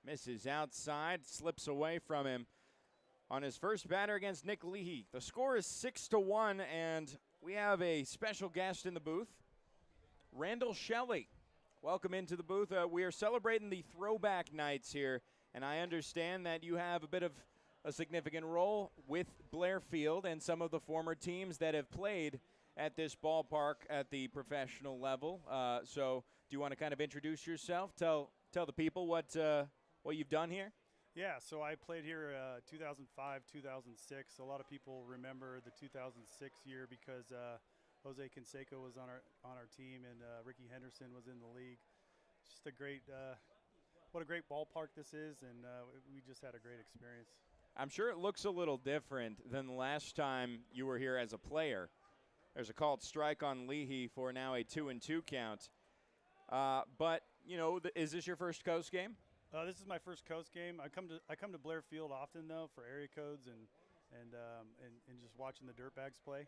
Misses outside, slips away from him on his first batter against Nick Leahy. The score is 6-1, and we have a special guest in the booth, Randall Shelley. Welcome into the booth. We are celebrating the throwback nights here, and I understand that you have a bit of a significant role with Blair Field and some of the former teams that have played at this ballpark at the professional level. So do you want to kind of introduce yourself, tell the people what you've done here? Yeah, so I played here 2005, 2006. A lot of people remember the 2006 year because Jose Canseco was on our team and Ricky Henderson was in the league. It's just a great, what a great ballpark this is, and we just had a great experience. I'm sure it looks a little different than the last time you were here as a player. There's a called strike on Leahy for now a 2-2 count. But, you know, is this your first Coast game? This is my first Coast game. I come to Blair Field often though for area codes and just watching the Dirtbags play.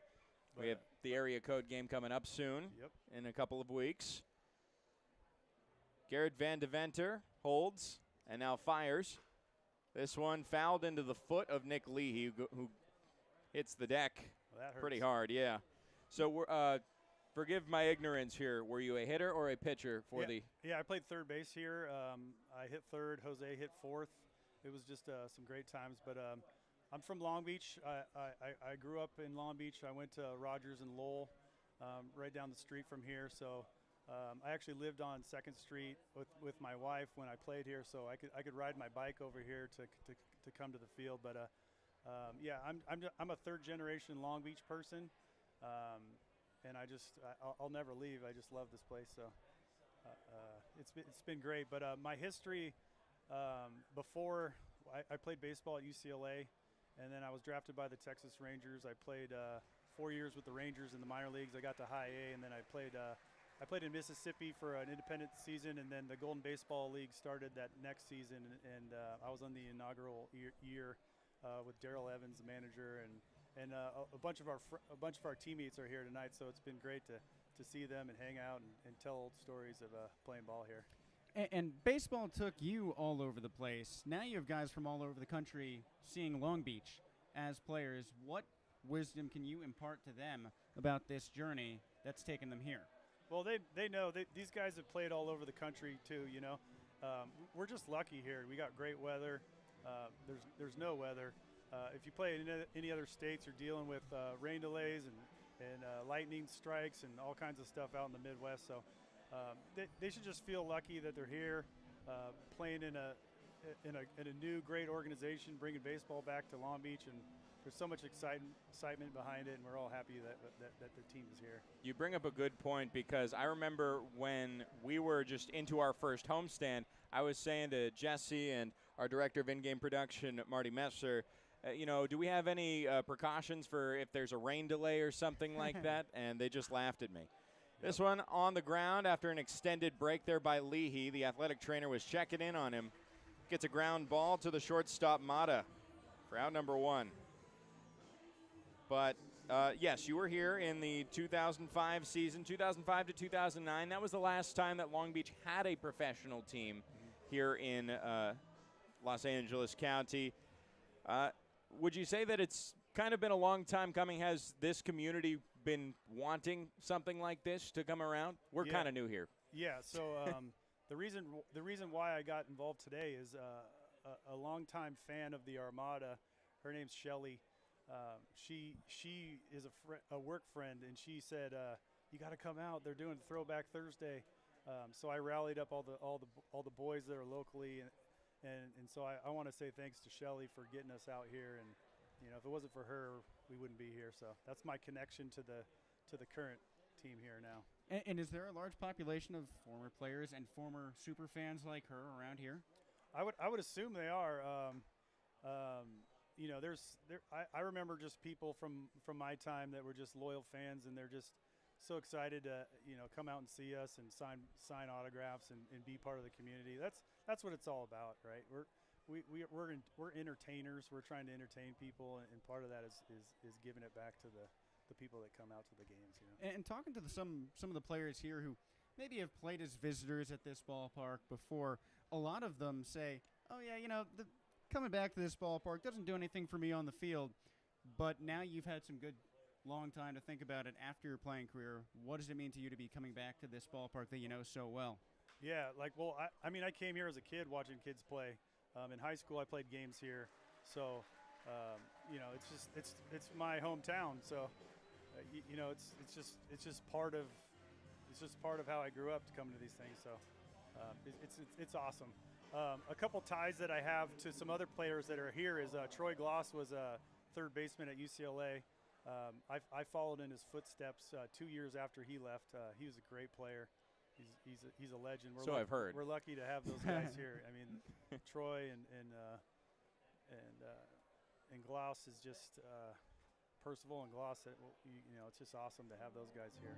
But we have the area code game coming up soon. Yep. In a couple of weeks. Garrett Van Deventer holds and now fires. This one fouled into the foot of Nick Leahy, who hits the deck pretty hard. Yeah. So forgive my ignorance here. Were you a hitter or a pitcher for the? Yeah, I played third base here. I hit third. Jose hit fourth. It was just some great times. But I'm from Long Beach. I grew up in Long Beach. I went to Rogers and Lowell, right down the street from here. So I actually lived on 2nd Street with my wife when I played here. So I could ride my bike over here to come to the field. But yeah, I'm a third generation Long Beach person. And I'll never leave. I just love this place. So it's been great. But my history before I played baseball at UCLA, and then I was drafted by the Texas Rangers. I played 4 years with the Rangers in the minor leagues. I got to high A, and then I played in Mississippi for an independent season, and then the Golden Baseball League started that next season, and I was on the inaugural year with Darrell Evans, the manager, and a bunch of our teammates are here tonight. So it's been great to see them and hang out and tell old stories of playing ball here. And baseball took you all over the place. Now you have guys from all over the country seeing Long Beach as players. What wisdom can you impart to them about this journey that's taken them here? Well, they know these guys have played all over the country too. You know, we're just lucky here. We got great weather. There's no weather. If you play in any other states, you're dealing with rain delays and lightning strikes and all kinds of stuff out in the Midwest. So they should just feel lucky that they're here, playing in a new great organization, bringing baseball back to Long Beach, and there's so much excitement behind it, and we're all happy that the team is here. You bring up a good point, because I remember when we were just into our first homestand, I was saying to Jesse and our director of in-game production, Marty Messer, you know, do we have any precautions for if there's a rain delay or something like that? And they just laughed at me. Yep. This one on the ground after an extended break there by Leahy. The athletic trainer was checking in on him. Gets a ground ball to the shortstop, Mata, for out number 1. But, yes, you were here in the 2005 season, 2005 to 2009. That was the last time that Long Beach had a professional team here in Los Angeles County. Would you say that it's kind of been a long time coming? Has this community been wanting something like this to come around? We're kind of new here. Yeah, so the reason why I got involved today is a longtime fan of the Armada. Her name's Shelley. She is a work friend, and she said, "You got to come out. They're doing Throwback Thursday." So I rallied up all the boys that are locally, and so I want to say thanks to Shelley for getting us out here. And you know, if it wasn't for her, we wouldn't be here. So that's my connection to the current team here now. And is there a large population of former players and former super fans like her around here? I would assume they are. You know, I remember just people from my time that were just loyal fans, and they're just so excited to, you know, come out and see us and sign autographs and be part of the community. That's what it's all about, right? We're entertainers. We're trying to entertain people, and part of that is giving it back to the people that come out to the games. You know? And talking to some of the players here who maybe have played as visitors at this ballpark before, a lot of them say, oh yeah, coming back to this ballpark doesn't do anything for me on the field, but now you've had some good long time to think about it after your playing career. What does it mean to you to be coming back to this ballpark that you know so well? Yeah, I mean, I came here as a kid watching kids play. In high school, I played games here, so it's my hometown. So, it's just part of how I grew up to come to these things. So, it's awesome. A couple ties that I have to some other players that are here is Troy Gloss was a third baseman at UCLA. I followed in his footsteps 2 years after he left. He was a great player. He's a legend. I've heard. We're lucky to have those guys here. I mean, Troy and Gloss is just Percival and Gloss. It's just awesome to have those guys here.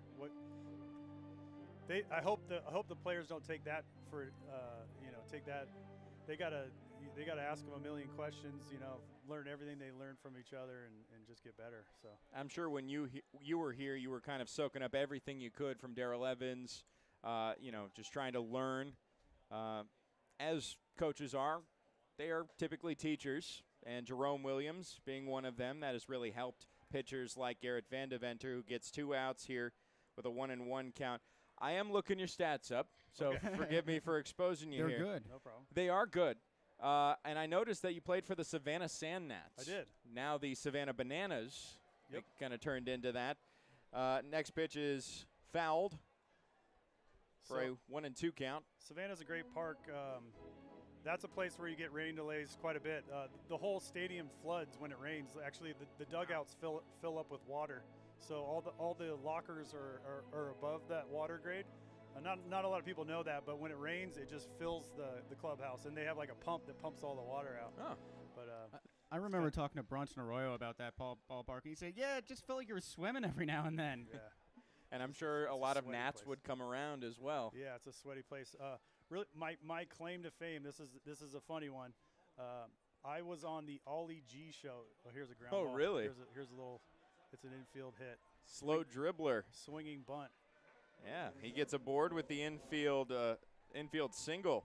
I hope the players don't take that for take that. They gotta ask them a million questions. Learn everything they learn from each other and just get better. So I'm sure when you were here, you were kind of soaking up everything you could from Darrell Evans. Just trying to learn. As coaches are, they are typically teachers, and Jerome Williams being one of them, that has really helped pitchers like Garrett Vandeventer, who gets 2 outs here with a 1-1 count. I am looking your stats up, so forgive me for exposing you They're here. They're good. No problem. They are good. And I noticed that you played for the Savannah Sand Gnats. I did. Now the Savannah Bananas. Yep. Kind of turned into that. Next pitch is fouled for a 1-2 count. Savannah's a great park. That's a place where you get rain delays quite a bit. The whole stadium floods when it rains. Actually, the dugouts fill up with water. So all the lockers are above that water grade. Not a lot of people know that, but when it rains, it just fills the clubhouse, and they have like a pump that pumps all the water out. Oh. But I remember talking to Bronson Arroyo about that ballpark, and he said, "Yeah, it just felt like you were swimming every now and then." yeah. And I'm sure a lot of gnats place. would come around as well. Yeah, it's a sweaty place. Really, my claim to fame. This is a funny one. I was on the Ollie G show. Oh, here's a ground ball. Oh, really? Here's a little. It's an infield hit. Slow dribbler. Swinging bunt. Yeah, he gets aboard with the infield single.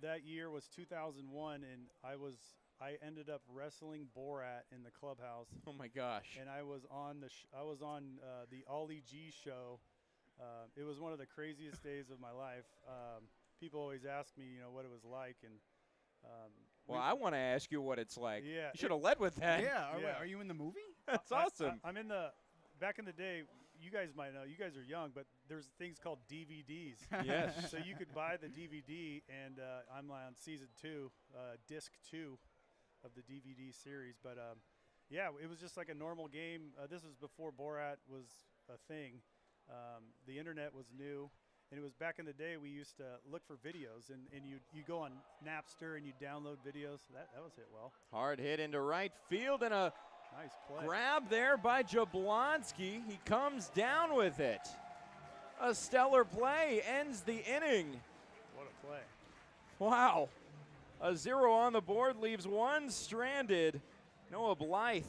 That year was 2001, and I ended up wrestling Borat in the clubhouse. Oh my gosh! And I was on the Ollie G show. It was one of the craziest days of my life. People always ask me, what it was like, and well, I want to ask you what it's like. Yeah, you should have led with that. Yeah, are you in the movie? That's awesome. I'm in back in the day. You guys might know. You guys are young, but there's things called DVDs. Yes. So you could buy the DVD, and I'm on season 2, disc 2 of the DVD series. But yeah, it was just like a normal game. This was before Borat was a thing. The internet was new, and it was back in the day. We used to look for videos, and you go on Napster and you download videos. That was hit well. Hard hit into right field, and a nice play. Grab there by Jablonski. He comes down with it. A stellar play ends the inning. What a play. Wow. A 0 on the board leaves 1 stranded. Noah Blythe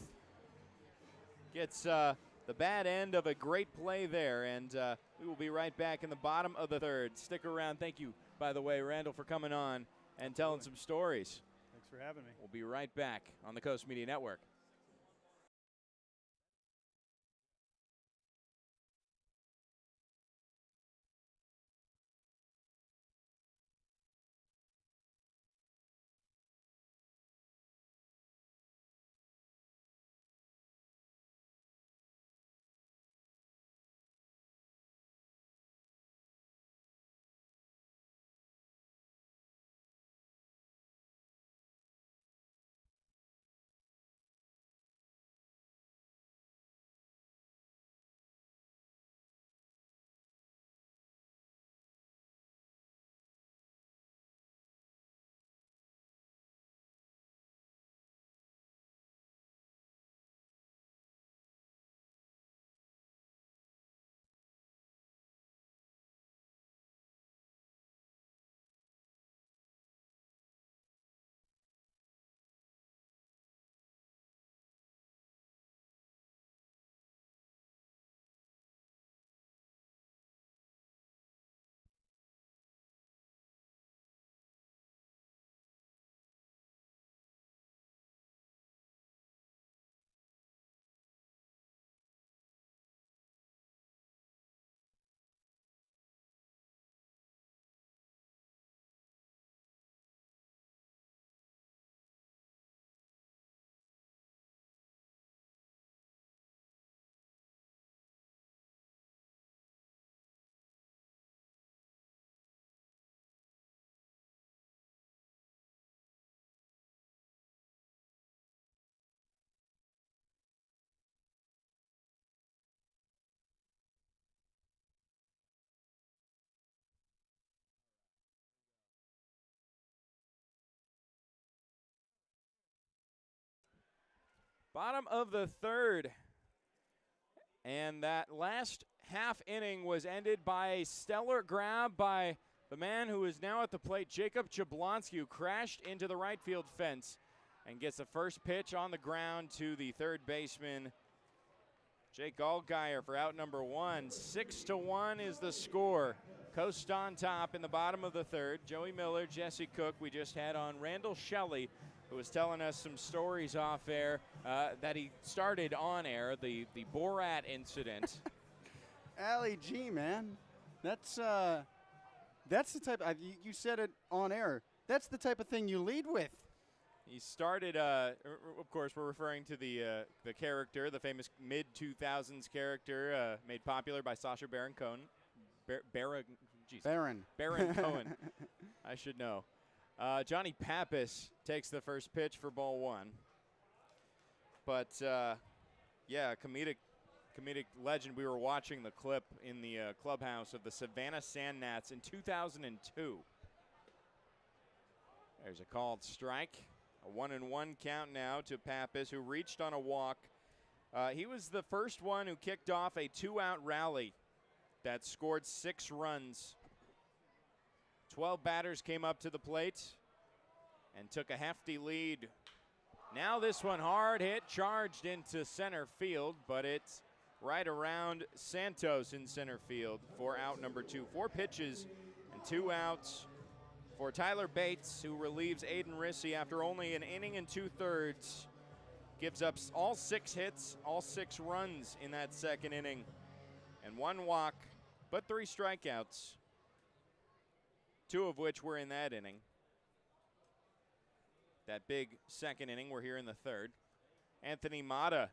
gets the bad end of a great play there, and we will be right back in the bottom of the 3rd. Stick around. Thank you, by the way, Randall, for coming on and telling some stories. Thanks for having me. We'll be right back on the Coast Media Network. Bottom of the third. And that last half inning was ended by a stellar grab by the man who is now at the plate, Jacob Jablonski, who crashed into the right field fence and gets the first pitch on the ground to the third baseman, Jake Allgaier, for out number 1. 6-1 is the score. Coast on top in the bottom of the third. Joey Miller, Jesse Cook. We just had on Randall Shelley, who was telling us some stories off air that he started on air, the Borat incident. Allie G, man. That's the type, you said it on air, that's the type of thing you lead with. He started, of course, we're referring to the character, the famous mid-2000s character made popular by Sacha Baron Cohen. Baron Cohen. I should know. Johnny Pappas takes the first pitch for ball 1. But, yeah, comedic legend. We were watching the clip in the clubhouse of the Savannah Sand Gnats in 2002. There's a called strike. A 1-1 count now to Pappas, who reached on a walk. He was the first one who kicked off a 2-out rally that scored 6 runs. 12 batters came up to the plate and took a hefty lead. Now this one hard hit, charged into center field, but it's right around Santos in center field for out number 2. 4 pitches and 2 outs for Tyler Bates, who relieves Aiden Rissy after only an inning and 2/3. Gives up all 6 hits, all 6 runs in that second inning, and 1 walk, but 3 strikeouts, 2 of which were in that inning. That big second inning, we're here in the third. Anthony Mata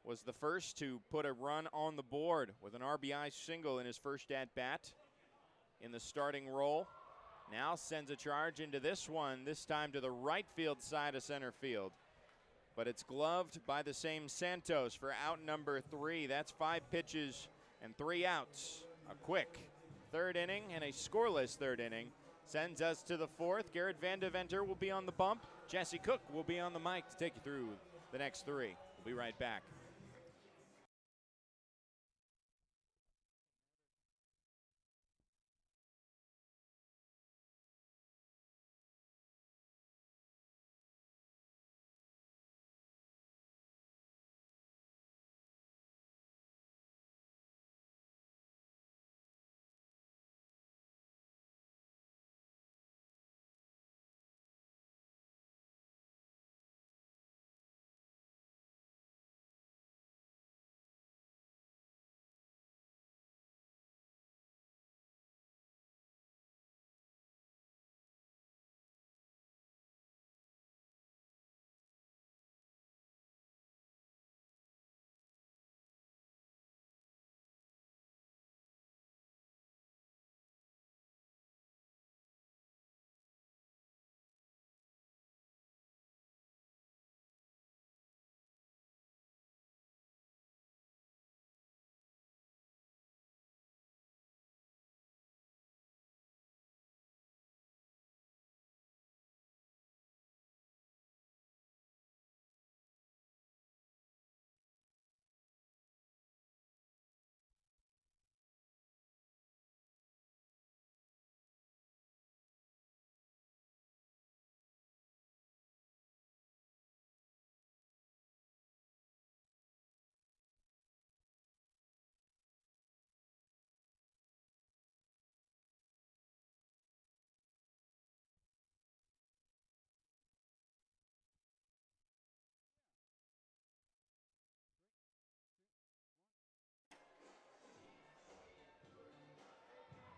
was the first to put a run on the board with an RBI single in his first at-bat in the starting role. Now sends a charge into this one, this time to the right field side of center field. But it's gloved by the same Santos for out number 3. That's 5 pitches and 3 outs. A quick third inning and a scoreless third inning sends us to the fourth. Garrett Vandeventer will be on the bump. Jesse Cook will be on the mic to take you through the next 3. We'll be right back.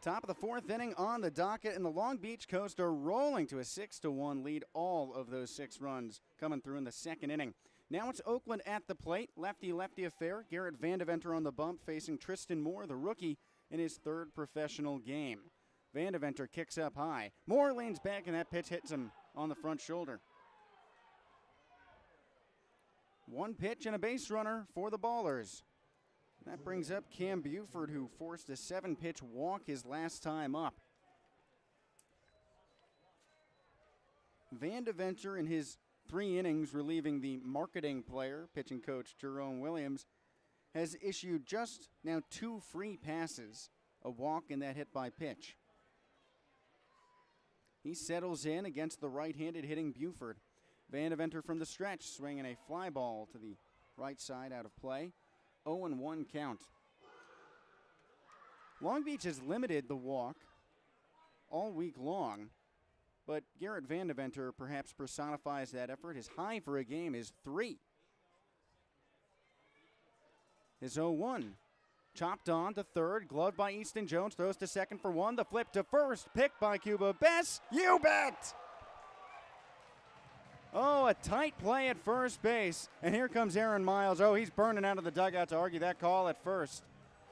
Top of the fourth inning on the docket, and the Long Beach Coast are rolling to a 6-1 lead. All of those 6 runs coming through in the second inning. Now it's Oakland at the plate. Lefty-lefty affair. Garrett Vandeventer on the bump, facing Tristan Moore, the rookie, in his 3rd professional game. Vandeventer kicks up high. Moore leans back, and that pitch hits him on the front shoulder. 1 pitch and a base runner for the Ballers. That brings up Cam Buford, who forced a 7-pitch walk his last time up. Vandeventer in his 3 innings relieving the marketing player, pitching coach Jerome Williams, has issued just now 2 free passes, a walk and that hit by pitch. He settles in against the right-handed hitting Buford. Vandeventer from the stretch, swinging a fly ball to the right side out of play. 0-1 count. Long Beach has limited the walk all week long, but Garrett Vandeventer perhaps personifies that effort. His high for a game is 3. His 0-1. Chopped on to third, gloved by Easton Jones, throws to second for 1. The flip to first, picked by Cuba Bess. You bet! Oh, a tight play at first base. And here comes Aaron Miles. Oh, he's burning out of the dugout to argue that call at first.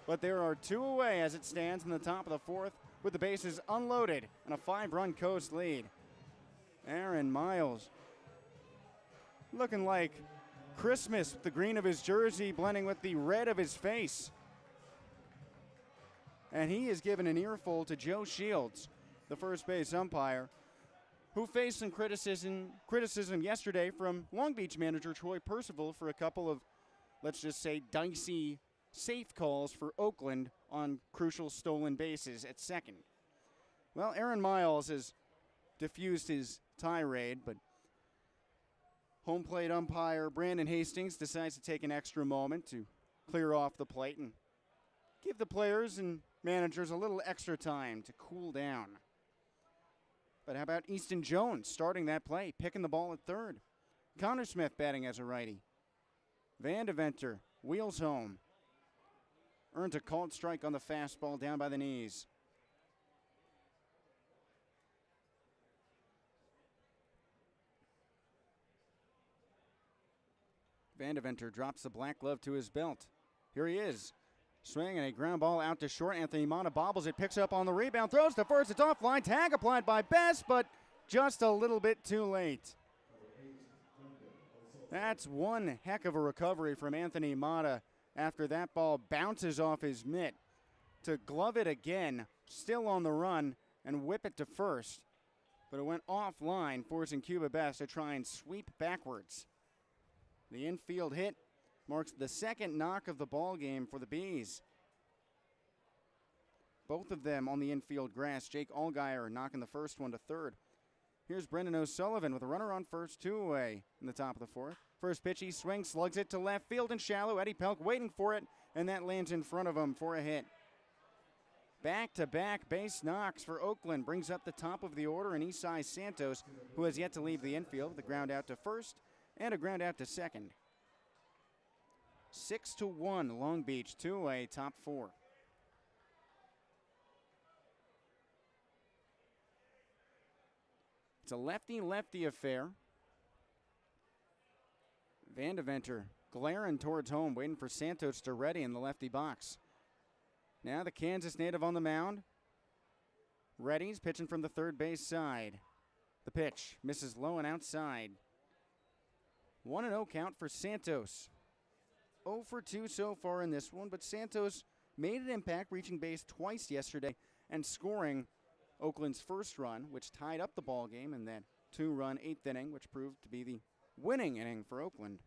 But there are 2 away as it stands in the top of the 4th with the bases unloaded and a 5-run Coast lead. Aaron Miles looking like Christmas with the green of his jersey blending with the red of his face. And he is given an earful to Joe Shields, the first base umpire, who faced some criticism yesterday from Long Beach manager Troy Percival for a couple of, let's just say, dicey safe calls for Oakland on crucial stolen bases at second. Well, Aaron Miles has diffused his tirade, but home plate umpire Brandon Hastings decides to take an extra moment to clear off the plate and give the players and managers a little extra time to cool down. But how about Easton Jones starting that play, picking the ball at third? Connor Smith batting as a righty. Vandeventer wheels home. Earns a called strike on the fastball down by the knees. Vandeventer drops the black glove to his belt. Here he is. Swinging a ground ball out to short. Anthony Mata bobbles it, picks up on the rebound, throws to first. It's offline. Tag applied by Bess, but just a little bit too late. That's one heck of a recovery from Anthony Mata after that ball bounces off his mitt to glove it again, still on the run, and whip it to first. But it went offline, forcing Cuba Bess to try and sweep backwards. The infield hit marks the second knock of the ball game for the Bees. Both of them on the infield grass. Jake Allgaier knocking the first one to third. Here's Brendan O'Sullivan with a runner on first, 2 away in the top of the 4th. First pitch, he swings, slugs it to left field and shallow. Eddie Pelk waiting for it, and that lands in front of him for a hit. Back-to-back base knocks for Oakland brings up the top of the order, and Isai Santos, who has yet to leave the infield, with a ground out to first and a ground out to second. 6-1, Long Beach, 2 away, top 4. It's a lefty-lefty affair. Vandeventer glaring towards home, waiting for Santos to ready in the lefty box. Now the Kansas native on the mound. Ready's pitching from the third base side. The pitch misses low and outside. 1-0 count for Santos. 0 for 2 so far in this one, but Santos made an impact, reaching base twice yesterday and scoring Oakland's first run, which tied up the ball game in that 2-run 8th inning, which proved to be the winning inning for Oakland.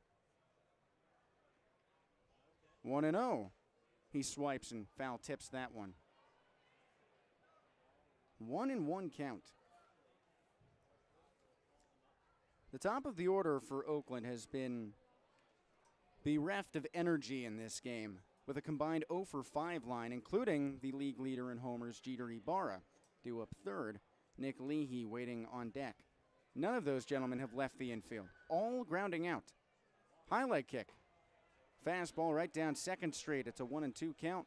1-0. He swipes and foul tips that one. 1-1 count. The top of the order for Oakland has been bereft of energy in this game, with a combined 0 for 5 line, including the league leader in homers, Jeter Ibarra, due up third. Nick Leahy waiting on deck. None of those gentlemen have left the infield, all grounding out. Highlight kick. Fastball right down second straight. It's a 1-2 count.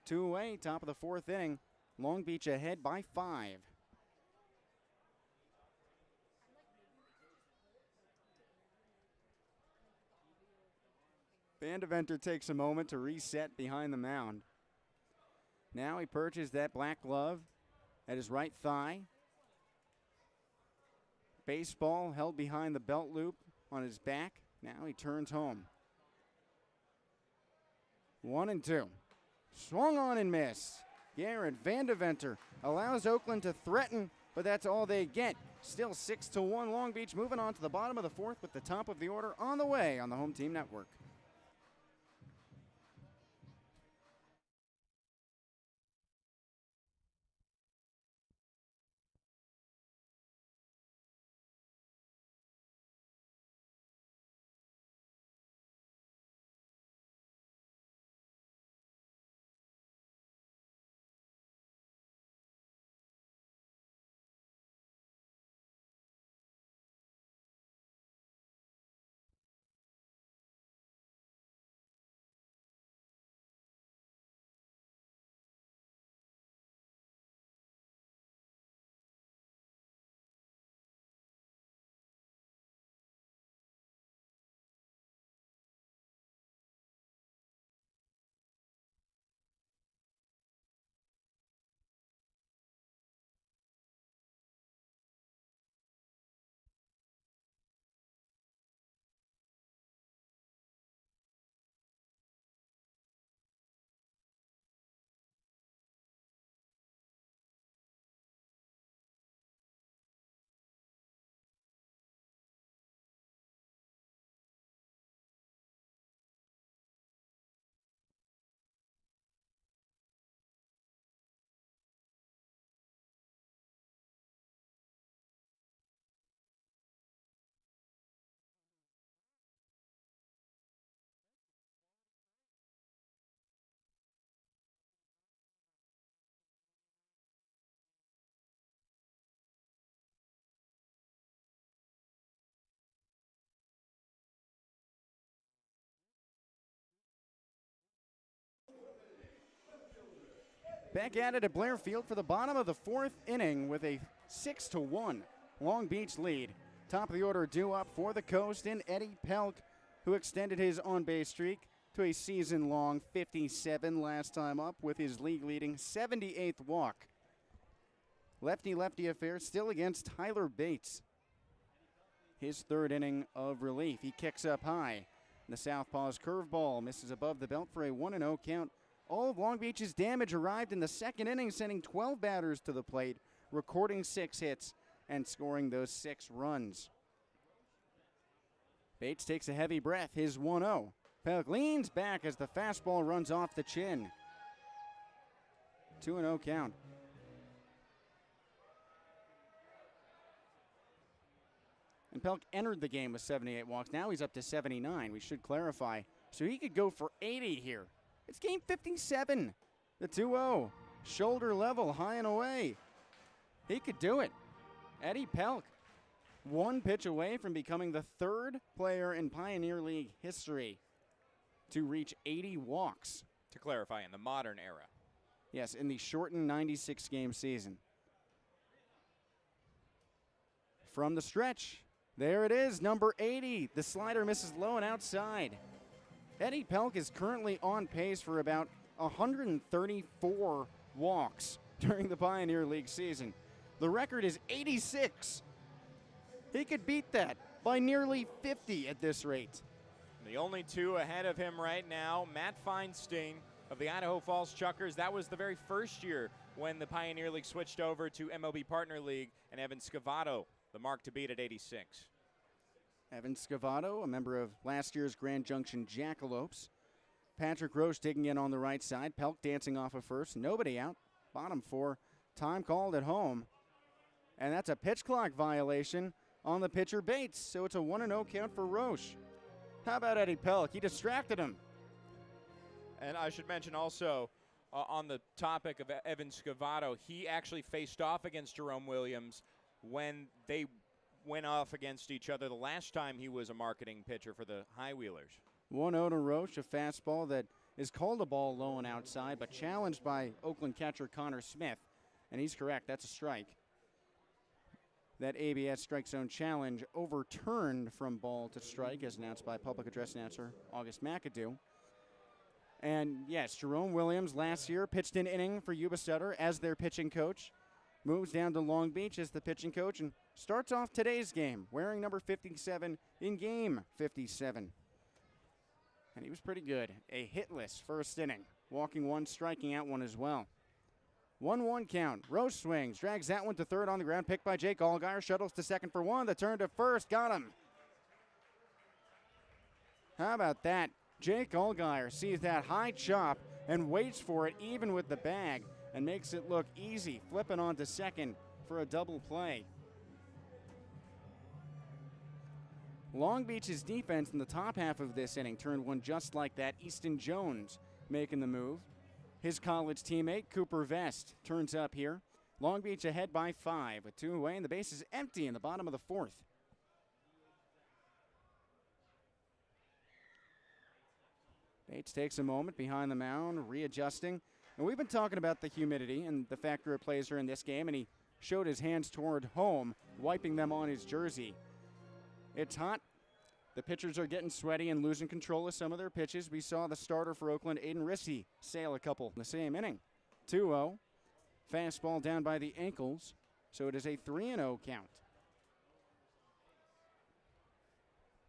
2 away, top of the 4th inning. Long Beach ahead by 5. Vandeventer takes a moment to reset behind the mound. Now he perches that black glove at his right thigh. Baseball held behind the belt loop on his back. Now he turns home. 1-2. Swung on and missed. Garrett Vandeventer allows Oakland to threaten, but that's all they get. Still 6-1 Long Beach, moving on to the bottom of the fourth with the top of the order on the way on the Home Team Network. Back at it at Blair Field for the bottom of the fourth inning with a 6-1 Long Beach lead. Top of the order due up for the Coast in Eddie Pelk, who extended his on-base streak to a season-long 57 last time up with his league-leading 78th walk. Lefty-lefty affair still against Tyler Bates. His third inning of relief. He kicks up high. The southpaw's curveball misses above the belt for a 1-0 count. All of Long Beach's damage arrived in the second inning, sending 12 batters to the plate, recording 6 hits, and scoring those 6 runs. Bates takes a heavy breath, his 1-0. Pelk leans back as the fastball runs off the chin. 2-0 count. And Pelk entered the game with 78 walks. Now he's up to 79, we should clarify. So he could go for 80 here. It's game 57, the 2-0. Shoulder level, high and away. He could do it. Eddie Pelk, one pitch away from becoming the third player in Pioneer League history to reach 80 walks. To clarify, in the modern era. Yes, in the shortened 96-game season. From the stretch, there it is, number 80. The slider misses low and outside. Eddie Pelk is currently on pace for about 134 walks during the Pioneer League season. The record is 86. He could beat that by nearly 50 at this rate. The only two ahead of him right now, Matt Feinstein of the Idaho Falls Chuckers. That was the very first year when the Pioneer League switched over to M.L.B. Partner League, and Evan Scavato, the mark to beat at 86. Evan Scavato, a member of last year's Grand Junction Jackalopes. Patrick Roche digging in on the right side. Pelk dancing off of first. Nobody out. Bottom 4. Time called at home. And that's a pitch clock violation on the pitcher Bates. So it's a 1-0 count for Roche. How about Eddie Pelk? He distracted him. And I should mention also, on the topic of Evan Scavato, he actually faced off against Jerome Williams when they went off against each other the last time he was a marketing pitcher for the High Wheelers. 1-0 to Roche, a fastball that is called a ball low and outside, but challenged by Oakland catcher Connor Smith. And he's correct, that's a strike. That ABS strike zone challenge overturned from ball to strike, as announced by public address announcer August McAdoo. And yes, Jerome Williams last year pitched an inning for Yuba Sutter as their pitching coach. Moves down to Long Beach as the pitching coach and starts off today's game wearing number 57 in game 57. And he was pretty good. A hitless first inning, walking one, striking out one as well. 1-1 count. Roche swings, drags that one to third on the ground, picked by Jake Allgaier, shuttles to second for one, the turn to first, got him. How about that? Jake Allgaier sees that high chop and waits for it even with the bag and makes it look easy, flipping on to second for a double play. Long Beach's defense in the top half of this inning turned one just like that. Easton Jones making the move. His college teammate, Cooper Vest, turns up here. Long Beach ahead by 5 with 2 away, and the base is empty in the bottom of the 4th. Bates takes a moment behind the mound, readjusting. And we've been talking about the humidity and the factor it plays here in this game, and he showed his hands toward home, wiping them on his jersey. It's hot. The pitchers are getting sweaty and losing control of some of their pitches. We saw the starter for Oakland, Aiden Rissy, sail a couple in the same inning. 2-0. Fastball down by the ankles, so it is a 3-0 count.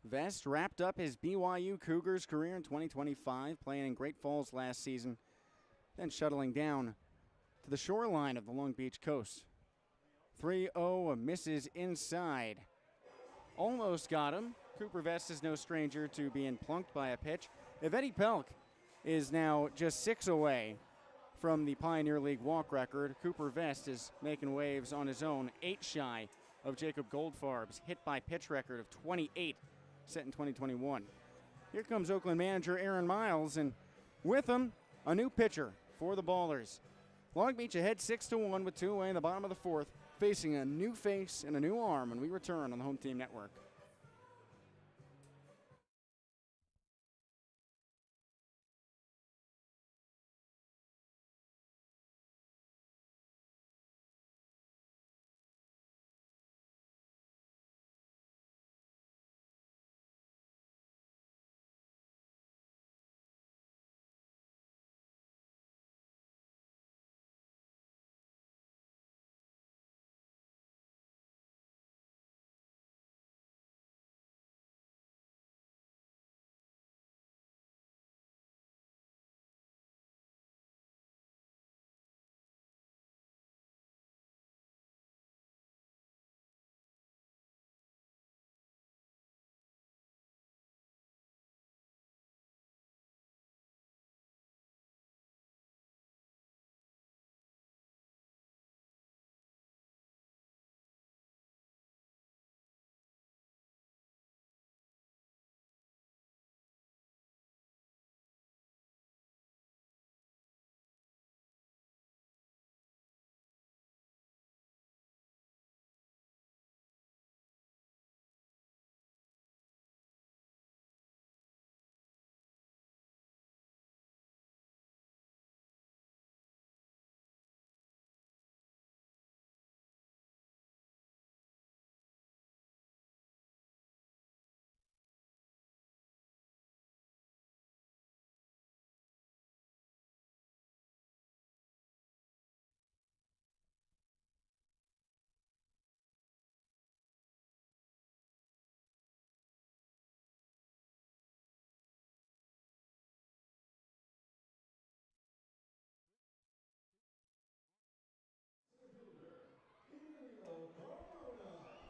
Vest wrapped up his BYU Cougars career in 2025, playing in Great Falls last season, then shuttling down to the shoreline of the Long Beach coast. 3-0 misses inside. Almost got him. Cooper Vest is no stranger to being plunked by a pitch. Eddie Pelk is now just 6 away from the Pioneer League walk record. Cooper Vest is making waves on his own, 8 shy of Jacob Goldfarb's hit by pitch record of 28 set in 2021. Here comes Oakland manager Aaron Miles, and with him, a new pitcher for the Ballers. Long Beach ahead 6-1 with 2 away in the bottom of the 4th, facing a new face and a new arm when we return on the Home Team Network.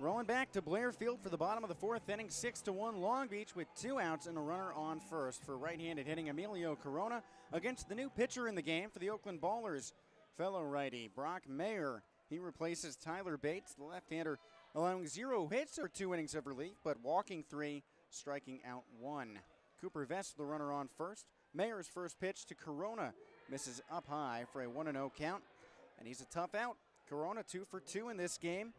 Rolling back to Blair Field for the bottom of the 4th inning, 6-1 Long Beach with 2 outs and a runner on first for right-handed hitting Emilio Corona against the new pitcher in the game for the Oakland Ballers, fellow righty Brock Mayer. He replaces Tyler Bates, the left-hander, allowing 0 hits or 2 innings of relief, but walking 3, striking out 1. Cooper Vest, the runner on first. Mayer's first pitch to Corona misses up high for a 1-0 count, and he's a tough out. Corona 2 for 2 in this game.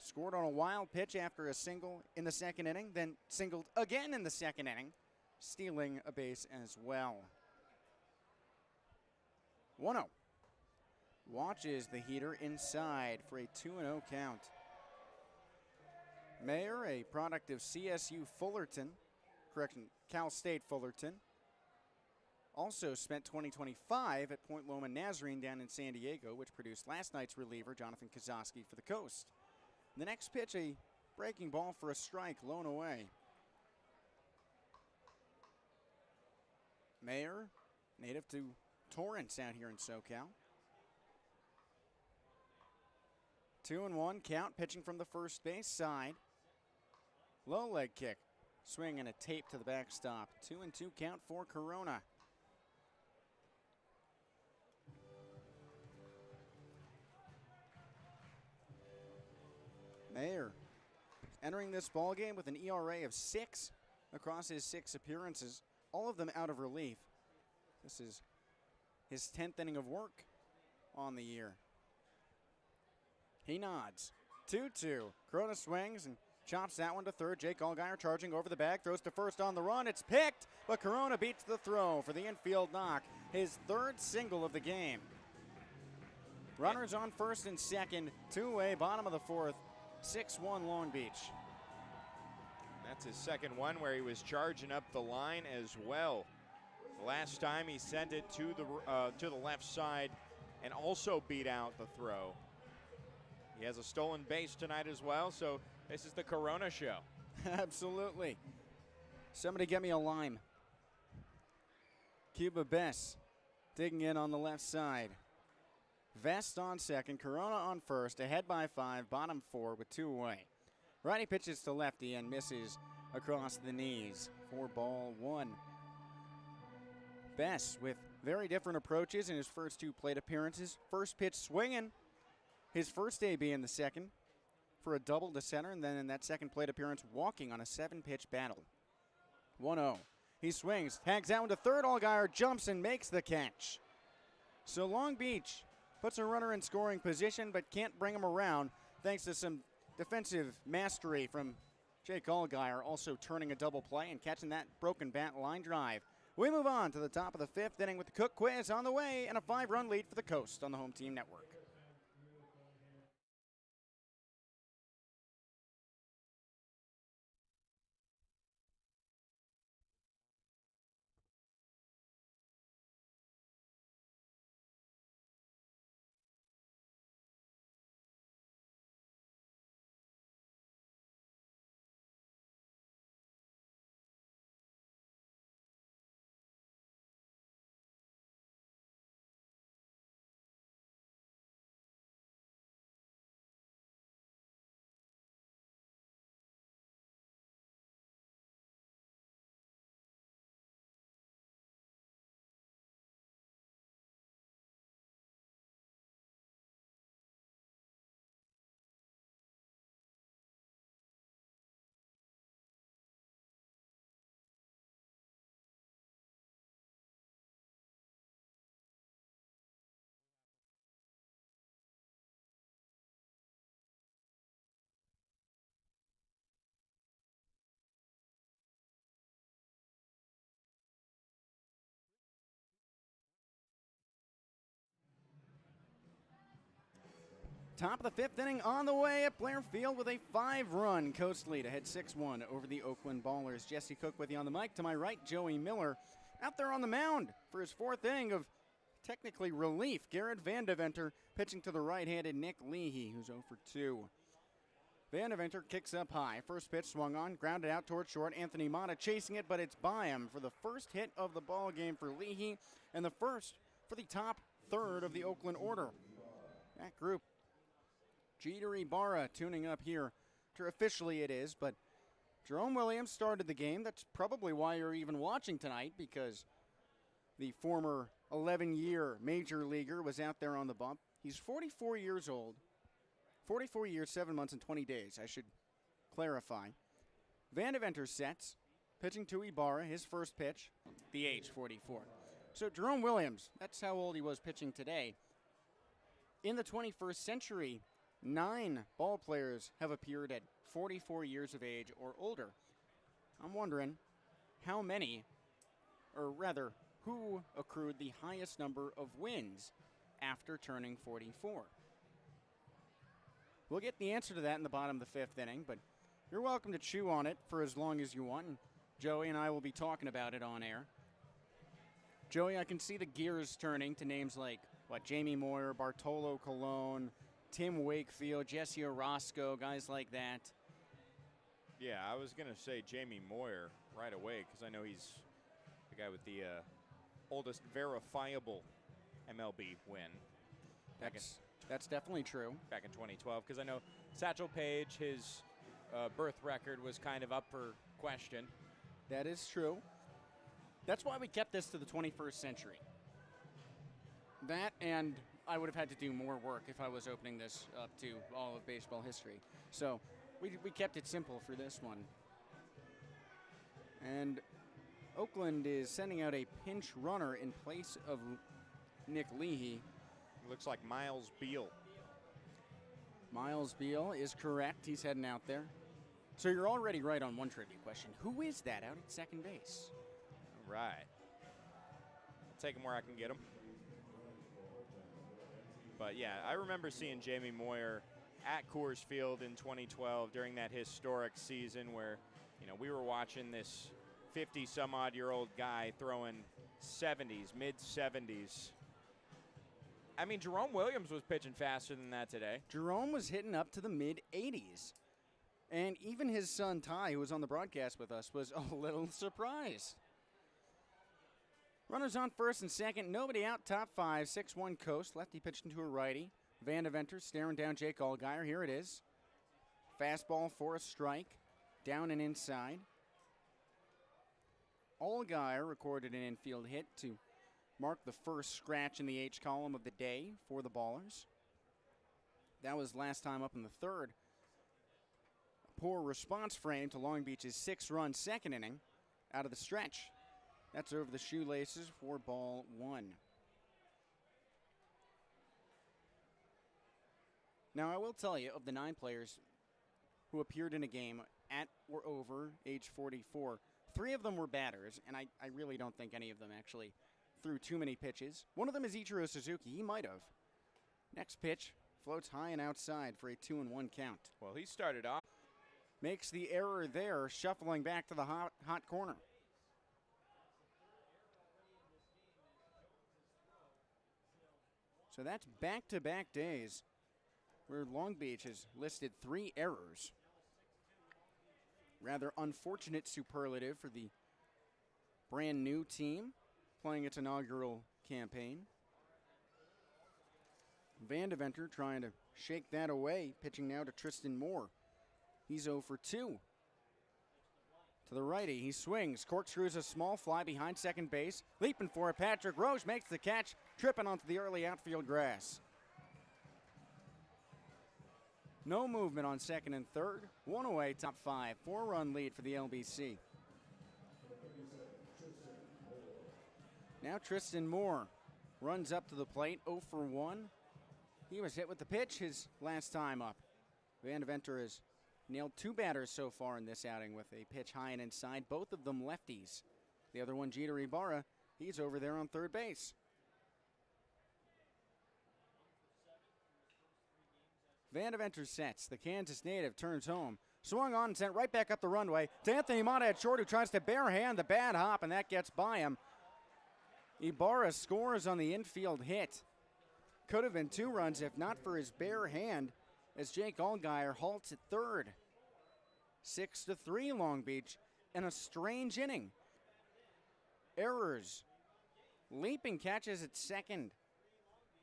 Scored on a wild pitch after a single in the second inning, then singled again in the second inning, stealing a base as well. 1-0. Watches the heater inside for a 2-0 count. Mayer, a product of CSU Fullerton, Cal State Fullerton. Also spent 2025 at Point Loma Nazarene down in San Diego, which produced last night's reliever, Jonathan Kozowski, for the Coast. The next pitch, a breaking ball for a strike, lone away. Mayer, native to Torrance out here in SoCal. 2-1 count, pitching from the first base side. Low leg kick. Swing and a tape to the backstop. 2-2 count for Corona. Mayer entering this ball game with an ERA of 6 across his 6 appearances, all of them out of relief. This is his 10th inning of work on the year. He nods. 2-2. Corona swings and chops that one to third. Jake Allgaier charging over the bag, throws to first on the run. It's picked, but Corona beats the throw for the infield knock. His 3rd single of the game. Runners on first and second, 2-away, bottom of the 4th, 6-1 Long Beach. That's his second one where he was charging up the line as well. Last time he sent it to the left side and also beat out the throw. He has a stolen base tonight as well, so this is the Corona show. Absolutely. Somebody get me a lime. Cuba Bess digging in on the left side. Vest on second, Corona on first, ahead by 5, bottom 4 with 2 away. Righty pitches to lefty and misses across the knees. 4-1. Bess with very different approaches in his first 2 plate appearances. First pitch swinging. His first AB in the second for a double to center, and then in that second plate appearance, walking on a 7-pitch battle. 1-0. He swings, tags out to third. Allgaier jumps and makes the catch. So Long Beach puts a runner in scoring position, but can't bring him around thanks to some defensive mastery from Jake Allgaier, also turning a double play and catching that broken bat line drive. We move on to the top of the 5th inning with the Cook Quiz on the way and a 5-run lead for the Coast on the Home Team Network. Top of the 5th inning on the way at Blair Field with a 5-run Coast lead ahead 6-1 over the Oakland Ballers. Jesse Cook with you on the mic. To my right, Joey Miller out there on the mound for his 4th inning of technically relief. Garrett Vandeventer pitching to the right-handed Nick Leahy, who's 0 for 2. Vandeventer kicks up high. First pitch swung on, grounded out toward short. Anthony Mata chasing it, but it's by him for the first hit of the ball game for Leahy and the first for the top 3rd of the Oakland order. That group, Jeter Ibarra tuning up here. Officially it is, but Jerome Williams started the game. That's probably why you're even watching tonight, because the former 11-year major leaguer was out there on the bump. He's 44 years old. 44 years, 7 months, and 20 days, I should clarify. Vandeventer sets, pitching to Ibarra, his first pitch, the age 44. So Jerome Williams, that's how old he was pitching today. In the 21st century, 9 ball players have appeared at 44 years of age or older. I'm wondering how many, or rather, who accrued the highest number of wins after turning 44. We'll get the answer to that in the bottom of the 5th inning, but you're welcome to chew on it for as long as you want, and Joey and I will be talking about it on air. Joey, I can see the gears turning to names like, Jamie Moyer, Bartolo Colon, Tim Wakefield, Jesse Orozco, guys like that. Yeah, I was going to say Jamie Moyer right away because I know he's the guy with the oldest verifiable M.L.B. win. That's That's definitely true. back in 2012, because I know Satchel Paige, his birth record was kind of up for question. That is true. That's why we kept this to the 21st century. That, and I would have had to do more work if I was opening this up to all of baseball history. So we kept it simple for this one. And Oakland is sending out a pinch runner in place of Nick Leahy. Looks like Miles Beal. Miles Beal is correct. He's heading out there. So you're already right on one trivia question. Who is that out at second base? All right. I'll take him where I can get him. But yeah, I remember seeing Jamie Moyer at Coors Field in 2012 during that historic season where, you know, we were watching this 50-some-odd-year-old guy throwing 70s, mid-70s. I mean, Jerome Williams was pitching faster than that today. Jerome was hitting up to the mid-80s. And even his son, Ty, who was on the broadcast with us, was a little surprised. Runners on first and second. Nobody out. Top five. 6-1 Coast. Lefty pitched into a righty. Van Deventer staring down Jake Allgaier. Here it is. Fastball for a strike. Down and inside. Allgaier recorded an infield hit to mark the first scratch in the H column of the day for the Ballers. That was last time up in the third. A poor response frame to Long Beach's 6-run second inning out of the stretch. That's over the shoelaces for ball one. Now, I will tell you, of the 9 players who appeared in a game at or over age 44, 3 of them were batters, and I really don't think any of them actually threw too many pitches. One of them is Ichiro Suzuki. He might have. Next pitch floats high and outside for a 2-1 count. Well, he started off. Makes the error there, shuffling back to the hot corner. So that's back-to-back days where Long Beach has listed 3 errors. Rather unfortunate superlative for the brand new team playing its inaugural campaign. Van Deventer trying to shake that away, pitching now to Tristan Moore. He's 0 for 2. To the righty, he swings, corkscrews a small fly behind second base. Leaping for it, Patrick Roche makes the catch, tripping onto the early outfield grass. No movement on second and third. 1 away, top 5. 4-run lead for the LBC. Now Tristan Moore runs up to the plate, 0 for 1. He was hit with the pitch his last time up. Van Deventer has nailed 2 batters so far in this outing with a pitch high and inside, both of them lefties. The other one, Jeter Ibarra, he's over there on third base. Van Deventer sets. The Kansas native turns home. Swung on and sent right back up the runway to Anthony Mata at short, who tries to barehand the bad hop, and that gets by him. Ibarra scores on the infield hit. Could have been 2 runs if not for his bare hand, as Jake Allgaier halts at third. 6-3 Long Beach in a strange inning. Errors. Leaping catches at second.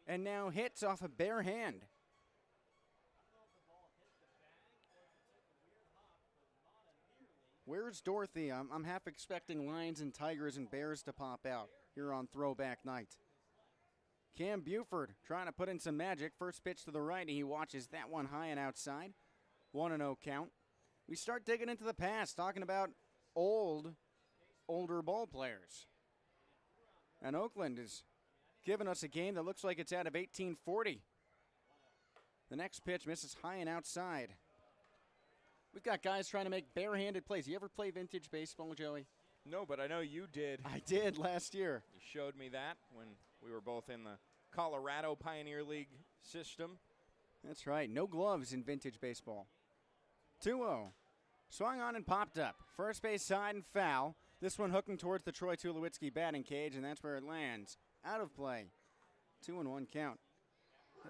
And now hits off a bare hand. Where's Dorothy? I'm half expecting lions and tigers and bears to pop out here on throwback night. Cam Buford trying to put in some magic. First pitch to the righty. He watches that one high and outside. 1-0 count. We start digging into the past, talking about older ball players. And Oakland is giving us a game that looks like it's out of 1840. The next pitch misses high and outside. We've got guys trying to make barehanded plays. You ever play vintage baseball, Joey? No, but I know you did. I did last year. You showed me that when we were both in the Colorado Pioneer League system. That's right. No gloves in vintage baseball. 2-0. Swung on and popped up. First base side and foul. This one hooking towards the Troy Tulowitzki batting cage, and that's where it lands. Out of play. 2-1 count.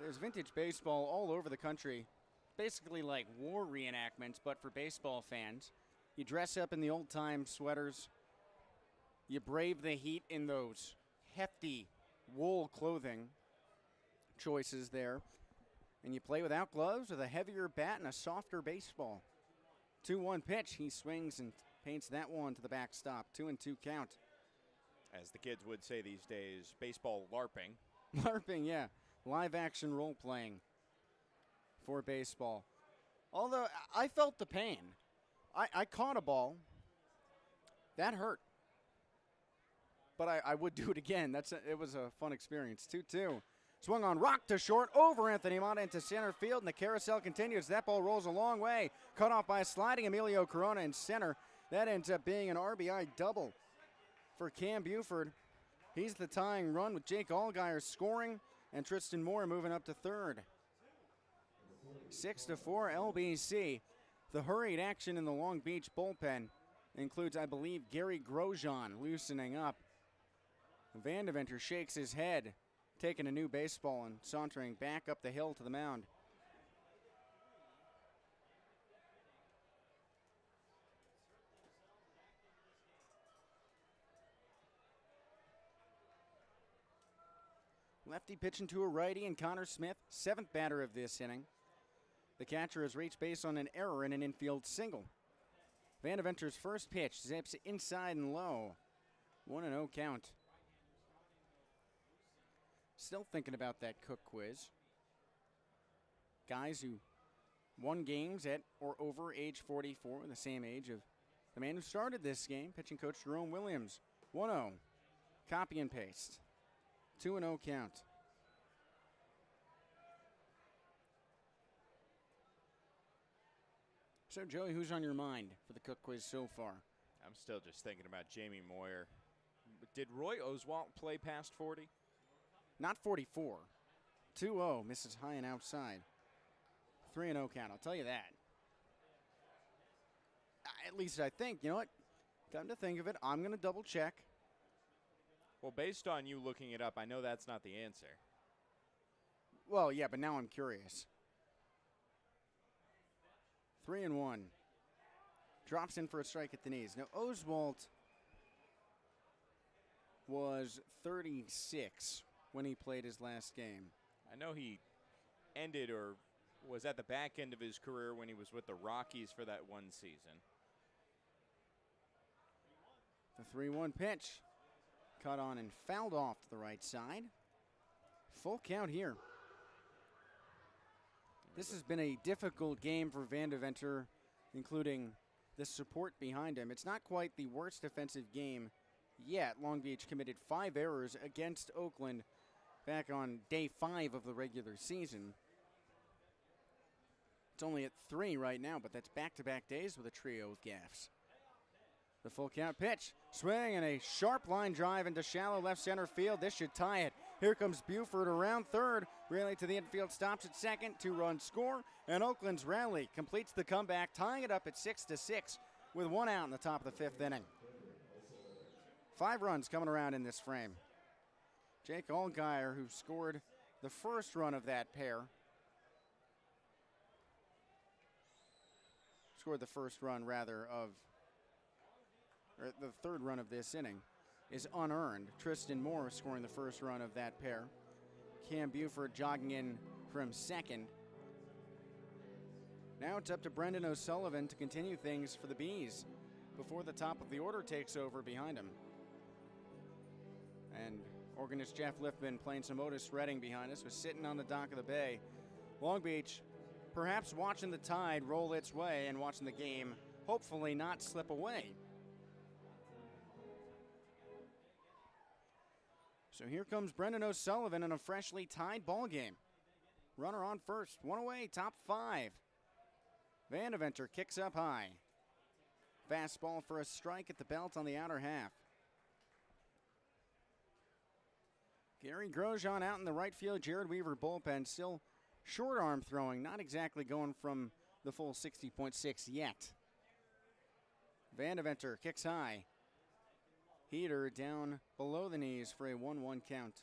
There's vintage baseball all over the country. Basically like war reenactments, but for baseball fans. You dress up in the old-time sweaters. You brave the heat in those hefty wool clothing choices there. And you play without gloves with a heavier bat and a softer baseball. 2-1 pitch. He swings and paints that one to the backstop. 2-2 count. As the kids would say these days, baseball LARPing. LARPing, yeah. Live action role playing for baseball. Although I felt the pain. I caught a ball. That hurt. But I would do it again. It was a fun experience. 2-2. Swung on, rock to short, over Anthony Mata into center field, and the carousel continues. That ball rolls a long way. Cut off by a sliding Emilio Corona in center. That ends up being an RBI double for Cam Buford. He's the tying run with Jake Allgaier scoring and Tristan Moore moving up to third. 6-4 LBC. The hurried action in the Long Beach bullpen includes, I believe, Gary Grosjean loosening up. Vandeventer shakes his head, taking a new baseball and sauntering back up the hill to the mound. Lefty pitching to a righty, and Connor Smith, 7th batter of this inning. The catcher has reached base on an error in an infield single. Vandeventer's first pitch zips inside and low. 1-0 count. Still thinking about that Cook quiz. Guys who won games at or over age 44, the same age of the man who started this game, pitching coach Jerome Williams. 1-0. Copy and paste. 2-0 count. So, Joey, who's on your mind for the Cook quiz so far? I'm still just thinking about Jamie Moyer. Did Roy Oswalt play past 40? Not 44. 2-0, misses high and outside. 3-0 count, I'll tell you that. At least I think. You know what? Come to think of it, I'm going to double check. Well, based on you looking it up, I know that's not the answer. Well, yeah, but now I'm curious. 3-1. Drops in for a strike at the knees. Now, Oswalt was 36 when he played his last game. I know he ended or was at the back end of his career when he was with the Rockies for that one season. The 3-1 pitch. Cut on and fouled off to the right side. Full count here. This has been a difficult game for Vandeventer, including the support behind him. It's not quite the worst defensive game yet. Long Beach committed 5 errors against Oakland back on day 5 of the regular season. It's only at 3 right now, but that's back-to-back days with a trio of gaffes. The full count pitch, swing and a sharp line drive into shallow left center field. This should tie it. Here comes Buford around third, rally to the infield, stops at second, 2-run score, and Oakland's rally completes the comeback, tying it up at 6-6 with 1 out in the top of the 5th inning. 5 runs coming around in this frame. Jake Allgaier, who scored the first run of that pair, scored the first run rather of or the third run of this inning, is unearned. Tristan Moore scoring the first run of that pair. Cam Buford jogging in from second. Now it's up to Brendan O'Sullivan to continue things for the Bees before the top of the order takes over behind him. And organist Jeff Liffman playing some Otis Redding behind us was sitting on the dock of the bay. Long Beach perhaps watching the tide roll its way and watching the game hopefully not slip away. So here comes Brendan O'Sullivan in a freshly tied ball game. Runner on first, 1 away, top 5. Vandeventer kicks up high. Fastball for a strike at the belt on the outer half. Gary Grosjean out in the right field. Jared Weaver bullpen, still short arm throwing, not exactly going from the full 60.6 yet. Vandeventer kicks high. Heater down below the knees for a 1-1 count.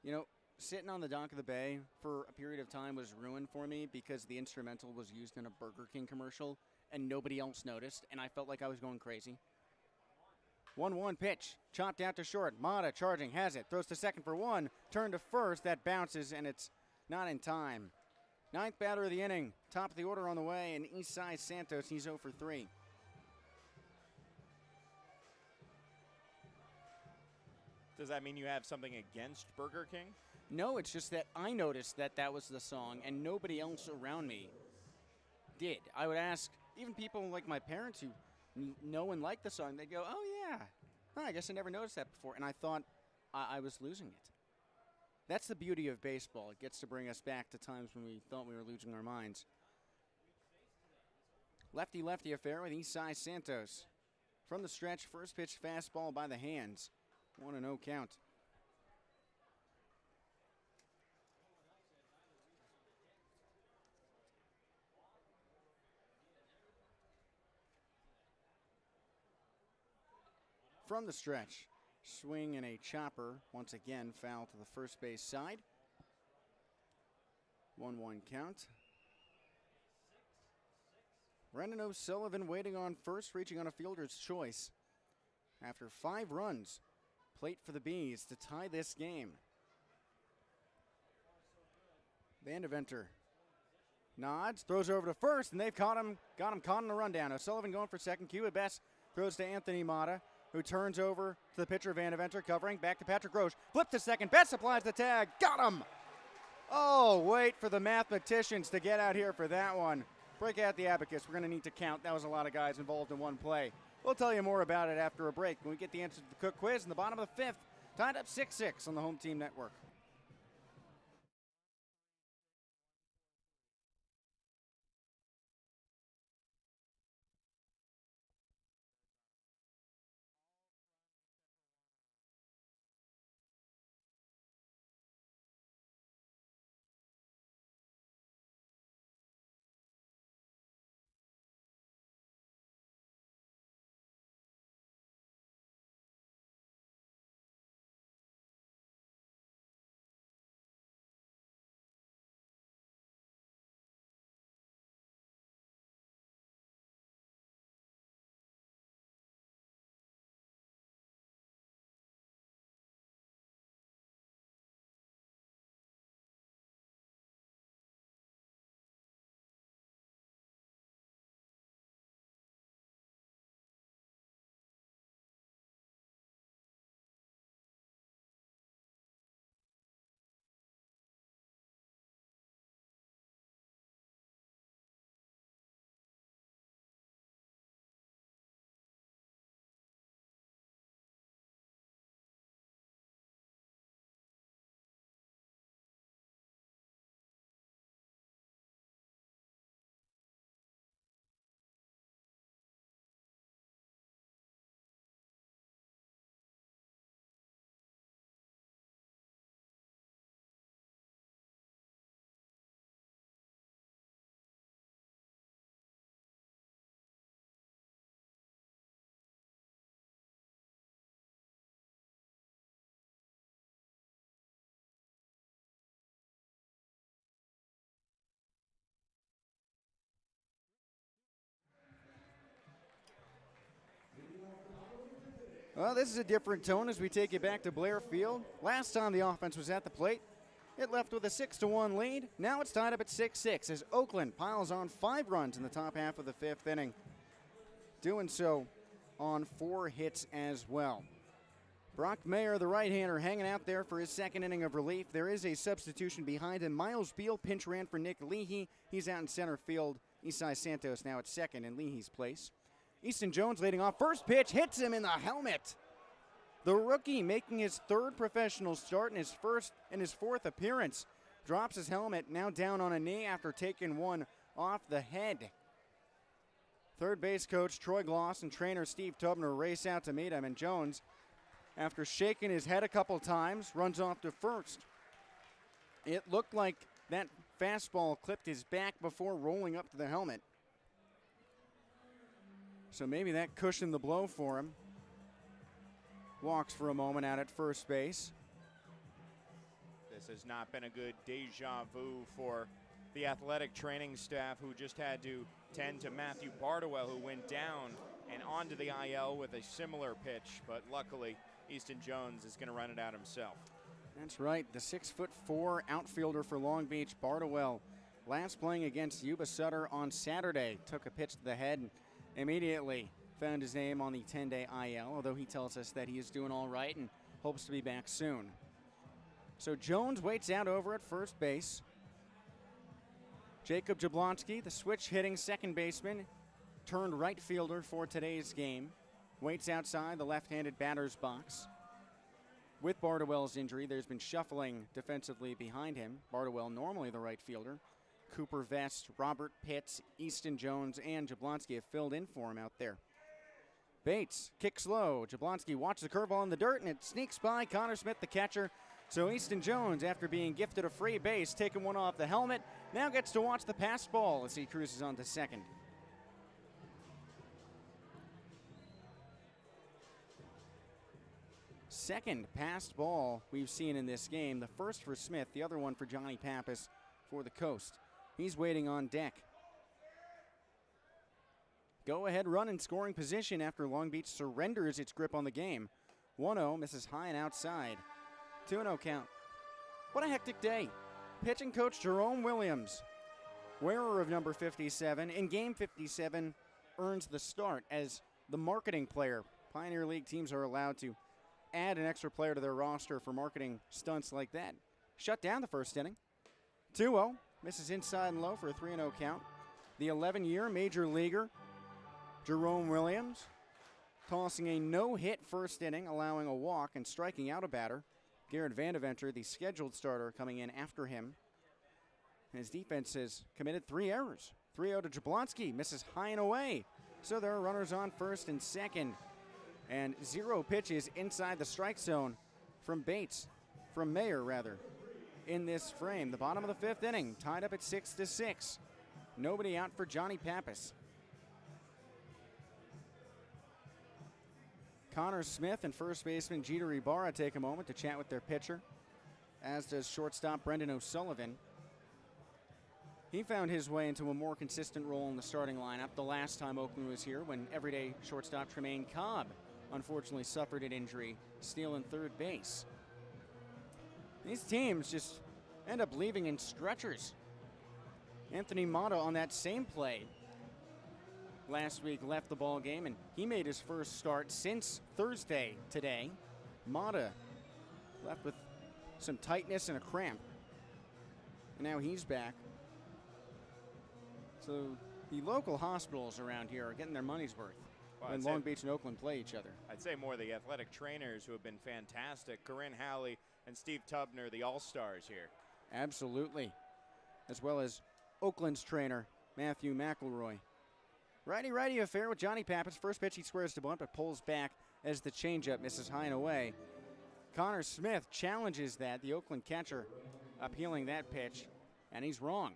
You know, sitting on the dock of the bay for a period of time was ruined for me because the instrumental was used in a Burger King commercial and nobody else noticed, and I felt like I was going crazy. 1-1 pitch, chopped out to short. Mata charging, has it, throws to second for one, turn to first, that bounces, and it's not in time. Ninth batter of the inning, top of the order on the way, and Eastside Santos, he's 0 for 3. Does that mean you have something against Burger King? No, it's just that I noticed that that was the song, and nobody else around me did. I would ask even people like my parents who know and like the song, they'd go, oh yeah, huh, I guess I never noticed that before, and I thought I was losing it. That's the beauty of baseball. It gets to bring us back to times when we thought we were losing our minds. Lefty-lefty affair with Eastside Santos. From the stretch, first pitch fastball by the hands. 1-0 count. From the stretch, swing and a chopper, once again foul to the first base side. 1-1 count. Brendan O'Sullivan waiting on first, reaching on a fielder's choice. After 5 runs, plate for the Bees to tie this game. Vandeventer nods, throws over to first, and they've got him caught in the rundown. O'Sullivan going for second. Q at best, throws to Anthony Mata, who turns over to the pitcher Vandeventer, covering, back to Patrick Roche. Flip to second, Best applies the tag, got him! Oh, wait for the mathematicians to get out here for that one. Break out the abacus, we're gonna need to count. That was a lot of guys involved in one play. We'll tell you more about it after a break when we get the answer to the Cook quiz in the bottom of the 5th. Tied up 6-6 on the Home Team Network. Well, this is a different tone as we take it back to Blair Field. Last time the offense was at the plate, it left with a 6-1 lead. Now it's tied up at 6-6 as Oakland piles on 5 runs in the top half of the 5th inning. Doing so on 4 hits as well. Brock Mayer, the right-hander, hanging out there for his second inning of relief. There is a substitution behind him. Miles Beal pinch ran for Nick Leahy. He's out in center field. Eastside Santos now at second in Leahy's place. Easton Jones leading off. First pitch hits him in the helmet. The rookie making his 3rd professional start in his 4th appearance. Drops his helmet, now down on a knee after taking one off the head. Third base coach Troy Gloss and trainer Steve Tubner race out to meet him, and Jones, after shaking his head a couple times, runs off to first. It looked like that fastball clipped his back before rolling up to the helmet. So maybe that cushioned the blow for him. Walks for a moment out at first base. This has not been a good deja vu for the athletic training staff, who just had to tend to Matthew Bardowell, who went down and onto the IL with a similar pitch, but luckily Easton Jones is going to run it out himself. That's right, the 6'4" outfielder for Long Beach, Bardowell, last playing against Yuba Sutter on Saturday, took a pitch to the head and immediately found his name on the 10-day IL, although he tells us that he is doing all right and hopes to be back soon. So Jones waits out over at first base. Jacob Jablonski, the switch-hitting second baseman, turned right fielder for today's game, waits outside the left-handed batter's box. With Bardowell's injury, there's been shuffling defensively behind him. Bardowell, normally the right fielder. Cooper Vest, Robert Pitts, Easton Jones, and Jablonski have filled in for him out there. Bates kicks low. Jablonski watches the curveball in the dirt, and it sneaks by Connor Smith, the catcher. So Easton Jones, after being gifted a free base, taking one off the helmet, now gets to watch the pass ball as he cruises on to second. Second passed ball we've seen in this game. The first for Smith, the other one for Johnny Pappas for the Coast. He's waiting on deck. Go-ahead run in scoring position after Long Beach surrenders its grip on the game. 1-0, misses high and outside. 2-0 count. What a hectic day. Pitching coach Jerome Williams, wearer of number 57, in game 57, earns the start as the marketing player. Pioneer League teams are allowed to add an extra player to their roster for marketing stunts like that. Shut down the first inning. 2-0, misses inside and low for a 3-0 count. The 11-year major leaguer, Jerome Williams, tossing a no-hit first inning, allowing a walk and striking out a batter. Garrett Vandeventer, the scheduled starter, coming in after him. His defense has committed 3 errors. 3-0 to Jablonski, misses high and away. So there are runners on first and second. And 0 pitches inside the strike zone from Mayer rather, in this frame. The bottom of the 5th inning, tied up at 6-6. Nobody out for Johnny Pappas. Connor Smith and first baseman Jeter Ibarra take a moment to chat with their pitcher, as does shortstop Brendan O'Sullivan. He found his way into a more consistent role in the starting lineup the last time Oakland was here, when everyday shortstop Tremaine Cobb unfortunately suffered an injury, stealing third base. These teams just end up leaving in stretchers. Anthony Mata on that same play last week left the ball game, and he made his first start since Thursday today. Mata left with some tightness and a cramp, and now he's back. So the local hospitals around here are getting their money's worth when Long Beach and Oakland play each other. I'd say more the athletic trainers who have been fantastic. Corinne Halley and Steve Tubner, the all-stars here. Absolutely. As well as Oakland's trainer, Matthew McElroy. Righty-righty affair with Johnny Pappas. First pitch he squares to bunt, but pulls back as the changeup misses high and away. Connor Smith challenges that, the Oakland catcher appealing that pitch, and he's wrong.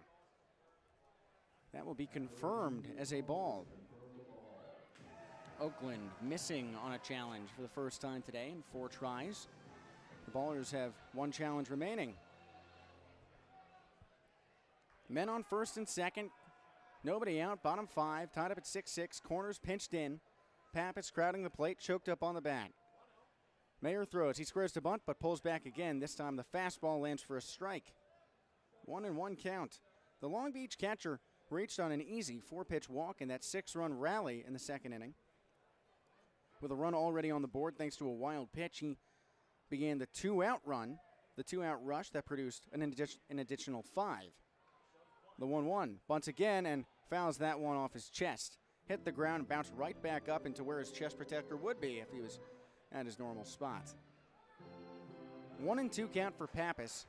That will be confirmed as a ball. Oakland missing on a challenge for the first time today in 4 tries. The Ballers have 1 challenge remaining. Men on first and second. Nobody out, bottom 5, tied up at 6-6, corners pinched in. Pappas crowding the plate, choked up on the bat. Mayer throws, he squares to bunt, but pulls back again. This time the fastball lands for a strike. 1-1 count. The Long Beach catcher reached on an easy 4-pitch walk in that 6-run rally in the second inning. With a run already on the board thanks to a wild pitch, he began the 2-out run, the 2-out rush that produced an additional 5. The 1-1, bunts again and fouls that one off his chest. Hit the ground and bounced right back up into where his chest protector would be if he was at his normal spot. 1-2 count for Pappas.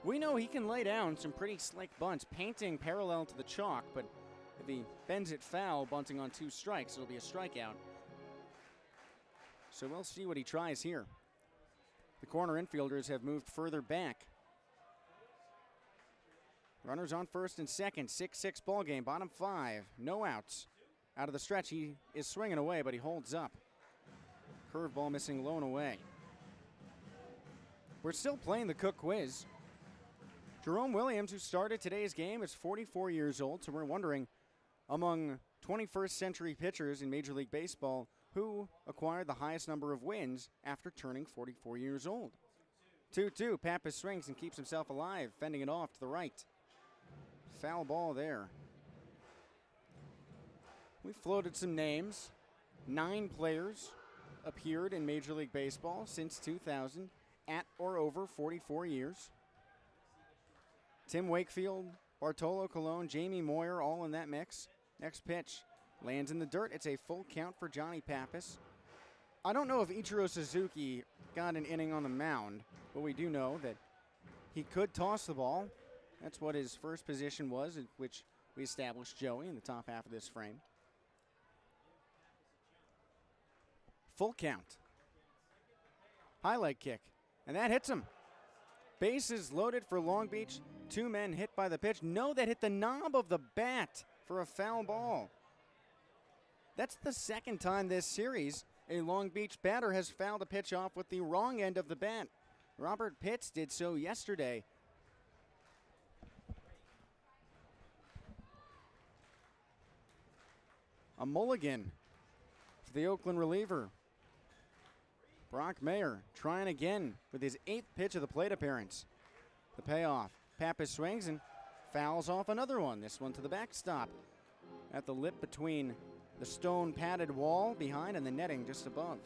We know he can lay down some pretty slick bunts, painting parallel to the chalk, but if he bends it foul, bunting on 2 strikes, it'll be a strikeout. So we'll see what he tries here. The corner infielders have moved further back. Runners on first and second, 6-6 ball game, bottom 5, no outs. Out of the stretch, he is swinging away, but he holds up. Curveball missing low and away. We're still playing the Cook quiz. Jerome Williams, who started today's game, is 44 years old, so we're wondering, among 21st century pitchers in Major League Baseball who acquired the highest number of wins after turning 44 years old. 2-2, Pappas swings and keeps himself alive, fending it off to the right. Foul ball there. We floated some names. 9 players appeared in Major League Baseball since 2000, at or over 44 years. Tim Wakefield, Bartolo Colon, Jamie Moyer, all in that mix. Next pitch lands in the dirt. It's a full count for Johnny Pappas. I don't know if Ichiro Suzuki got an inning on the mound, but we do know that he could toss the ball. That's what his first position was, which we established Joey in the top half of this frame. Full count. Highlight kick, and that hits him. Bases loaded for Long Beach. 2 men hit by the pitch. No, that hit the knob of the bat for a foul ball. That's the second time this series a Long Beach batter has fouled a pitch off with the wrong end of the bat. Robert Pitts did so yesterday. A mulligan for the Oakland reliever. Brock Mayer trying again with his 8th pitch of the plate appearance. The payoff. Pappas swings and fouls off another one. This one to the backstop at the lip between the stone padded wall behind and the netting just above.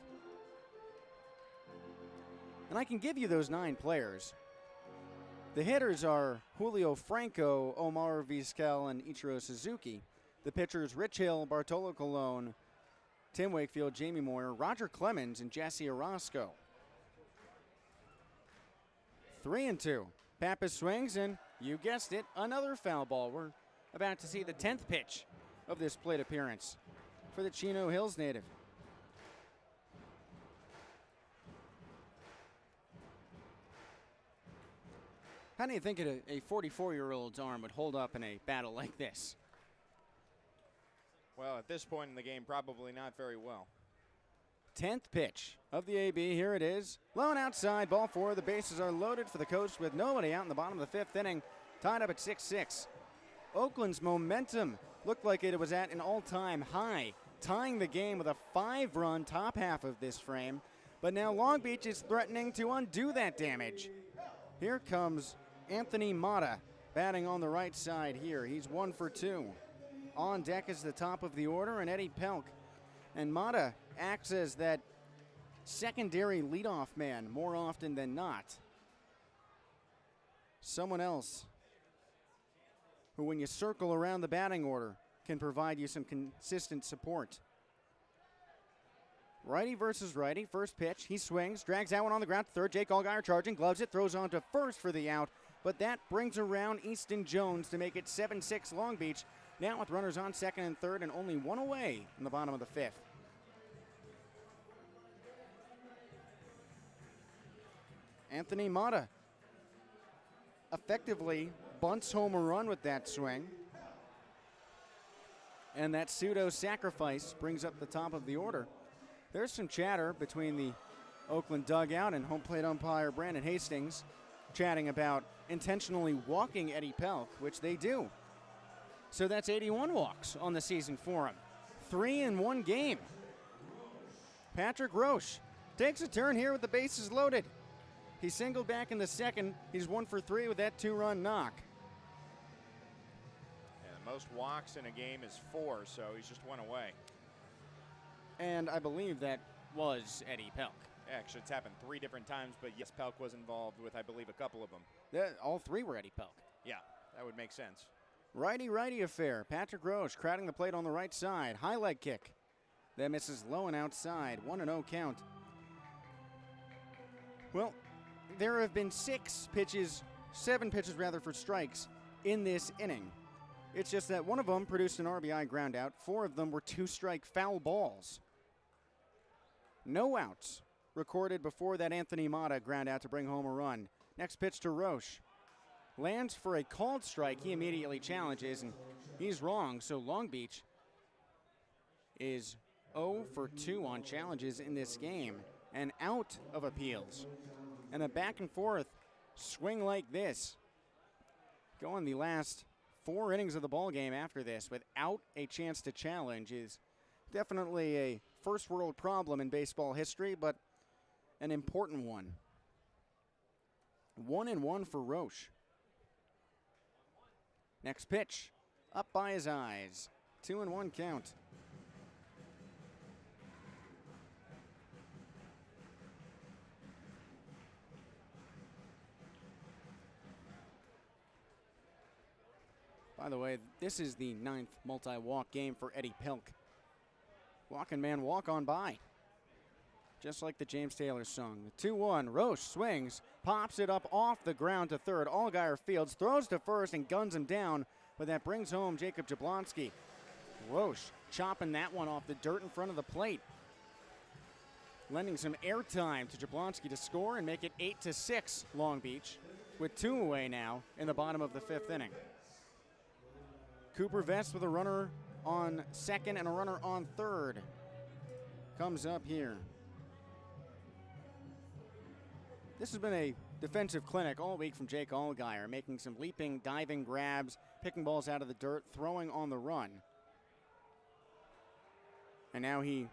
And I can give you those 9 players. The hitters are Julio Franco, Omar Vizquel, and Ichiro Suzuki. The pitchers Rich Hill, Bartolo Colon, Tim Wakefield, Jamie Moyer, Roger Clemens, and Jesse Orozco. 3-2. Pappas swings, and you guessed it, another foul ball. We're about to see the 10th pitch of this plate appearance for the Chino Hills native. How do you think a 44-year-old's arm would hold up in a battle like this? Well, at this point in the game, probably not very well. 10th pitch of the AB. Here it is. Low and outside, ball 4. The bases are loaded for the Coast with nobody out in the bottom of the 5th inning. Tied up at 6-6. Oakland's momentum looked like it was at an all-time high, tying the game with a 5-run top half of this frame. But now Long Beach is threatening to undo that damage. Here comes Anthony Mata batting on the right side here. He's 1 for 2. On deck is the top of the order and Eddie Pelk. And Mata acts as that secondary leadoff man more often than not. Someone else who, when you circle around the batting order, can provide you some consistent support. Righty versus righty. First pitch. He swings, drags that one on the ground to third. Jake Allgaier charging, gloves it, throws on to first for the out. But that brings around Easton Jones to make it 7-6 Long Beach. Now with runners on second and third and only 1 away in the bottom of the 5th. Anthony Mata effectively bunts home a run with that swing. And that pseudo sacrifice brings up the top of the order. There's some chatter between the Oakland dugout and home plate umpire Brandon Hastings chatting about intentionally walking Eddie Pelk, which they do. So that's 81 walks on the season for him. 3 in 1 game. Patrick Roche takes a turn here with the bases loaded. He singled back in the second. He's 1 for 3 with that 2-run knock. Yeah, the most walks in a game is 4, so he's just 1 away. And I believe that was Eddie Pelk. Actually, it's happened 3 different times, but yes, Pelk was involved with, I believe, a couple of them. All 3 were Eddie Pelk. Yeah, that would make sense. Righty-righty affair. Patrick Roche crowding the plate on the right side. High leg kick. That misses low and outside. 1-0 count. Well, there have been 7 pitches for strikes in this inning. It's just that one of them produced an RBI ground out. 4 of them were 2-strike foul balls. No outs recorded before that Anthony Mata ground out to bring home a run. Next pitch to Roche. Lands for a called strike. He immediately challenges, and he's wrong. So Long Beach is 0 for 2 on challenges in this game and out of appeals. And a back and forth swing like this going the last 4 innings of the ball game after this without a chance to challenge is definitely a first world problem in baseball history, but an important one. 1-1 for Roche. Next pitch, up by his eyes. 2-1 count. By the way, this is the 9th multi-walk game for Eddie Pilk. Walking man, walk on by. Just like the James Taylor song. The 2-1, Roche swings, pops it up off the ground to third. Allgaier fields, throws to first and guns him down, but that brings home Jacob Jablonski. Roche chopping that one off the dirt in front of the plate. Lending some airtime to Jablonski to score and make it 8-6 Long Beach, with 2 away now in the bottom of the 5th inning. Cooper Vest with a runner on second and a runner on third comes up here. This has been a defensive clinic all week from Jake Allgaier, making some leaping, diving grabs, picking balls out of the dirt, throwing on the run. And now he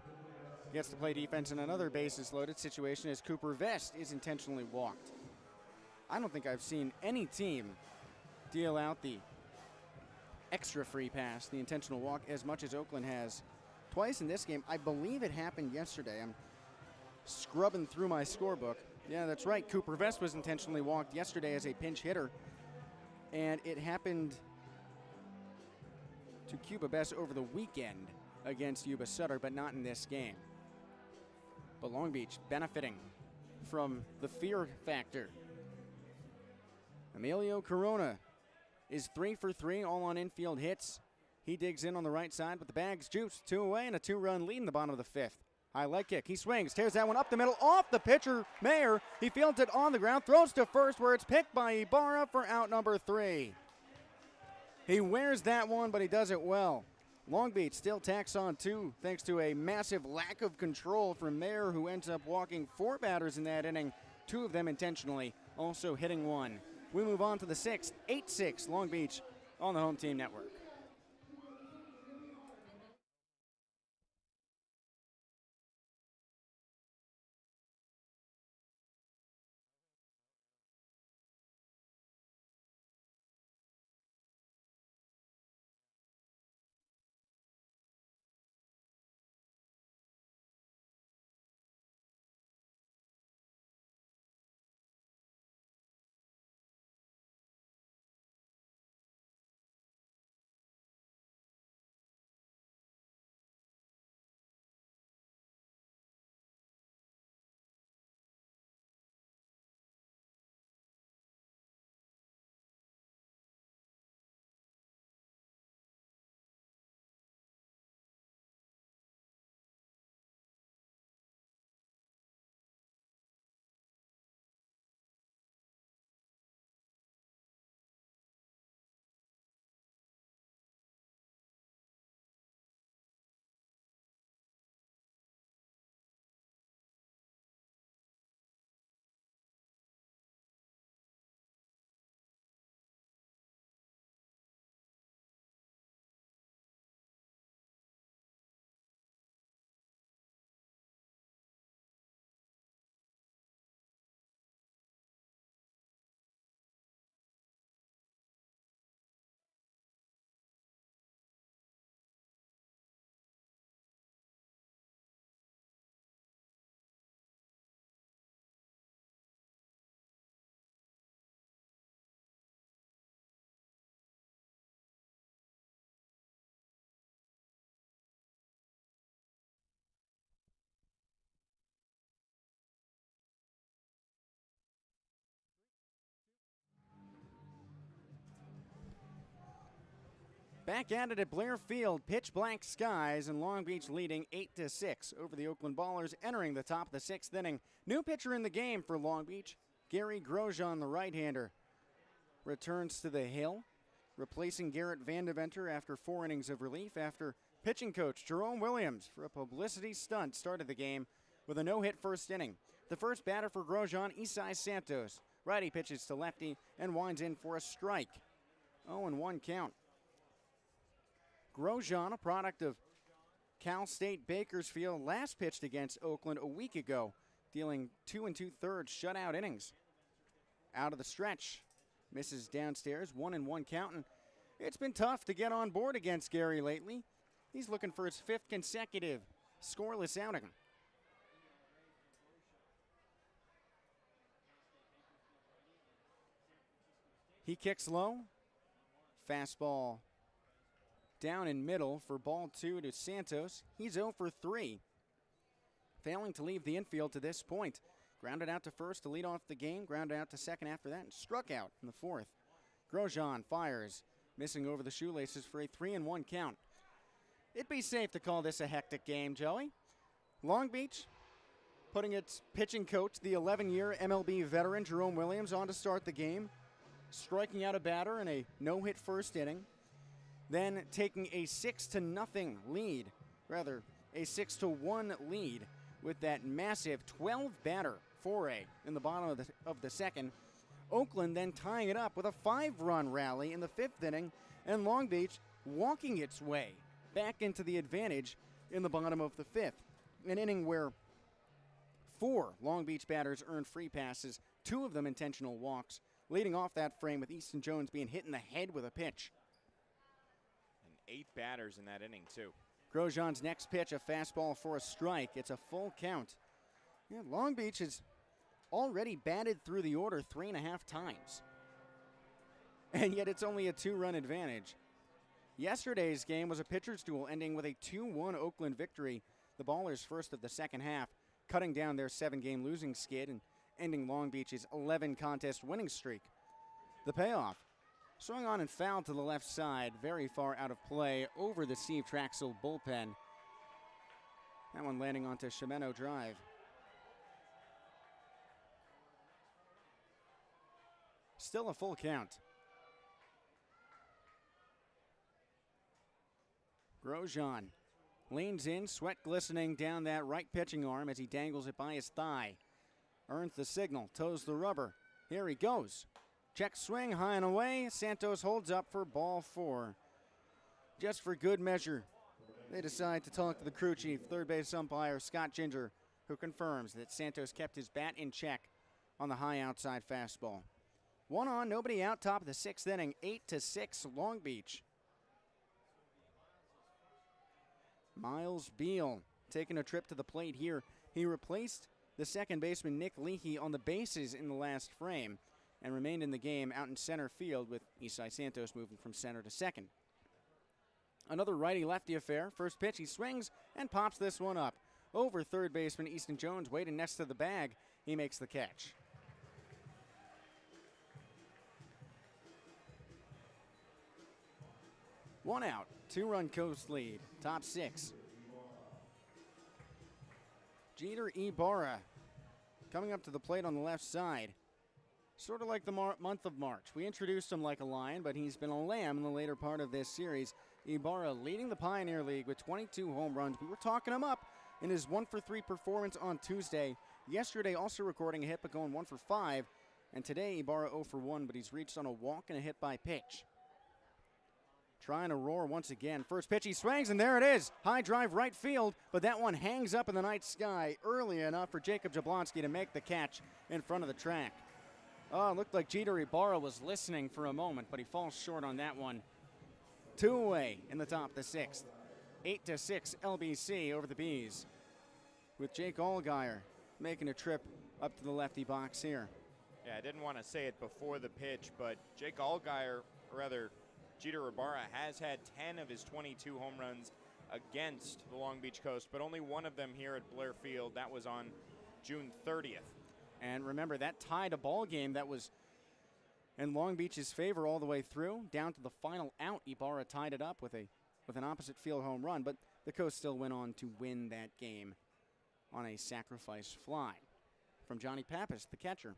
gets to play defense in another bases-loaded situation as Cooper Vest is intentionally walked. I don't think I've seen any team deal out the extra free pass, the intentional walk, as much as Oakland has twice in this game. I believe it happened yesterday. I'm scrubbing through my scorebook. Yeah, that's right. Cooper Vest was intentionally walked yesterday as a pinch hitter, and it happened to Cuba Best over the weekend against Yuba Sutter, but not in this game. But Long Beach benefiting from the fear factor. Emilio Corona is 3 for 3, all on infield hits. He digs in on the right side, but the bag's juice. 2 away and a 2-run lead in the bottom of the 5th. High leg kick. He swings, tears that one up the middle, off the pitcher, Mayer. He fields it on the ground, throws to first where it's picked by Ibarra for out number 3. He wears that one, but he does it well. Long Beach still tacks on 2 thanks to a massive lack of control from Mayer, who ends up walking 4 batters in that inning, 2 of them intentionally, also hitting 1. We move on to the 6th, 8-6 Long Beach on the Home Team Network. Back at it at Blair Field, pitch black skies, and Long Beach leading 8-6 over the Oakland Ballers, entering the top of the 6th inning. New pitcher in the game for Long Beach, Gary Grosjean, the right-hander, returns to the hill, replacing Garrett Vandeventer after 4 innings of relief after pitching coach Jerome Williams, for a publicity stunt, started the game with a no-hit first inning. The first batter for Grosjean, Isai Santos. Righty pitches to lefty and winds in for a strike. 0-1 count. Grosjean, a product of Cal State Bakersfield, last pitched against Oakland a week ago, dealing 2 2/3 shutout innings. Out of the stretch, misses downstairs, 1-1 count, and it's been tough to get on board against Gary lately. He's looking for his 5th consecutive scoreless outing. He kicks low. Fastball down in middle for ball 2 to Santos. He's 0 for 3. Failing to leave the infield to this point. Grounded out to first to lead off the game. Grounded out to second after that and struck out in the 4th. Grosjean fires, missing over the shoelaces for a 3-1 count. It'd be safe to call this a hectic game, Joey. Long Beach putting its pitching coach, the 11-year M.L.B. veteran Jerome Williams, on to start the game, striking out a batter in a no-hit first inning, then taking a 6-0 lead, rather a 6-1 lead with that massive 12-batter foray in the bottom of the second. Oakland then tying it up with a 5-run rally in the 5th inning, and Long Beach walking its way back into the advantage in the bottom of the 5th. An inning where 4 Long Beach batters earned free passes, 2 of them intentional walks, leading off that frame with Easton Jones being hit in the head with a pitch. And 8 batters in that inning, too. Grosjean's next pitch, a fastball for a strike. It's a full count. Yeah, Long Beach has already batted through the order 3.5 times. And yet it's only a 2-run advantage. Yesterday's game was a pitcher's duel ending with a 2-1 Oakland victory. The Ballers first of the second half, cutting down their 7-game losing skid and ending Long Beach's 11-contest winning streak. The payoff, swung on and fouled to the left side, very far out of play over the Steve Traxel bullpen. That one landing onto Shimeno Drive. Still a full count. Grosjean leans in, sweat glistening down that right pitching arm as he dangles it by his thigh. Earns the signal, toes the rubber. Here he goes. Check swing, high and away. Santos holds up for ball 4. Just for good measure, they decide to talk to the crew chief, third base umpire Scott Ginger, who confirms that Santos kept his bat in check on the high outside fastball. 1 on, nobody out, top of the 6th inning, 8-6 Long Beach. Miles Beal taking a trip to the plate here. He replaced the second baseman Nick Leahy on the bases in the last frame and remained in the game out in center field with Isai Santos moving from center to second. Another righty-lefty affair. First pitch, he swings and pops this one up. Over third baseman Easton Jones waiting next to the bag. He makes the catch. One out, 2-run Coast lead, top 6. Jeter Ibarra coming up to the plate on the left side. Sort of like the month of March. We introduced him like a lion, but he's been a lamb in the later part of this series. Ibarra leading the Pioneer League with 22 home runs. We were talking him up in his 1-for-3 performance on Tuesday. Yesterday also recording a hit but going 1 for 5. And today Ibarra 0 for 1, but he's reached on a walk and a hit by pitch. Trying to roar once again. First pitch, he swings, and there it is. High drive right field, but that one hangs up in the night sky early enough for Jacob Jablonski to make the catch in front of the track. Oh, it looked like Jeter Ibarra was listening for a moment, but he falls short on that one. 2 away in the top of the 6th. 8-6 LBC over the Bees, with Jake Allgaier making a trip up to the lefty box here. Yeah, I didn't want to say it before the pitch, but Jake Allgaier, or rather Jeter Ibarra, has had 10 of his 22 home runs against the Long Beach Coast, but only one of them here at Blair Field. That was on June 30th. And remember, that tied a ball game that was in Long Beach's favor all the way through. Down to the final out, Ibarra tied it up with an opposite field home run, but the Coast still went on to win that game on a sacrifice fly from Johnny Pappas, the catcher.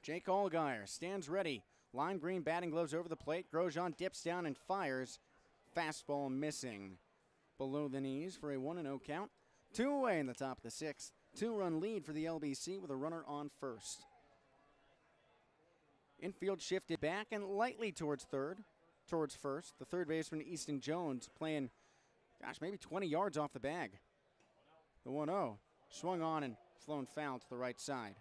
Jake Allgaier stands ready. Lime green batting gloves over the plate. Grosjean dips down and fires. Fastball missing below the knees for a 1-0 count. 2 away in the top of the 6th. 2-run lead for the LBC with a runner on first. Infield shifted back and lightly towards third. towards first. The third baseman, Easton Jones, playing, maybe 20 yards off the bag. The 1-0 swung on and flown foul to the right side.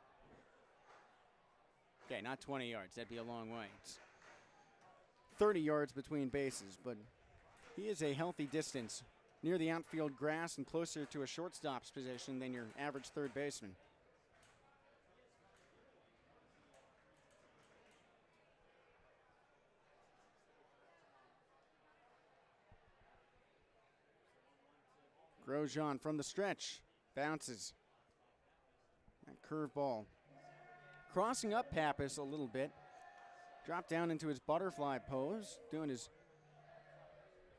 Okay, not 20 yards. That'd be a long way. It's 30 yards between bases, but he is a healthy distance near the outfield grass and closer to a shortstop's position than your average third baseman. Grosjean from the stretch, bounces. That curveball crossing up Pappas a little bit. Dropped down into his butterfly pose, doing his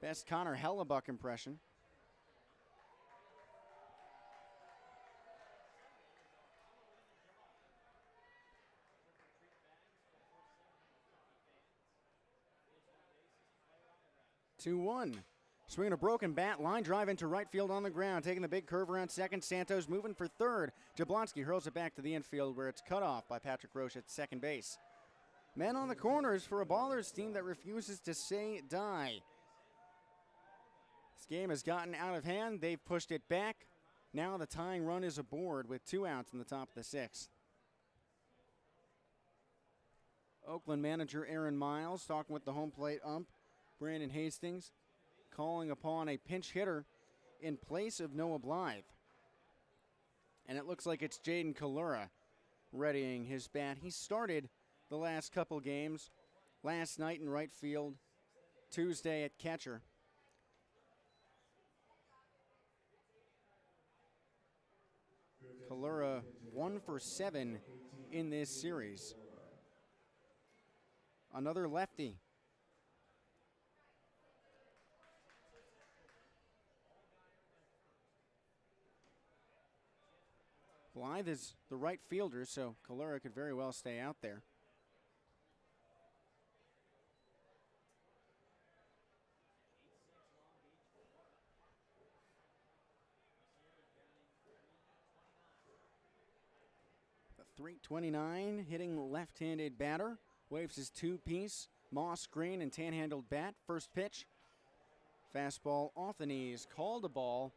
best Connor Hellebuck impression. Two one. Swinging a broken bat, line drive into right field on the ground, taking the big curve around second. Santos moving for third. Jablonski hurls it back to the infield where it's cut off by Patrick Roche at second base. Men on the corners for a Ballers team that refuses to say die. This game has gotten out of hand. They've pushed it back. Now the tying run is aboard with 2 outs in the top of the sixth. Oakland manager Aaron Miles talking with the home plate ump, Brandon Hastings, calling upon a pinch hitter in place of Noah Blythe. And it looks like it's Jaden Kalura readying his bat. He started the last couple games, last night in right field, Tuesday at catcher. Kalura 1 for 7 in this series. Another lefty. Blythe is the right fielder, so Kalura could very well stay out there. The .329 hitting left-handed batter waves his two-piece moss green and tan-handled bat. First pitch, fastball off the knees, called a ball,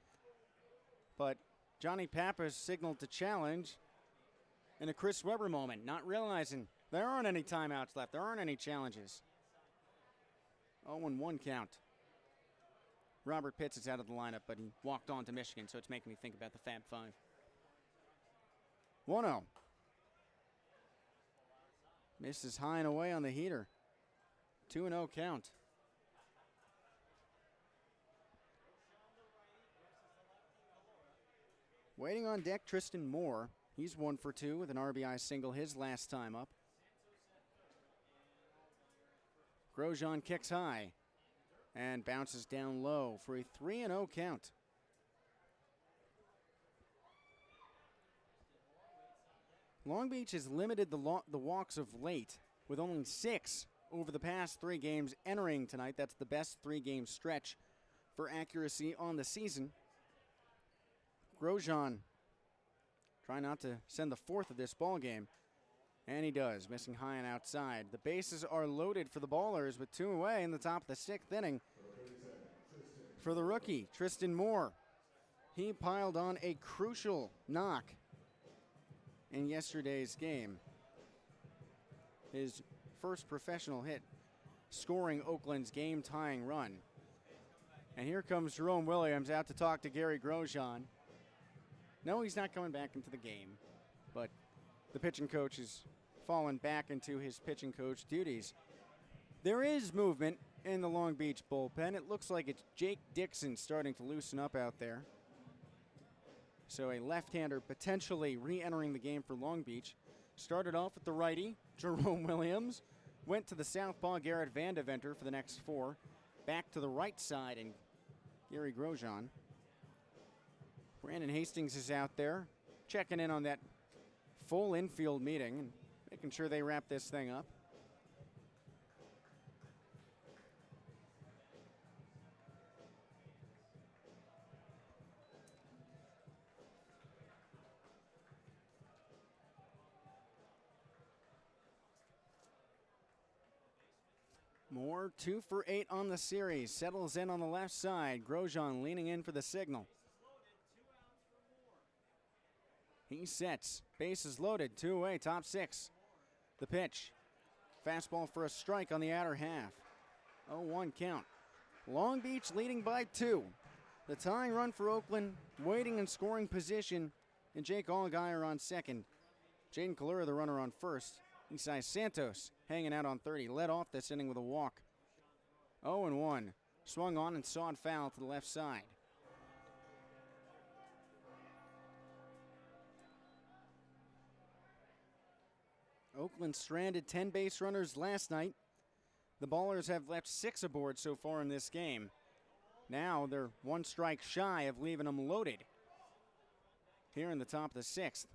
but Johnny Pappas signaled to challenge in a Chris Webber moment, not realizing there aren't any timeouts left. There aren't any challenges. 0-1 count. Robert Pitts is out of the lineup, but he walked on to Michigan, so it's making me think about the Fab Five. 1-0. Misses high and away on the heater. 2-0 count. Waiting on deck, Tristan Moore. He's 1 for 2 with an RBI single his last time up. Grosjean kicks high and bounces down low for a 3-0 count. Long Beach has limited the walks of late with only 6 over the past 3 games entering tonight. That's the best 3-game stretch for accuracy on the season. Grosjean trying not to send the 4th of this ball game, and he does, missing high and outside. The bases are loaded for the Ballers with 2 away in the top of the 6th inning. For the rookie, Tristan Moore, he piled on a crucial knock in yesterday's game. His first professional hit, scoring Oakland's game-tying run. And here comes Jerome Williams out to talk to Gary Grosjean. No, he's not coming back into the game, but the pitching coach has fallen back into his pitching coach duties. There is movement in the Long Beach bullpen. It looks like it's Jake Dixon starting to loosen up out there. So a left-hander potentially re-entering the game for Long Beach. Started off with the righty, Jerome Williams. Went to the southpaw, Garrett Van Deventer, for the next 4. Back to the right side, and Gary Grosjean. Brandon Hastings is out there checking in on that full infield meeting and making sure they wrap this thing up. Moore 2 for 8 on the series. Settles in on the left side. Grosjean leaning in for the signal. He sets. Bases loaded. 2 away. Top 6. The pitch. Fastball for a strike on the outer half. 0-1 count. Long Beach leading by 2. The tying run for Oakland waiting in scoring position. And Jake Allgaier on second. Jaden Kalura, the runner, on first. Isai Santos hanging out on third. He led off this inning with a walk. 0-1. Swung on and sawed foul to the left side. Oakland stranded 10 base runners last night. The Ballers have left 6 aboard so far in this game. Now they're 1 strike shy of leaving them loaded. Here in the top of the 6th.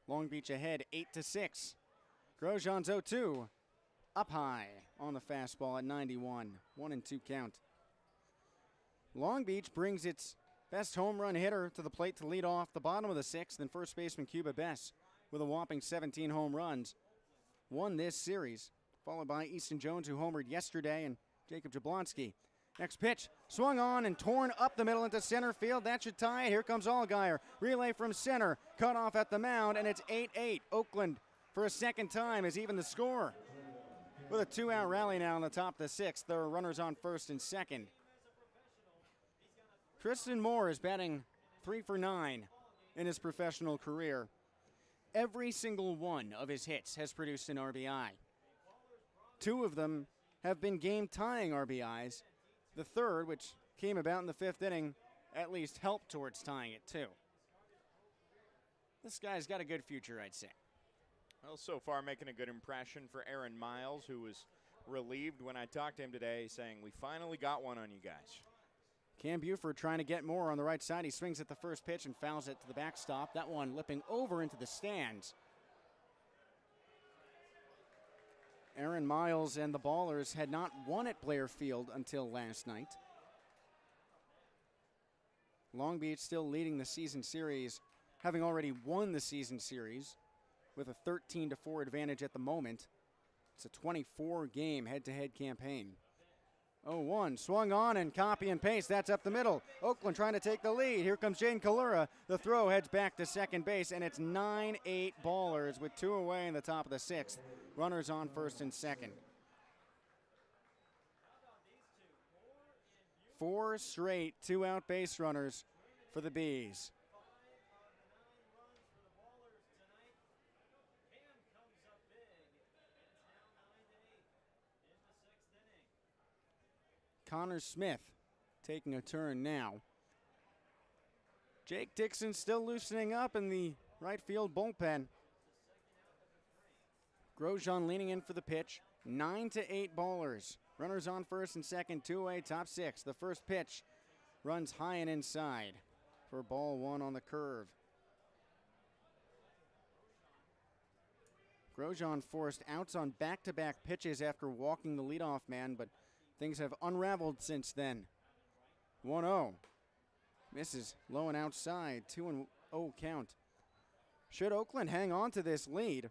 Long Beach ahead 8-6. Grosjean's 0-2. Up high on the fastball at 91. 1-2 count. Long Beach brings its best home run hitter to the plate to lead off the bottom of the 6th, and first baseman Cuba Bess with a whopping 17 home runs. Won this series, followed by Easton Jones, who homered yesterday, and Jacob Jablonski. Next pitch, swung on and torn up the middle into center field. That should tie it. Here comes Allgaier. Relay from center, cut off at the mound, and it's 8-8. Oakland, for a second time, is even the score. With a 2-out rally now on the top of the 6th. There are runners on first and second. Tristan Moore is batting 3 for 9 in his professional career. Every single one of his hits has produced an RBI. 2 of them have been game-tying RBIs. The third, which came about in the 5th inning, at least helped towards tying it, too. This guy's got a good future, I'd say. Well, so far making a good impression for Aaron Miles, who was relieved when I talked to him today, saying, we finally got one on you guys. Cam Buford trying to get more on the right side. He swings at the first pitch and fouls it to the backstop. That one lipping over into the stands. Aaron Miles and the Ballers had not won at Blair Field until last night. Long Beach still leading the season series, having already won the season series with a 13-4 advantage at the moment. It's a 24-game head-to-head campaign. 0-1, swung on and copy and paste. That's up the middle. Oakland trying to take the lead. Here comes Jaden Kalura. The throw heads back to second base, and it's 9-8 Ballers with 2 away in the top of the 6th. Runners on first and second. 4 straight 2-out base runners for the Bees. Connor Smith taking a turn now. Jake Dixon still loosening up in the right field bullpen. Grosjean leaning in for the pitch. 9-8 Ballers. Runners on first and second, 2 away, top 6. The first pitch runs high and inside for ball 1 on the curve. Grosjean forced outs on back-to-back pitches after walking the leadoff man, but things have unraveled since then. 1-0. Misses low and outside. 2-0 count. Should Oakland hang on to this lead,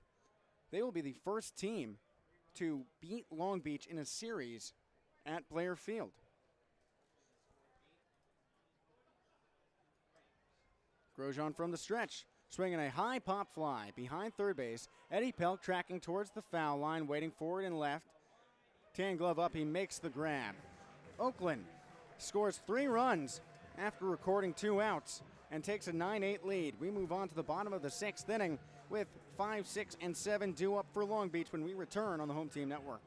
they will be the first team to beat Long Beach in a series at Blair Field. Grosjean from the stretch, swinging a high pop fly behind third base. Eddie Pelk tracking towards the foul line, waiting forward and left. Tan glove up, he makes the grab. Oakland scores 3 runs after recording 2 outs and takes a 9-8 lead. We move on to the bottom of the 6th inning with 5, 6, and 7 due up for Long Beach when we return on the Home Team Network.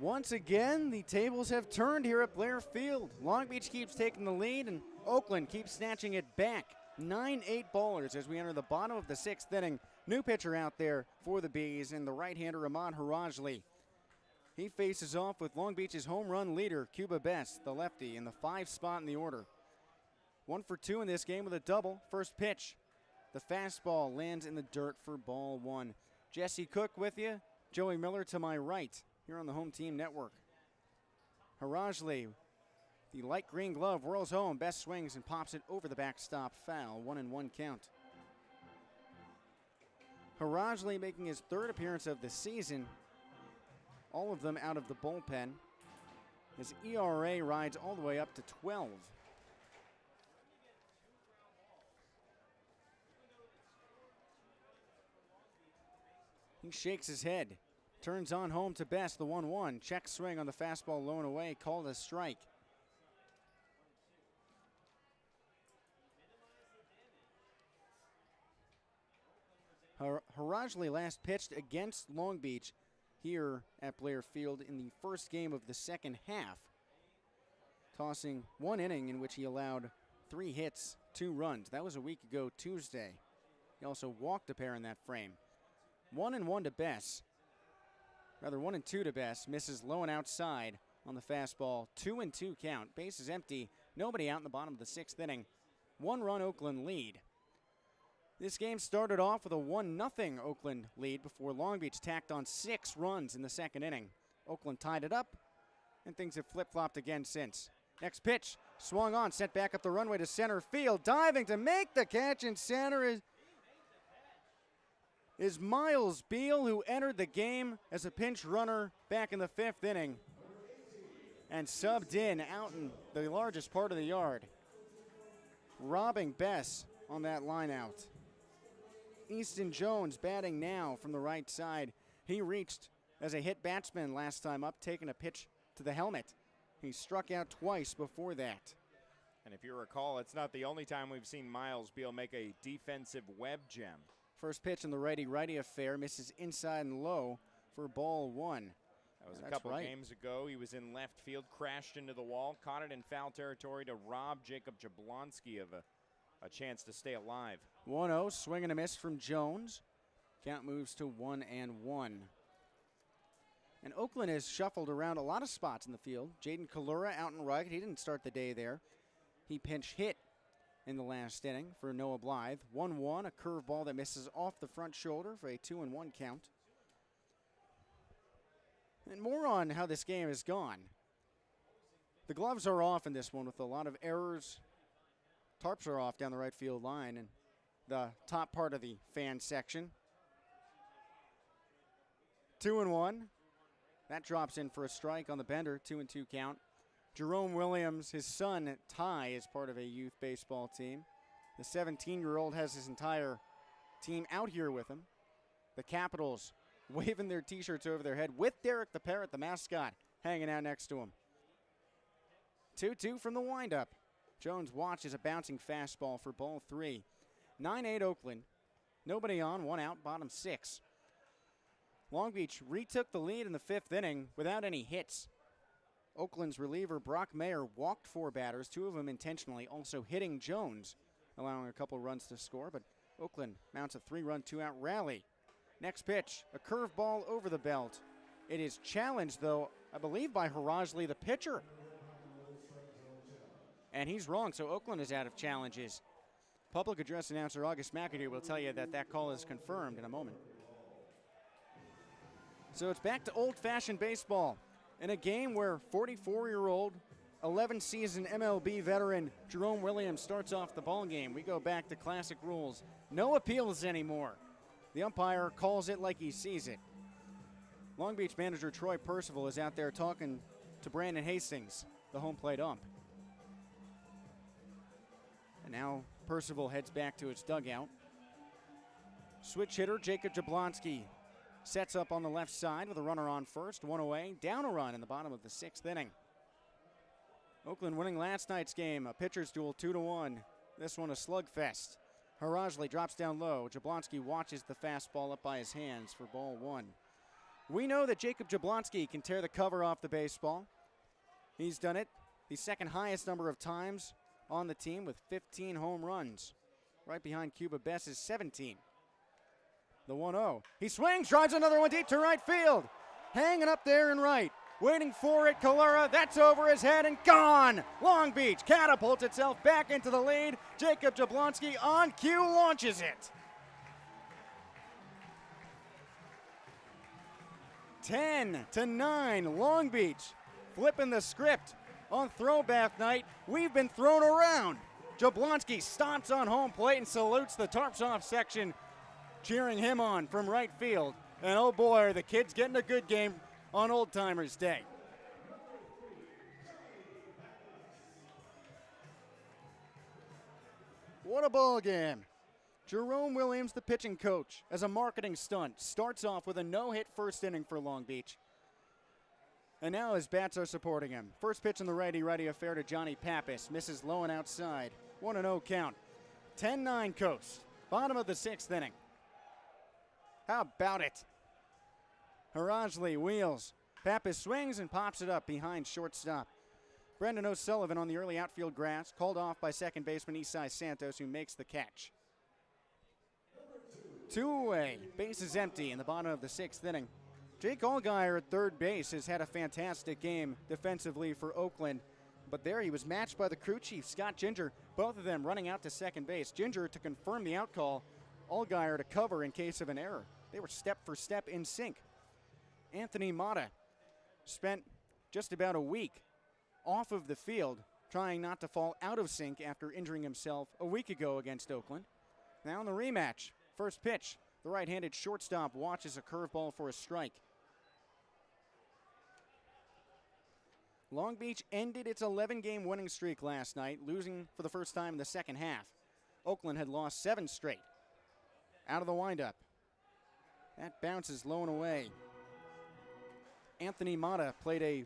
Once again, the tables have turned here at Blair Field. Long Beach keeps taking the lead, and Oakland keeps snatching it back. 9-8 Ballers as we enter the bottom of the 6th inning. New pitcher out there for the Bees, and the right-hander Ahmad Harajli. He faces off with Long Beach's home run leader, Cuba Best, the lefty, in the 5th spot in the order. 1 for 2 in this game with a double. First pitch. The fastball lands in the dirt for ball 1. Jesse Cook with you. Joey Miller to my right here on the Home Team Network. Harajli, the light green glove, whirls home. Best swings and pops it over the backstop. Foul. 1-1 count. Harajli making his 3rd appearance of the season. All of them out of the bullpen. His ERA rides all the way up to 12. He shakes his head. Turns on home to Best, the 1-1. Check swing on the fastball low and away, called a strike. Harajli last pitched against Long Beach here at Blair Field in the first game of the second half, tossing 1 inning in which he allowed 3 hits, 2 runs. That was a week ago Tuesday. He also walked a pair in that frame. 1-1 to Best. Rather 1-2 to Best. Misses low and outside on the fastball. 2-2 count. Bases empty. Nobody out in the bottom of the 6th inning. 1-run Oakland lead. This game started off with a 1-0 Oakland lead before Long Beach tacked on 6 runs in the 2nd inning. Oakland tied it up, and things have flip-flopped again since. Next pitch, swung on, sent back up the runway to center field. Diving to make the catch in center is Miles Beal, who entered the game as a pinch runner back in the 5th inning and subbed in out in the largest part of the yard, robbing Bess on that line out. Easton Jones batting now from the right side. He reached as a hit batsman last time up, taking a pitch to the helmet. He struck out twice before that. And if you recall, it's not the only time we've seen Miles Beal make a defensive web gem. First pitch in the righty-righty affair, misses inside and low for ball 1. That was a couple games ago. He was in left field, crashed into the wall, caught it in foul territory to rob Jacob Jablonski of a chance to stay alive. 1-0, swing and a miss from Jones. Count moves to 1-1. And Oakland has shuffled around a lot of spots in the field. Jaden Kalura out in right. He didn't start the day there. He pinch hit in the last inning for Noah Blythe. 1-1, a curveball that misses off the front shoulder for a 2-1 count. And more on how this game has gone. The gloves are off in this one with a lot of errors. Tarps are off down the right field line and the top part of the fan section. 2-1. That drops in for a strike on the bender, 2-2 count. Jerome Williams, his son Ty, is part of a youth baseball team. The 17-year-old has his entire team out here with him. The Capitals waving their T-shirts over their head with Derek the Parrot, the mascot, hanging out next to him. 2-2 from the windup. Jones watches a bouncing fastball for ball 3. 9-8 Oakland. Nobody on, 1 out, bottom 6. Long Beach retook the lead in the 5th inning without any hits. Oakland's reliever Brock Mayer walked 4 batters, 2 of them intentionally, also hitting Jones, allowing a couple runs to score, but Oakland mounts a 3-run, 2-out rally. Next pitch, a curveball over the belt. It is challenged, though, I believe by Harajli, the pitcher. And he's wrong, so Oakland is out of challenges. Public address announcer August McAdoo will tell you that that call is confirmed in a moment. So it's back to old-fashioned baseball in a game where 44-year-old, 11-season M.L.B. veteran Jerome Williams starts off the ball game. We go back to classic rules. No appeals anymore. The umpire calls it like he sees it. Long Beach manager Troy Percival is out there talking to Brandon Hastings, the home plate ump. And now Percival heads back to his dugout. Switch hitter Jacob Jablonski sets up on the left side with a runner on first, 1 away, down a run in the bottom of the 6th inning. Oakland winning last night's game, a pitcher's duel 2-1. This one a slugfest. Harajli drops down low. Jablonski watches the fastball up by his hands for ball 1. We know that Jacob Jablonski can tear the cover off the baseball. He's done it the second highest number of times on the team with 15 home runs, right behind Cuba Bess's 17. The 1-0. He swings, drives another one deep to right field. Hanging up there in right. Waiting for it, Calera. That's over his head and gone. Long Beach catapults itself back into the lead. Jacob Jablonski on cue launches it. 10-9, Long Beach flipping the script on throwback night. We've been thrown around. Jablonski stomps on home plate and salutes the Tarps Off section, cheering him on from right field. And oh boy, are the kids getting a good game on Old Timers Day. What a ball game. Jerome Williams, the pitching coach, as a marketing stunt, starts off with a no-hit first inning for Long Beach. And now his bats are supporting him. First pitch in the righty affair to Johnny Pappas. Misses low and outside. 1-0 count. 10-9 Coast. Bottom of the 6th inning. How about it? Harajli wheels. Pappas swings and pops it up behind shortstop. Brendan O'Sullivan on the early outfield grass. Called off by second baseman Isai Santos, who makes the catch. 2 away. Base is empty in the bottom of the 6th inning. Jake Allgaier at third base has had a fantastic game defensively for Oakland. But there he was matched by the crew chief, Scott Ginger, both of them running out to second base. Ginger to confirm the out call, Allgaier to cover in case of an error. They were step for step in sync. Anthony Mata spent just about a week off of the field, trying not to fall out of sync after injuring himself a week ago against Oakland. Now in the rematch, first pitch, the right-handed shortstop watches a curveball for a strike. Long Beach ended its 11-game winning streak last night, losing for the first time in the second half. Oakland had lost 7 straight. Out of the windup. That bounces low and away. Anthony Mata played a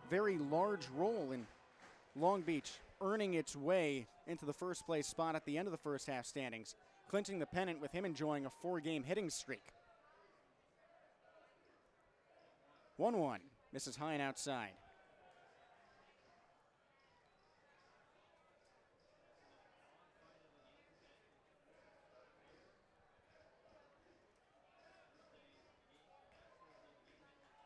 very large role in Long Beach earning its way into the first place spot at the end of the first half standings, clinching the pennant with him enjoying a 4-game hitting streak. 1-1, misses high and outside.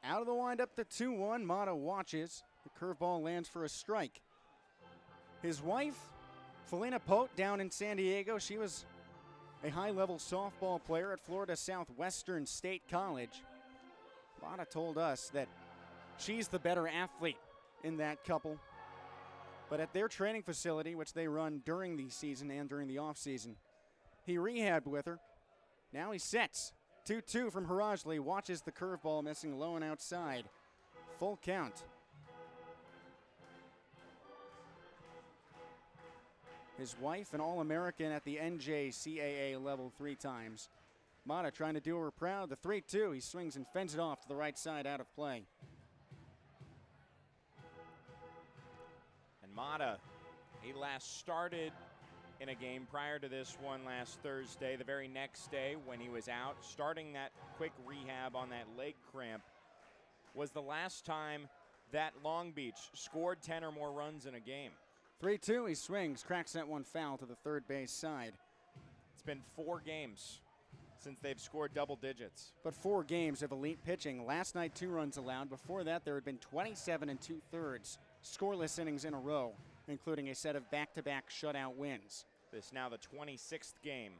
Out of the windup to 2-1, Mata watches. The curveball lands for a strike. His wife, Felina Pote, down in San Diego, she was a high-level softball player at Florida Southwestern State College. Mata told us that she's the better athlete in that couple. But at their training facility, which they run during the season and during the offseason, he rehabbed with her. Now he sets. 2-2 from Harajli, watches the curveball missing low and outside. Full count. His wife, an All-American at the NJCAA level 3 times. Mata trying to do her proud. The 3-2, he swings and fends it off to the right side, out of play. And Mata, he last started in a game prior to this one last Thursday. The very next day when he was out, starting that quick rehab on that leg cramp, was the last time that Long Beach scored 10 or more runs in a game. 3-2, he swings, cracks that one foul to the third base side. It's been 4 games since they've scored double digits. But 4 games of elite pitching. Last night, 2 runs allowed. Before that, there had been 27 2/3 scoreless innings in a row, including a set of back-to-back shutout wins. This now the 26th game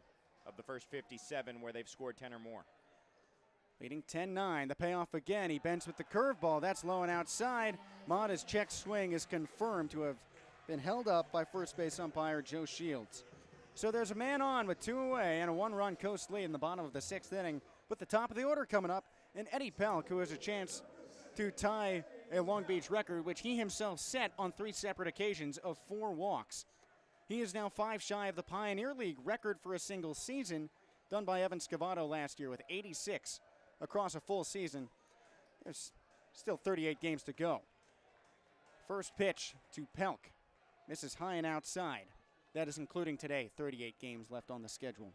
of the first 57 where they've scored 10 or more. Leading 10-9, the payoff again. He bends with the curveball. That's low and outside. Mata's check swing is confirmed to have been held up by first base umpire Joe Shields. So there's a man on with 2 away and a 1-run Coast lead in the bottom of the 6th inning. With the top of the order coming up, and Eddie Pelk, who has a chance to tie a Long Beach record, which he himself set on 3 separate occasions of 4 walks. He is now 5 shy of the Pioneer League record for a single season, done by Evan Scavato last year with 86 across a full season. There's still 38 games to go. First pitch to Pelk. Misses high and outside. That is including today, 38 games left on the schedule.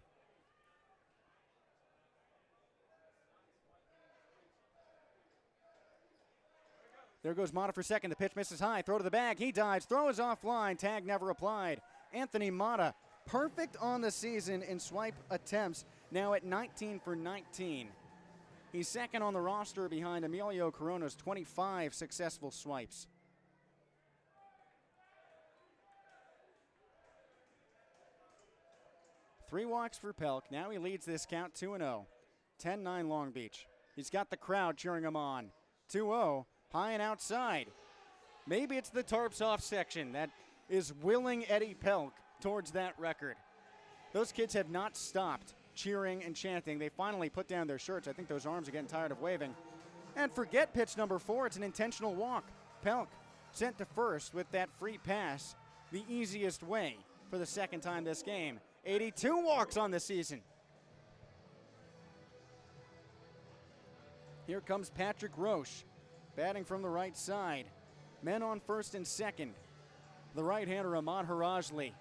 There goes Mata for second. The pitch misses high. Throw to the bag. He dives. Throw is offline. Tag never applied. Anthony Mata, perfect on the season in swipe attempts, now at 19 for 19. He's second on the roster behind Emilio Corona's 25 successful swipes. Three walks for Pelk. Now he leads this count 2-0. 10-9 Long Beach. He's got the crowd cheering him on. 2-0, high and outside. Maybe it's the tarps off section that is willing Eddie Pelk towards that record. Those kids have not stopped cheering and chanting. They finally put down their shirts. I think those arms are getting tired of waving. And forget pitch number 4. It's an intentional walk. Pelk sent to first with that free pass, the easiest way for the second time this game. 82 walks on the season. Here comes Patrick Roche, batting from the right side. Men on first and second. The right-hander Ahmad Harajli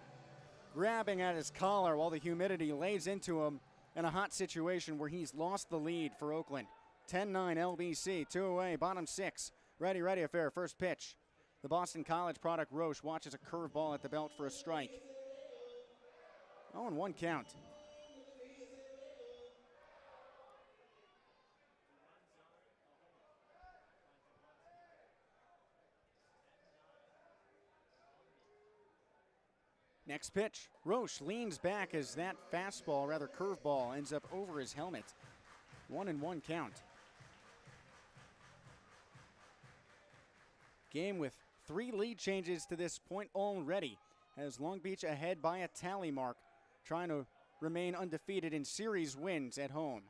grabbing at his collar while the humidity lays into him in a hot situation where he's lost the lead for Oakland. 10-9 LBC, 2 away, bottom 6. Ready affair, first pitch. The Boston College product Roche watches a curveball at the belt for a strike. 0-1 count. Next pitch, Roche leans back as that fastball, rather curveball, ends up over his helmet. 1-1 count. Game with 3 lead changes to this point already, has Long Beach ahead by a tally mark, trying to remain undefeated in series wins at home.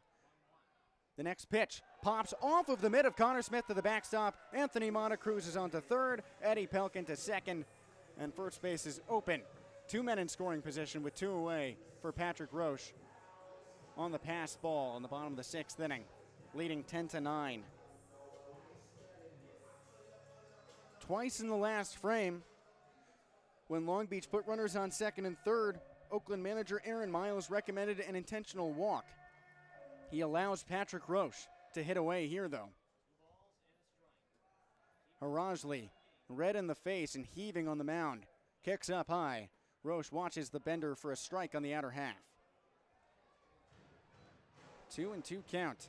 The next pitch pops off of the mid of Connor Smith to the backstop. Anthony Mata cruises onto third, Eddie Pelk into second, and first base is open. 2 men in scoring position with 2 away for Patrick Roche on the pass ball in the bottom of the 6th inning, leading 10-9. Twice in the last frame, when Long Beach put runners on second and third, Oakland manager Aaron Miles recommended an intentional walk. He allows Patrick Roche to hit away here, though. Harajli, red in the face and heaving on the mound, kicks up high. Roche watches the bender for a strike on the outer half. 2-2 count.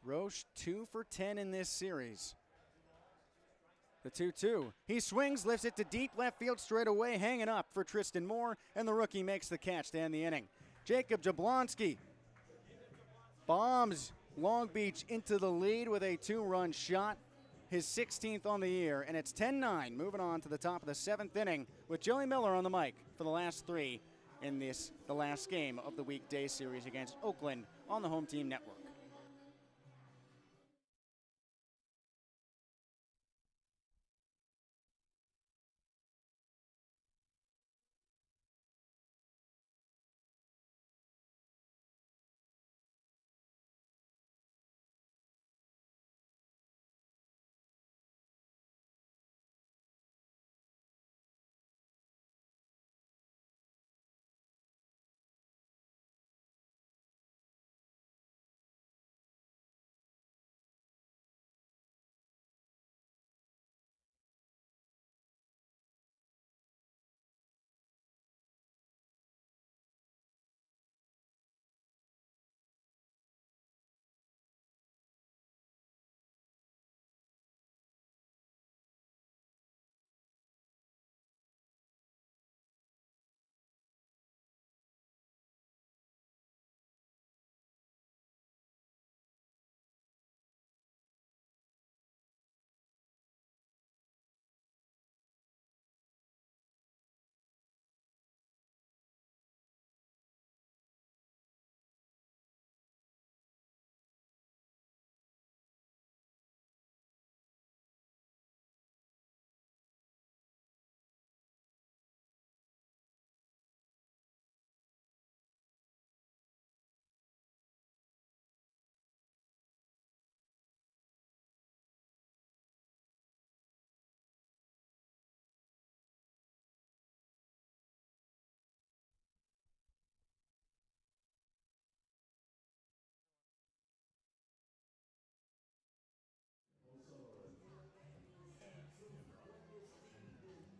Roche 2 for 10 in this series. The 2-2. He swings, lifts it to deep left field straight away, hanging up for Tristan Moore, and the rookie makes the catch to end the inning. Jacob Jablonski bombs Long Beach into the lead with a 2-run shot, his 16th on the year, and it's 10-9, moving on to the top of the 7th inning with Joey Miller on the mic for the last 3 in the last game of the weekday series against Oakland on the Home Team Network.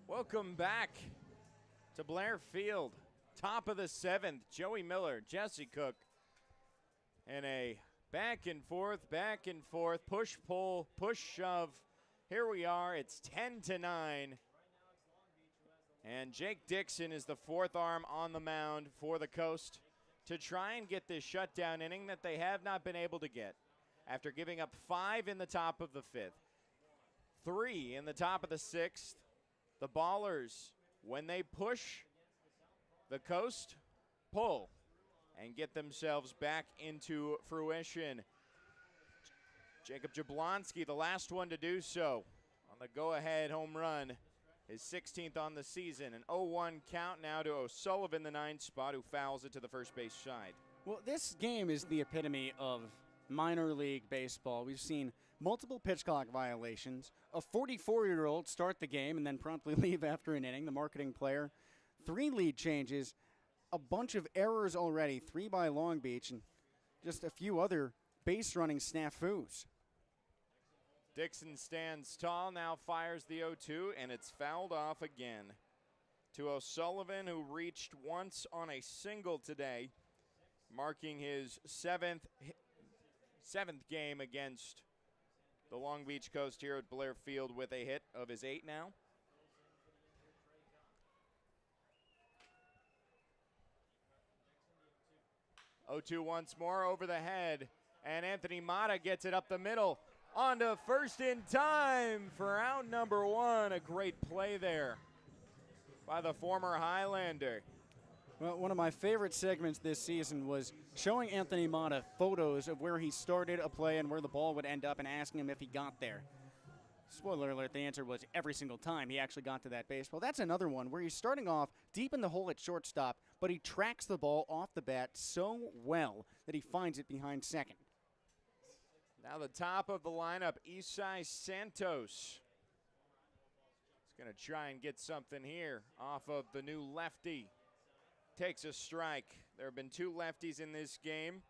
Welcome back to Blair Field. Top of the 7th, Joey Miller, Jesse Cook, and a back and forth, push-pull, push-shove. Here we are, it's 10-9. And Jake Dixon is the 4th arm on the mound for the Coast to try and get this shutdown inning that they have not been able to get after giving up 5 in the top of the 5th, 3 in the top of the 6th. The Ballers, when they push, the Coast pull and get themselves back into fruition. Jacob Jablonski, the last one to do so on the go-ahead home run, his 16th on the season. An 0-1 count now to O'Sullivan, the 9th spot, who fouls it to the first base side. Well, this game is the epitome of minor league baseball. We've seen multiple pitch clock violations, a 44-year-old start the game and then promptly leave after an inning, the marketing player, 3 lead changes, a bunch of errors already, 3 by Long Beach, and just a few other base running snafus. Dixon stands tall, now fires the 0-2, and it's fouled off again to O'Sullivan, who reached once on a single today, marking his 7th game against the Long Beach Coast here at Blair Field with a hit of his 8 now. O2 once more over the head, and Anthony Mata gets it up the middle. On to first in time for out number 1. A great play there by the former Highlander. Well, one of my favorite segments this season was showing Anthony Mata photos of where he started a play and where the ball would end up and asking him if he got there. Spoiler alert, the answer was every single time he actually got to that base. Well, that's another one where he's starting off deep in the hole at shortstop, but he tracks the ball off the bat so well that he finds it behind second. Now the top of the lineup, Isai Santos. He's going to try and get something here off of the new lefty. Takes a strike. There have been 2 lefties in this game.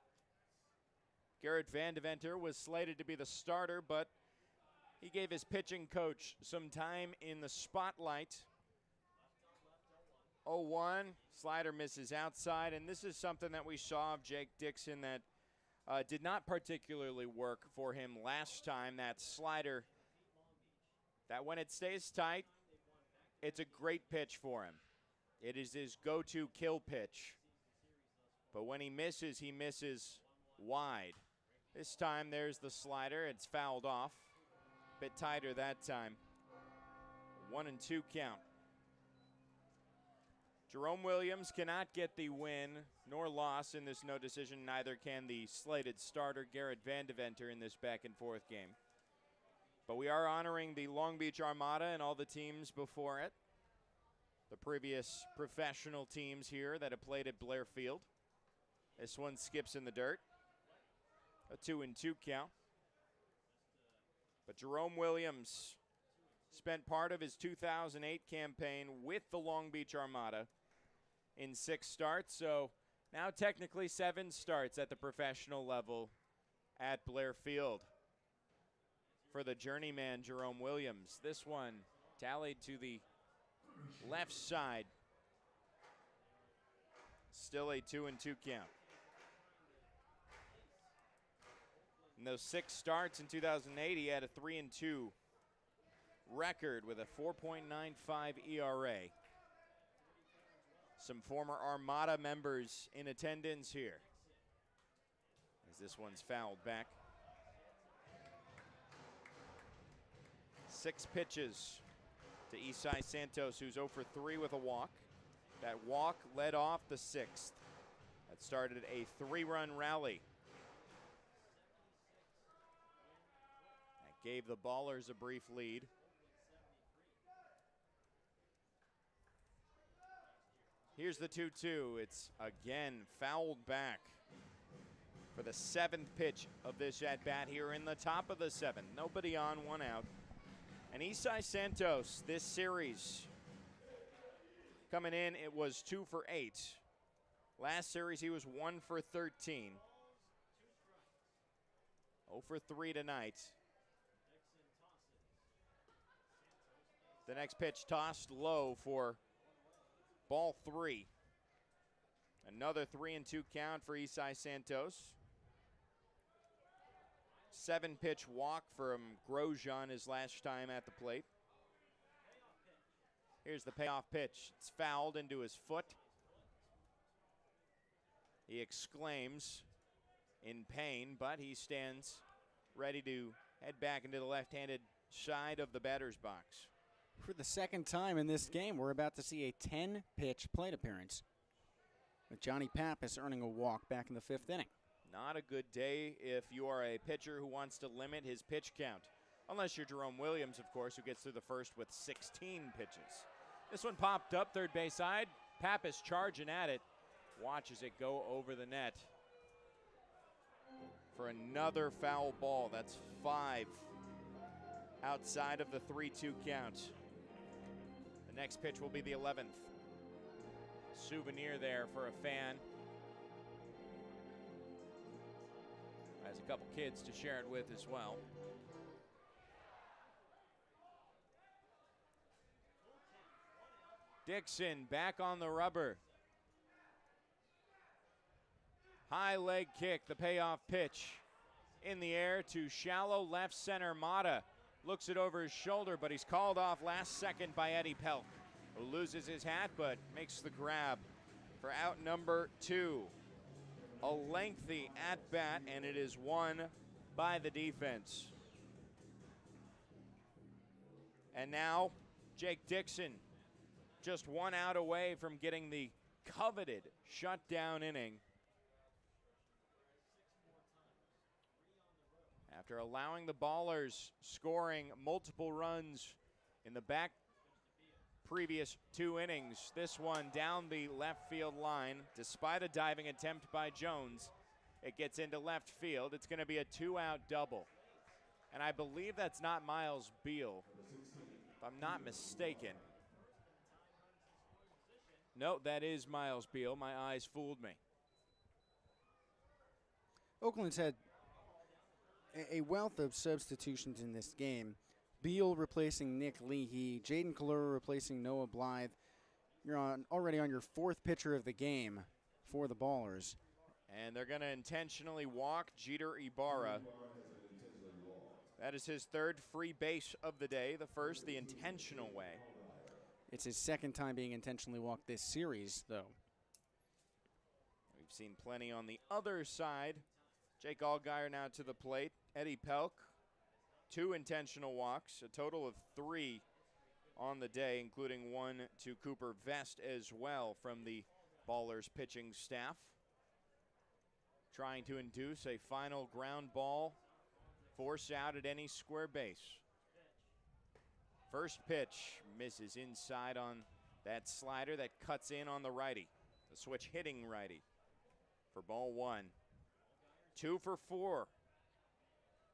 Garrett Van Deventer was slated to be the starter, but he gave his pitching coach some time in the spotlight. 0-1, slider misses outside, and this is something that we saw of Jake Dixon that did not particularly work for him last time. That slider, that when it stays tight, it's a great pitch for him. It is his go-to kill pitch. But when he misses wide. This time there's the slider. It's fouled off. A bit tighter that time. 1-2 count. Jerome Williams cannot get the win nor loss in this no decision. Neither can the slated starter Garrett Van Deventer in this back and forth game. But we are honoring the Long Beach Armada and all the teams before it. The previous professional teams here that have played at Blair Field. This one skips in the dirt. A 2-2 count. But Jerome Williams spent part of his 2008 campaign with the Long Beach Armada in 6 starts. So now technically 7 starts at the professional level at Blair Field for the journeyman Jerome Williams. This one tallied to the left side. Still a 2-2 count. In those 6 starts in 2008, he had a 3-2 record with a 4.95 ERA. Some former Armada members in attendance here, as this one's fouled back. 6 pitches to Isai Santos, who's 0 for 3 with a walk. That walk led off the 6th. That started a 3-run rally. That gave the Ballers a brief lead. Here's the 2-2. It's again fouled back for the 7th pitch of this at-bat here in the top of the 7th. Nobody on, 1 out. And Isai Santos, this series, coming in, it was 2 for 8. Last series, he was 1 for 13. 0 for 3 tonight. The next pitch tossed low for ball 3. Another 3-2 count for Isai Santos. 7-pitch walk from Grosjean his last time at the plate. Here's the payoff pitch. It's fouled into his foot. He exclaims in pain, but he stands ready to head back into the left-handed side of the batter's box. For the second time in this game, we're about to see a 10-pitch plate appearance, with Johnny Pappas earning a walk back in the 5th inning. Not a good day if you are a pitcher who wants to limit his pitch count. Unless you're Jerome Williams, of course, who gets through the first with 16 pitches. This one popped up third base side. Pappas charging at it. Watches it go over the net for another foul ball. That's 5 outside of the 3-2 count. The next pitch will be the 11th. Souvenir there for a fan. Has a couple kids to share it with as well. Dixon back on the rubber. High leg kick, the payoff pitch. In the air to shallow left center. Mata looks it over his shoulder, but he's called off last second by Eddie Pelk, who loses his hat but makes the grab for out number 2. A lengthy at-bat, and it is won by the defense. And now, Jake Dixon, just 1 out away from getting the coveted shutdown inning. After allowing the Ballers scoring multiple runs in the back previous 2 innings, this one down the left field line, despite a diving attempt by Jones, it gets into left field. It's going to be a 2-out double. And I believe that's not Miles Beal, if I'm not mistaken. No, that is Miles Beal. My eyes fooled me. Oakland's had a wealth of substitutions in this game. Beal replacing Nick Leahy, Jaden Kalura replacing Noah Blythe. You're already on your 4th pitcher of the game for the Ballers. And they're going to intentionally walk Jeter Ibarra. That is his 3rd free base of the day, the first the intentional way. It's his 2nd time being intentionally walked this series, though. We've seen plenty on the other side. Jake Allgaier now to the plate. Eddie Pelk, 2 intentional walks, a total of 3 on the day, including 1 to Cooper Vest as well from the Ballers pitching staff. Trying to induce a final ground ball, force out at any square base. First pitch misses inside on that slider that cuts in on the righty. The switch hitting righty for ball 1. 2 for 4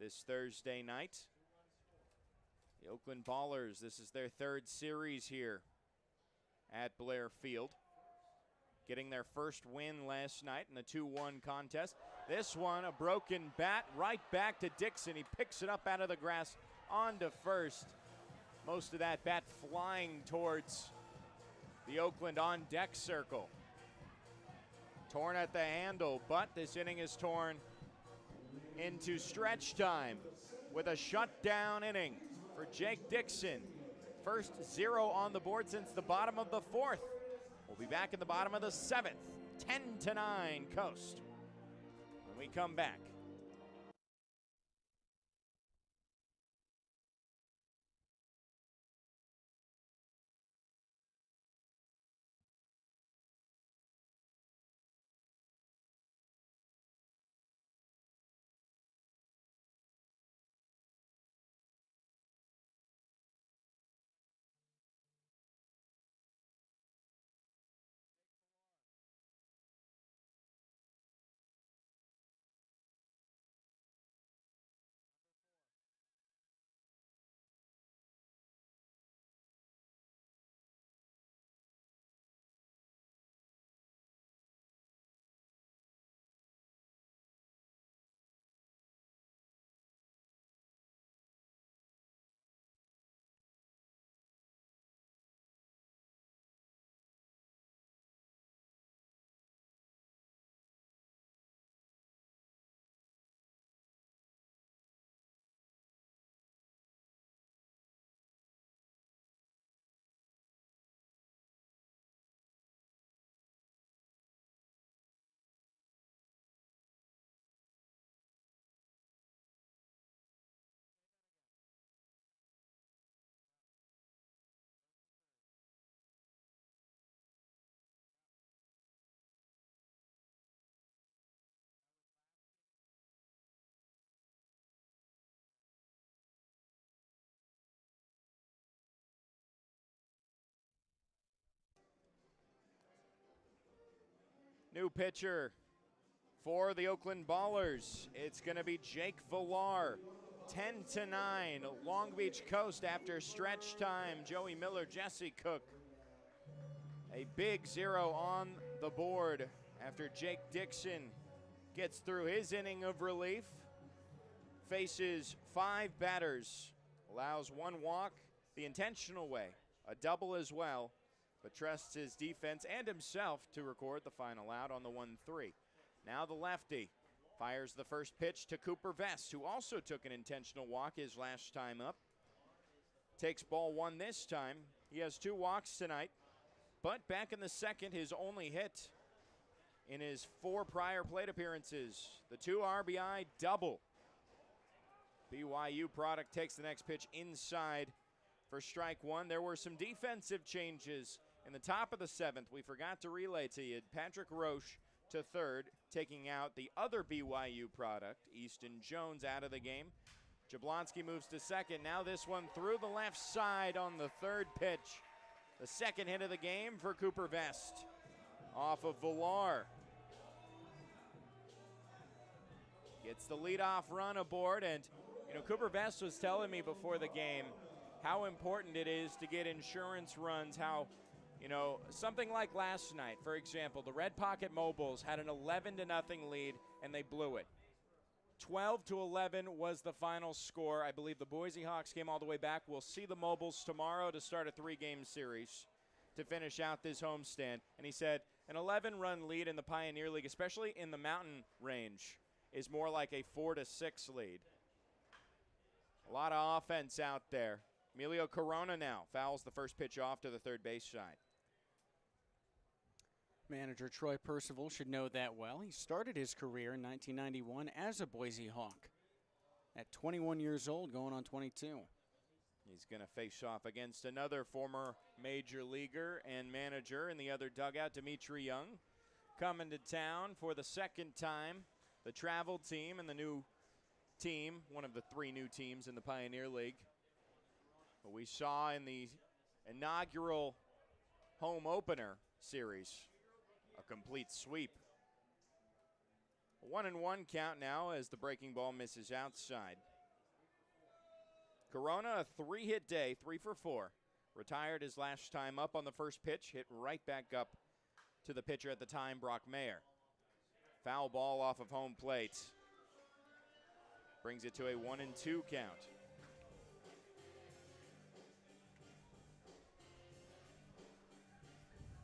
this Thursday night. The Oakland Ballers, this is their 3rd series here at Blair Field. Getting their first win last night in the 2-1 contest. This one, a broken bat, right back to Dixon. He picks it up out of the grass onto first. Most of that bat flying towards the Oakland on-deck circle. Torn at the handle, but this inning is torn into stretch time with a shutdown inning for Jake Dixon. First 0 on the board since the bottom of the 4th. We'll be back in the bottom of the 7th. 10-9 Coast when we come back. New pitcher for the Oakland Ballers. It's going to be Jake Villar. 10-9, Long Beach Coast after stretch time. Joey Miller, Jesse Cook. A big 0 on the board after Jake Dixon gets through his inning of relief. Faces 5 batters, allows 1 walk the intentional way, a double as well, but trusts his defense and himself to record the final out on the 1-3. Now the lefty fires the first pitch to Cooper Vest, who also took an intentional walk his last time up. Takes ball 1 this time. He has 2 walks tonight, but back in the second, his only hit in his 4 prior plate appearances. The 2 RBI double. BYU product takes the next pitch inside for strike 1. There were some defensive changes in the top of the 7th. We forgot to relay to you. Patrick Roche to third, taking out the other BYU product, Easton Jones, out of the game. Jablonski moves to second. Now this one through the left side on the 3rd pitch. The 2nd hit of the game for Cooper Vest off of Villar. Gets the leadoff run aboard, and Cooper Vest was telling me before the game how important it is to get insurance runs, how something like last night, for example, the Red Pocket Mobiles had an 11-0 lead and they blew it. 12-11 was the final score. I believe the Boise Hawks came all the way back. We'll see the Mobiles tomorrow to start a 3-game series to finish out this homestand. And he said an 11-run lead in the Pioneer League, especially in the mountain range, is more like a 4-6 lead. A lot of offense out there. Emilio Corona now fouls the first pitch off to the third base side. Manager Troy Percival should know that well. He started his career in 1991 as a Boise Hawk. At 21 years old, going on 22. He's going to face off against another former major leaguer and manager in the other dugout, Dimitri Young, coming to town for the 2nd time. The travel team and the new team, one of the 3 new teams in the Pioneer League. But we saw in the inaugural home opener series a complete sweep. A 1-1 count now as the breaking ball misses outside. Corona, a 3-hit day, 3 for 4. Retired his last time up on the first pitch, hit right back up to the pitcher at the time, Brock Mayer. Foul ball off of home plate. Brings it to a 1-2 count.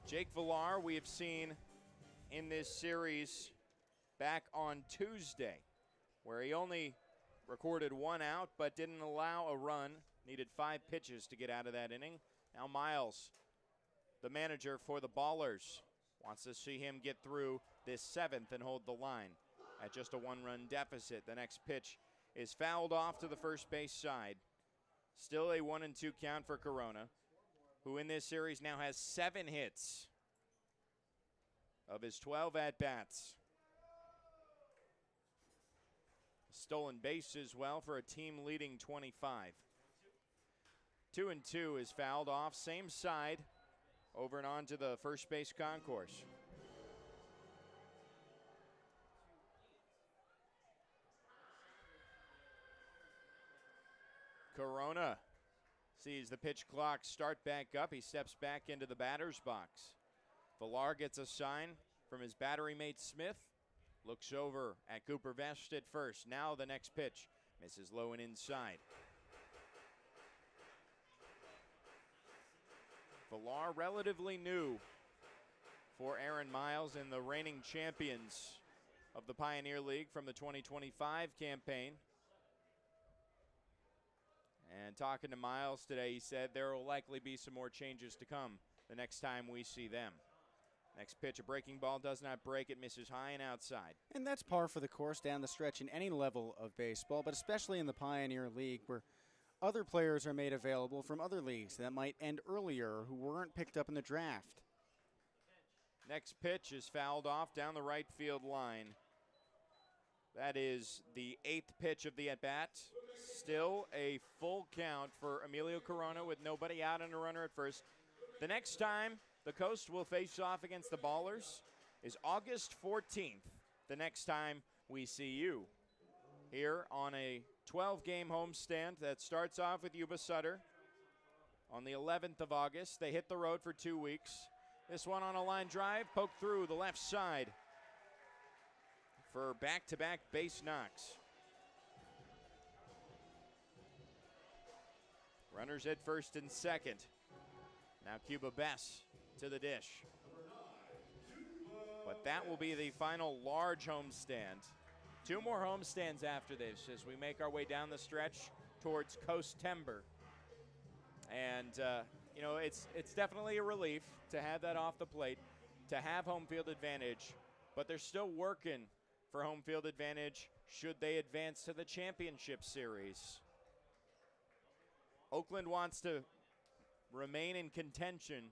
Jake Villar, we have seen in this series back on Tuesday, where he only recorded 1 out but didn't allow a run. Needed 5 pitches to get out of that inning. Now Miles, the manager for the Ballers, wants to see him get through this 7th and hold the line at just a 1-run deficit. The next pitch is fouled off to the first base side. Still a 1-2 count for Corona, who in this series now has 7 hits of his 12 at-bats. Stolen base as well for a team-leading 25. 2-2 is fouled off, same side, over and on to the first base concourse. Corona sees the pitch clock start back up. He steps back into the batter's box. Villar gets a sign from his battery mate Smith. Looks over at Cooper Vest at first. Now the next pitch misses low and inside. Villar relatively new for Aaron Miles and the reigning champions of the Pioneer League from the 2025 campaign. And talking to Miles today, he said there will likely be some more changes to come the next time we see them. Next pitch, a breaking ball, does not break. It misses high and outside. And that's par for the course down the stretch in any level of baseball, but especially in the Pioneer League where other players are made available from other leagues that might end earlier who weren't picked up in the draft. Next pitch is fouled off down the right field line. That is the 8th pitch of the at-bat. Still a full count for Emilio Corona with nobody out and a runner at first. The next time the Coast will face off against the Ballers is August 14th, the next time we see you here on a 12-game homestand that starts off with Yuba Sutter. On the 11th of August, they hit the road for 2 weeks. This one on a line drive, poked through the left side for back-to-back base knocks. Runners at first and second. Now Cuba Bess to the dish. But that will be the final large homestand. 2 more homestands after this as we make our way down the stretch towards Coast-Timber. And, you know, it's definitely a relief to have that off the plate, to have home field advantage. But they're still working for home field advantage should they advance to the championship series. Oakland wants to remain in contention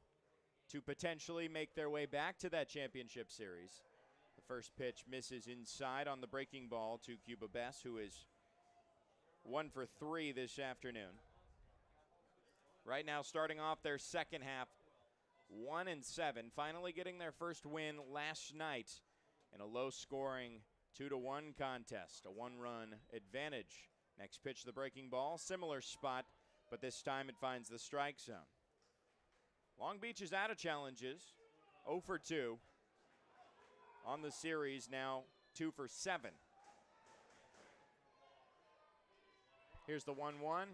to potentially make their way back to that championship series. The first pitch misses inside on the breaking ball to Cuba Bess, who is 1 for 3 this afternoon. Right now, starting off their second half, 1-7, finally getting their first win last night in a low-scoring 2-1 contest, a 1-run advantage. Next pitch, the breaking ball, similar spot, but this time it finds the strike zone. Long Beach is out of challenges, 0 for 2 on the series, now 2 for 7. Here's the 1-1.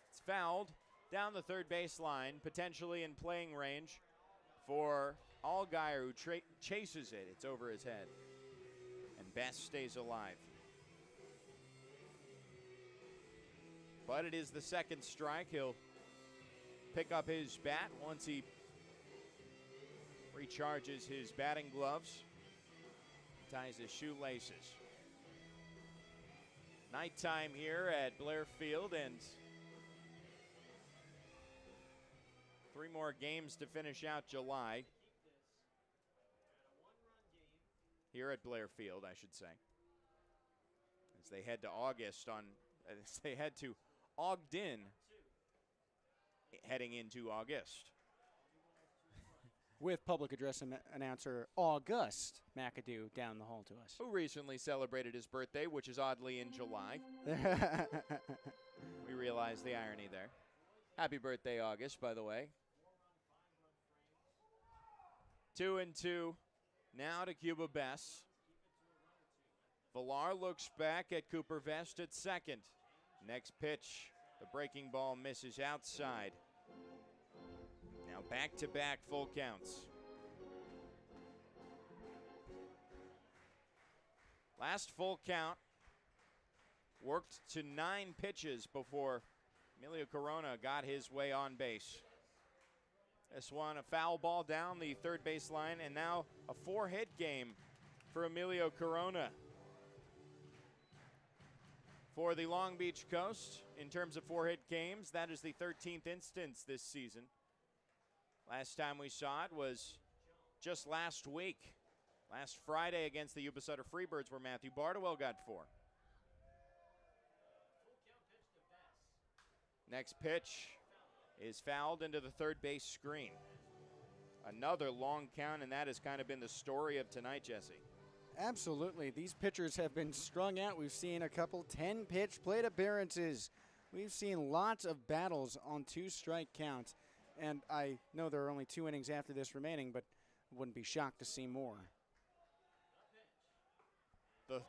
It's fouled down the third baseline, potentially in playing range for Allgaier, who chases it. It's over his head, and Bess stays alive. But it is the second strike. He'll pick up his bat once he recharges his batting gloves, ties his shoelaces. Nighttime here at Blair Field, and 3 more games to finish out July here at Blair Field, I should say, as they head to August as they head to Ogden heading into August. With public address announcer August McAdoo down the hall to us. Who recently celebrated his birthday, which is oddly in July. We realize the irony there. Happy birthday, August, by the way. 2-2 now to Cuba Bess. Villar looks back at Cooper Vest at second. Next pitch, the breaking ball misses outside. Now back-to-back full counts. Last full count worked to 9 pitches before Emilio Corona got his way on base. This one, a foul ball down the third baseline, and now a 4-hit game for Emilio Corona. For the Long Beach Coast, in terms of 4-hit games, that is the 13th instance this season. Last time we saw it was just last week, last Friday against the Yuba Sutter Freebirds, where Matthew Bardowell got 4. Next pitch is fouled into the third base screen. Another long count, and that has kind of been the story of tonight, Jesse. Absolutely. These pitchers have been strung out. We've seen a couple 10-pitch plate appearances. We've seen lots of battles on 2-strike counts. And I know there are only 2 innings after this remaining, but wouldn't be shocked to see more. The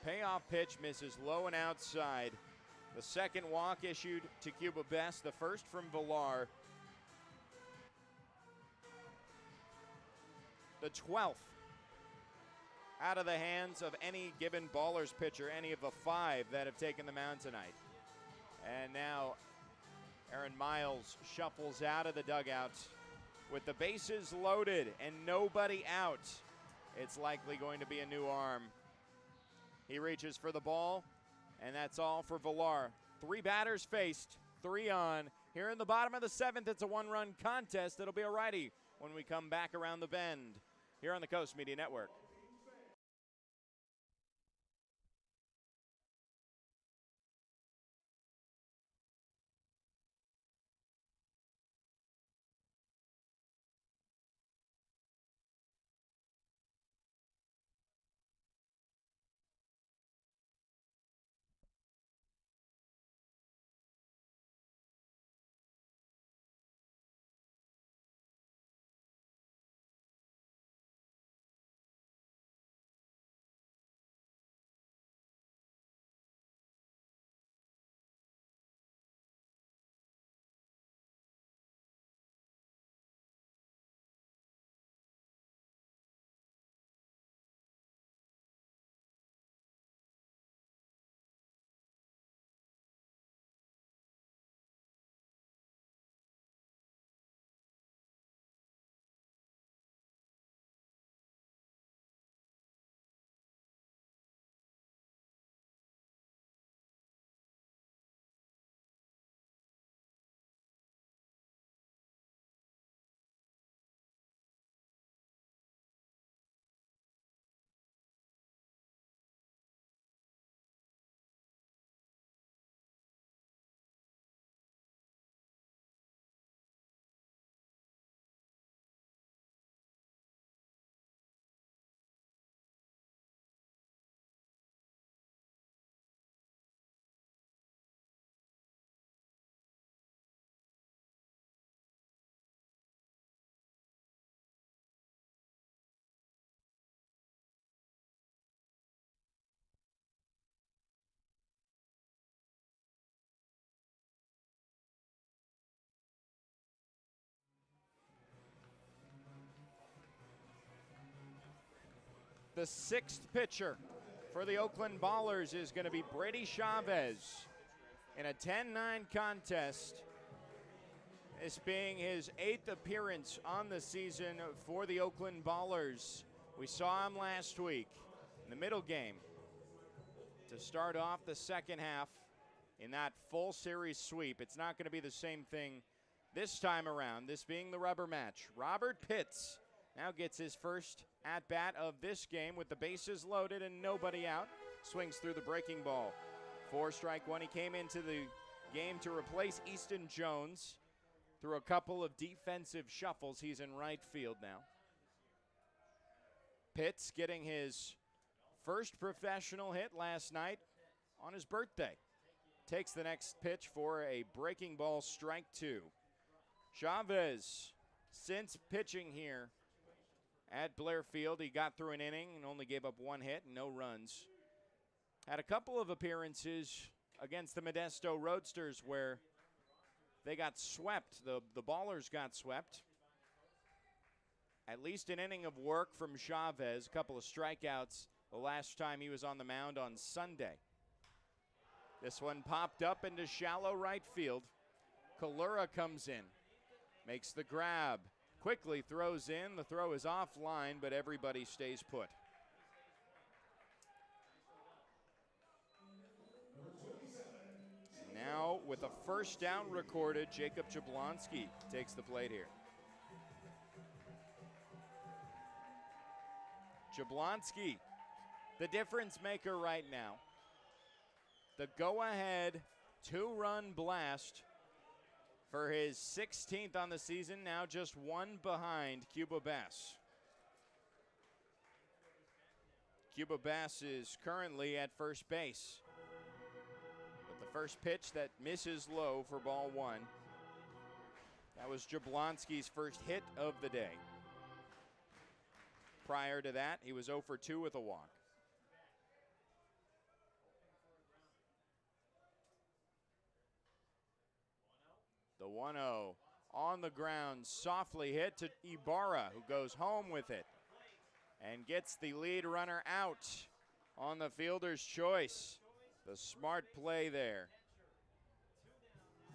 payoff pitch misses low and outside. The second walk issued to Cuba Bess, the first from Villar. The 12th out of the hands of any given Ballers pitcher, any of the 5 that have taken the mound tonight. And now Aaron Miles shuffles out of the dugout with the bases loaded and nobody out. It's likely going to be a new arm. He reaches for the ball, and that's all for Villar. 3 batters faced, 3 on. Here in the bottom of the 7th, it's a 1-run contest. It'll be a righty when we come back around the bend here on the Coast Media Network. the sixth pitcher for the Oakland Ballers is going to be Brady Chavez in a 10-9 contest. This being his 8th appearance on the season for the Oakland Ballers. We saw him last week in the middle game to start off the second half in that full series sweep. It's not going to be the same thing this time around, this being the rubber match. Robert Pitts now gets his first at-bat of this game with the bases loaded and nobody out. Swings through the breaking ball. 4-strike-1. He came into the game to replace Easton Jones. Through a couple of defensive shuffles, he's in right field now. Pitts getting his first professional hit last night on his birthday. Takes the next pitch for a breaking ball, strike 2. Chavez, since pitching here at Blair Field, he got through an inning and only gave up 1 hit and no runs. Had a couple of appearances against the Modesto Roadsters where they got swept. The Ballers got swept. At least an inning of work from Chavez, a couple of strikeouts the last time he was on the mound on Sunday. This one popped up into shallow right field. Kalura comes in, makes the grab, quickly throws in. The throw is offline, but everybody stays put. Now, with a first down recorded, Jacob Jablonski takes the plate here. Jablonski, the difference maker right now. The go-ahead 2-run blast for his 16th on the season, now just 1 behind Cuba Bass. Cuba Bass is currently at first base. But the first pitch that misses low for ball 1. That was Jablonski's first hit of the day. Prior to that, he was 0 for 2 with a walk. The 1-0 on the ground, softly hit to Ibarra, who goes home with it and gets the lead runner out on the fielder's choice. The smart play there.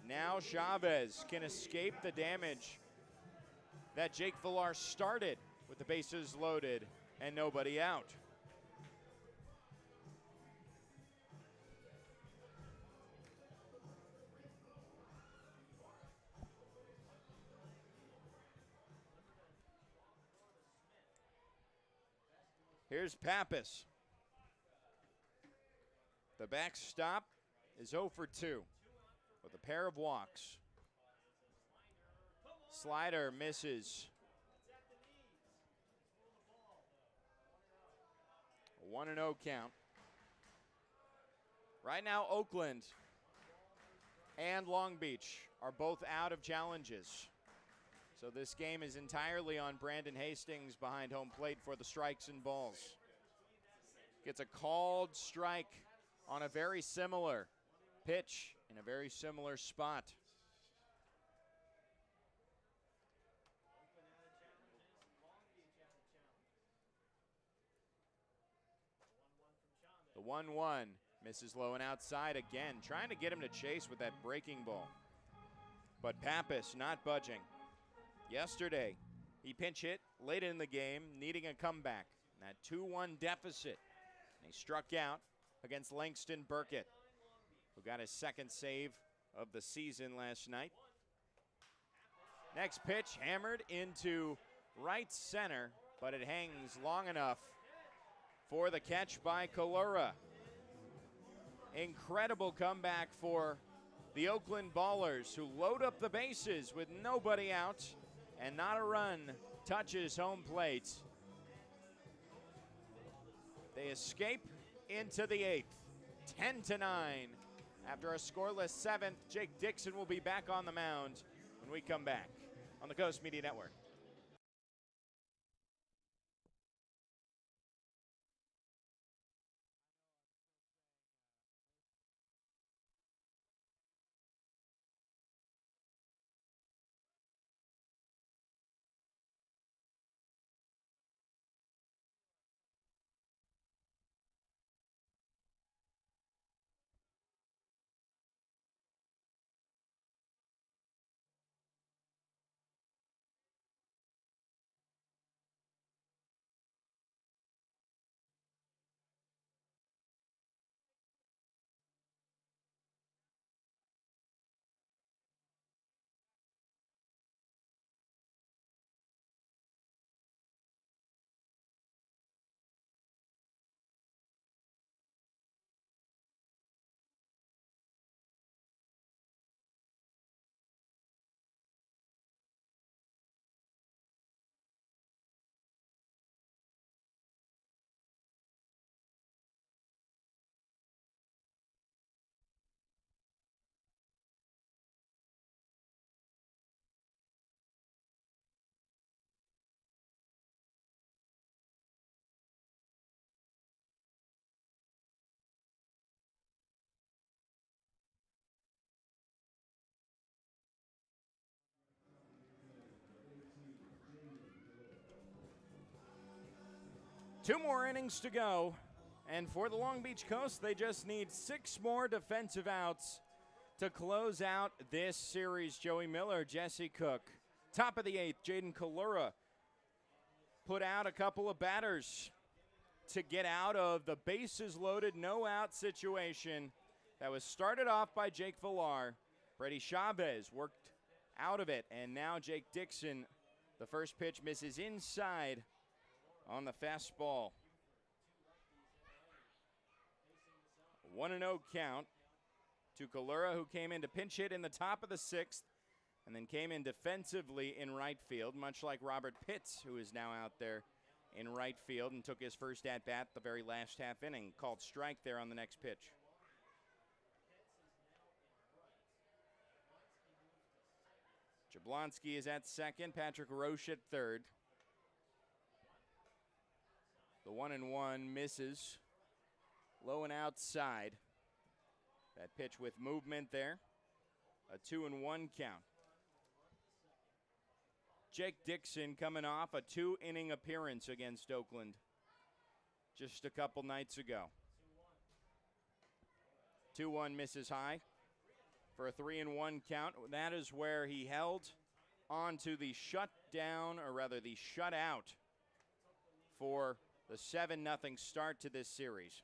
Now Chavez can escape the damage that Jake Villar started with the bases loaded and nobody out. Here's Pappas. The backstop is 0 for 2 with a pair of walks. Slider misses. A 1-0 count. Right now, Oakland and Long Beach are both out of challenges. So this game is entirely on Brandon Hastings behind home plate for the strikes and balls. Gets a called strike on a very similar pitch in a very similar spot. The 1-1 misses low and outside again, trying to get him to chase with that breaking ball. But Pappas not budging. Yesterday, he pinch hit late in the game, needing a comeback. That 2-1 deficit. And he struck out against Langston Burkett, who got his second save of the season last night. Next pitch hammered into right center, but it hangs long enough for the catch by Kalura. Incredible comeback for the Oakland Ballers, who load up the bases with nobody out. And not a run touches home plate. They escape into the 8th, 10-9. After a scoreless 7th, Jake Dixon will be back on the mound when we come back on the Coast Media Network. 2 more innings to go. And for the Long Beach Coast, they just need 6 more defensive outs to close out this series. Joey Miller, Jesse Cook. Top of the 8th, Jaden Kalura put out a couple of batters to get out of the bases loaded, no out situation that was started off by Jake Villar. Brady Chavez worked out of it, and now Jake Dixon, the first pitch misses inside on the fastball. 1-0 count to Kalura, who came in to pinch hit in the top of the 6th and then came in defensively in right field, much like Robert Pitts, who is now out there in right field and took his first at-bat the very last half inning. Called strike there on the next pitch. Jablonski is at second, Patrick Roche at third. The 1-1 misses. Low and outside. That pitch with movement there. A 2-1 count. Jake Dixon coming off a 2-inning appearance against Oakland just a couple nights ago. 2-1 misses high for a 3-1 count. That is where he held on to the shutdown, or rather the shutout, for the 7-0 start to this series.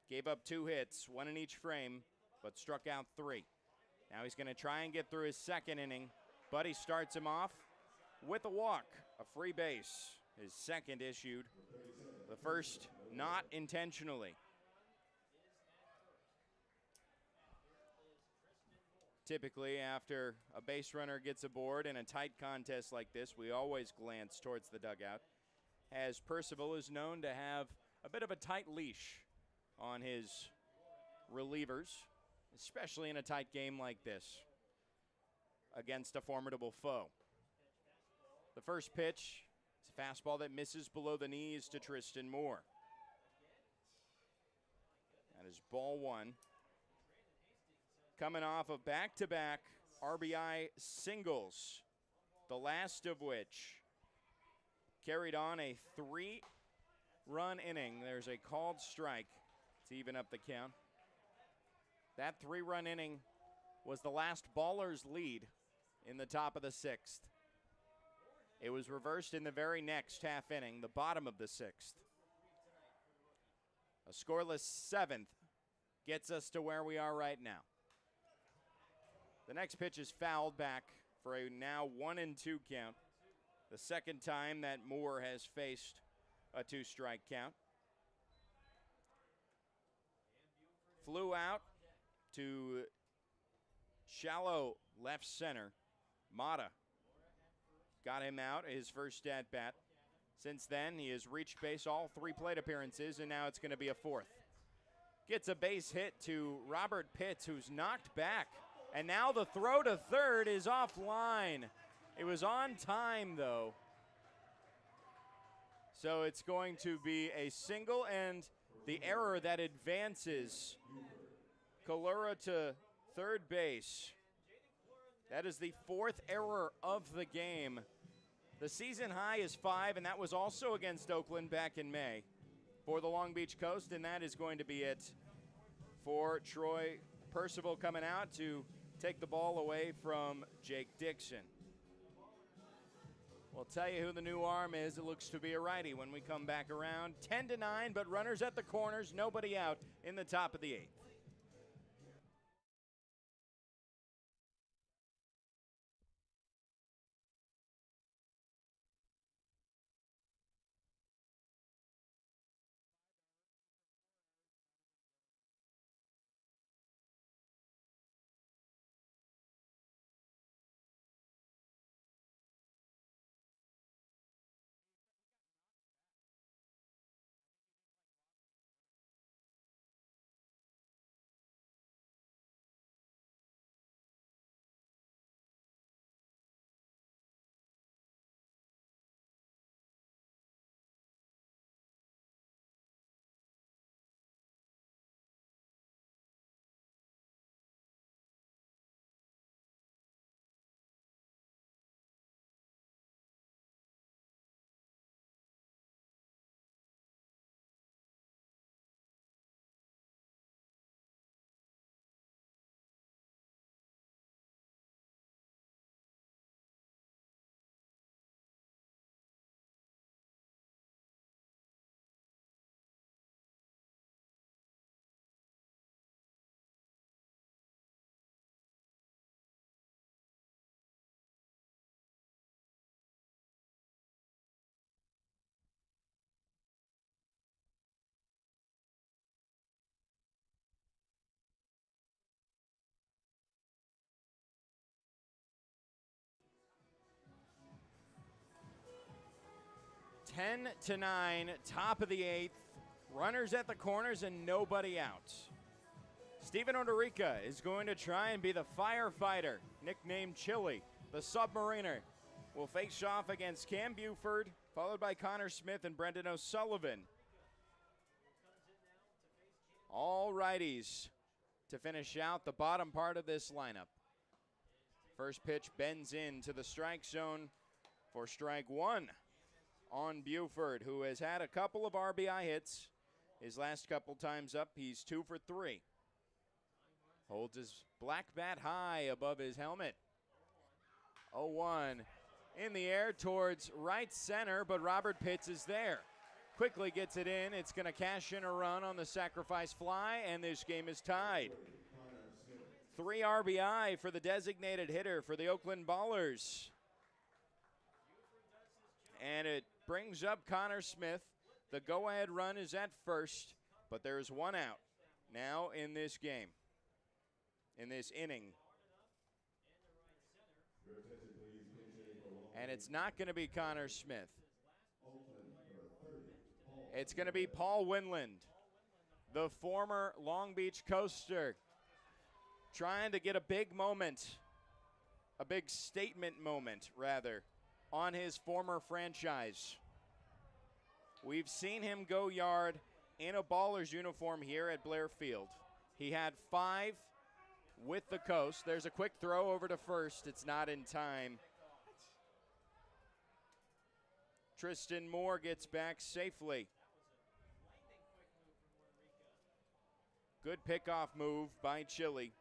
Gave up 2 hits, 1 in each frame, but struck out 3. Now he's going to try and get through his second inning, but he starts him off with a walk, a free base. His second issued, the first not intentionally. Typically, after a base runner gets aboard in a tight contest like this, we always glance towards the dugout, as Percival is known to have a bit of a tight leash on his relievers, especially in a tight game like this against a formidable foe. The first pitch is a fastball that misses below the knees to Tristan Moore. That is ball 1. Coming off of back-to-back RBI singles, the last of which carried on a 3-run inning. There's a called strike to even up the count. That 3-run inning was the last Ballers lead in the top of the 6th. It was reversed in the very next half inning, the bottom of the 6th. A scoreless 7th gets us to where we are right now. The next pitch is fouled back for a now 1-2 count. The second time that Moore has faced a 2-strike count. Flew out to shallow left center. Mata got him out his first at-bat. Since then, he has reached base all 3 plate appearances, and now it's going to be a 4th. Gets a base hit to Robert Pitts, who's knocked back. And now the throw to third is offline. It was on time, though. So it's going to be a single, and the error that advances Kalura to third base. That is the 4th error of the game. The season high is 5, and that was also against Oakland back in May for the Long Beach Coast, and that is going to be it for Troy Percival coming out to take the ball away from Jake Dixon. We'll tell you who the new arm is. It looks to be a righty when we come back around. 10-9, but runners at the corners, nobody out in the top of the 8th. 10-9, top of the 8th. Runners at the corners and nobody out. Steven Ordorica is going to try and be the firefighter, nicknamed Chili. The Submariner will face off against Cam Buford, followed by Connor Smith and Brendan O'Sullivan. All righties to finish out the bottom part of this lineup. First pitch bends into the strike zone for strike one on Buford, who has had a couple of RBI hits. His last couple times up, he's 2 for 3. Holds his black bat high above his helmet. 0-1 in the air towards right center, but Robert Pitts is there. Quickly gets it in. It's going to cash in a run on the sacrifice fly, and this game is tied. 3 RBI for the designated hitter for the Oakland Ballers. And it brings up Connor Smith. The go-ahead run is at first, but there's one out now in this game, in this inning. And it's not going to be Connor Smith. It's going to be Paul Winland, the former Long Beach Coaster, trying to get a big moment, a big statement moment, rather, on his former franchise. We've seen him go yard in a Ballers uniform here at Blair Field. He had 5 with the Coast. There's a quick throw over to first. It's not in time. Tristan Moore gets back safely. Good pickoff move by Chili.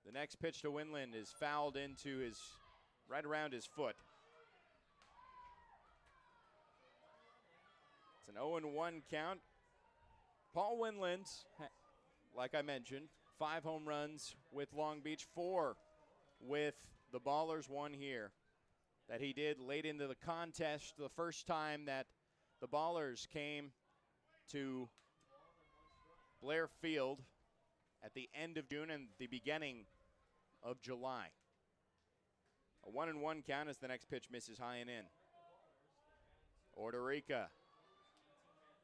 The next pitch to Winland is fouled into his, right around his foot. It's an 0-1 count. Paul Winland, like I mentioned, 5 home runs with Long Beach, 4 with the Ballers, 1 here that he did late into the contest, the first time that the Ballers came to Blair Field at the end of June and the beginning of July. A 1-1 count as the next pitch misses high and in. Ordorica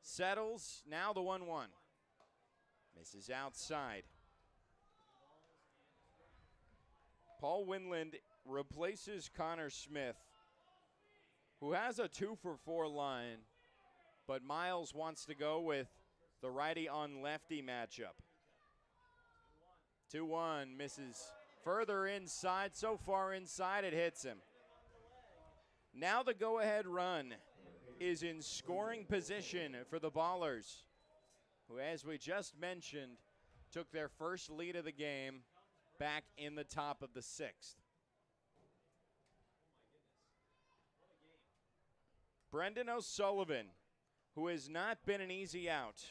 settles, now the 1-1. Misses outside. Paul Winland replaces Connor Smith, who has a 2 for 4 line, but Miles wants to go with the righty on lefty matchup. 2-1, misses further inside. So far inside, it hits him. Now the go-ahead run is in scoring position for the Ballers, who, as we just mentioned, took their first lead of the game back in the top of the 6th. Brendan O'Sullivan, who has not been an easy out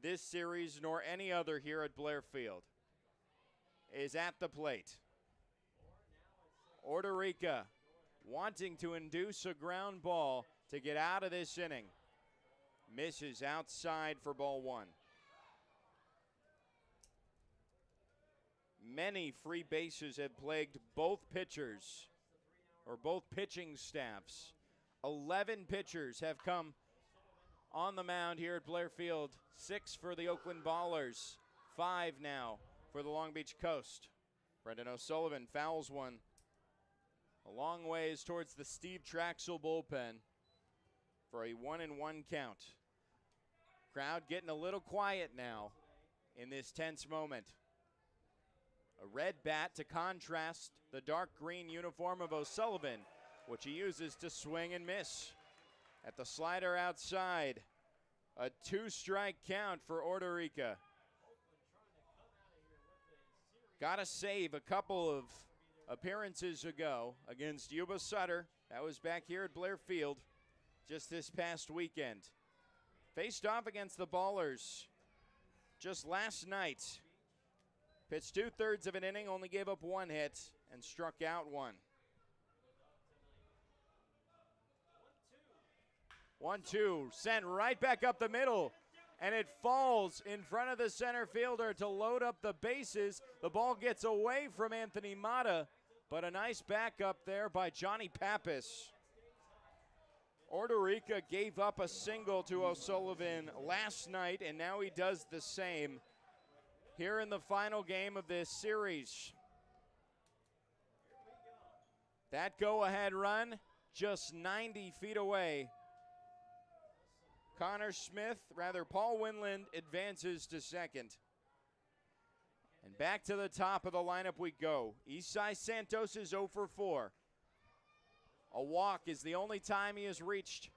this series nor any other here at Blair Field, is at the plate. Ordorica wanting to induce a ground ball to get out of this inning. Misses outside for ball 1. Many free bases have plagued both pitchers, or both pitching staffs. 11 pitchers have come on the mound here at Blair Field. 6 for the Oakland Ballers, 5 now for the Long Beach Coast. Brendan O'Sullivan fouls one a long ways towards the Steve Traxel bullpen for a 1-1 count. Crowd getting a little quiet now in this tense moment. A red bat to contrast the dark green uniform of O'Sullivan, which he uses to swing and miss. At the slider outside, a 2-strike count for Ordorica. Got to save a couple of appearances ago against Yuba Sutter. That was back here at Blair Field just this past weekend. Faced off against the Ballers just last night. Pitched 2/3 of an inning, only gave up 1 hit, and struck out 1. 1-2, sent right back up the middle, and it falls in front of the center fielder to load up the bases. The ball gets away from Anthony Mata, But a nice backup there by Johnny Pappas. Ordorica gave up a single to O'Sullivan last night, and now he does the same here in the final game of this series. That go-ahead run just 90 feet away. Paul Winland advances to second. And back to the top of the lineup we go. Isai Santos is 0 for 4. A walk is the only time he has reached.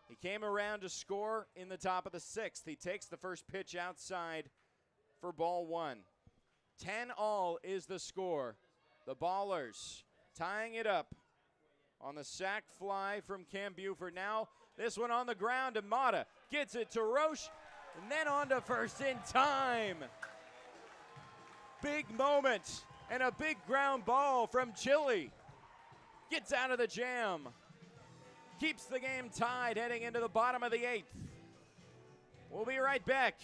He came around to score in the top of the 6th. He takes the first pitch outside for ball 1. 10-all is the score. The Ballers tying it up on the sac fly from Cam Buford. Now this one on the ground to Mata. Gets it to Roche, and then on to first in time. Big moment and a big ground ball from Chile. Gets out of the jam. Keeps the game tied heading into the bottom of the 8th. We'll be right back.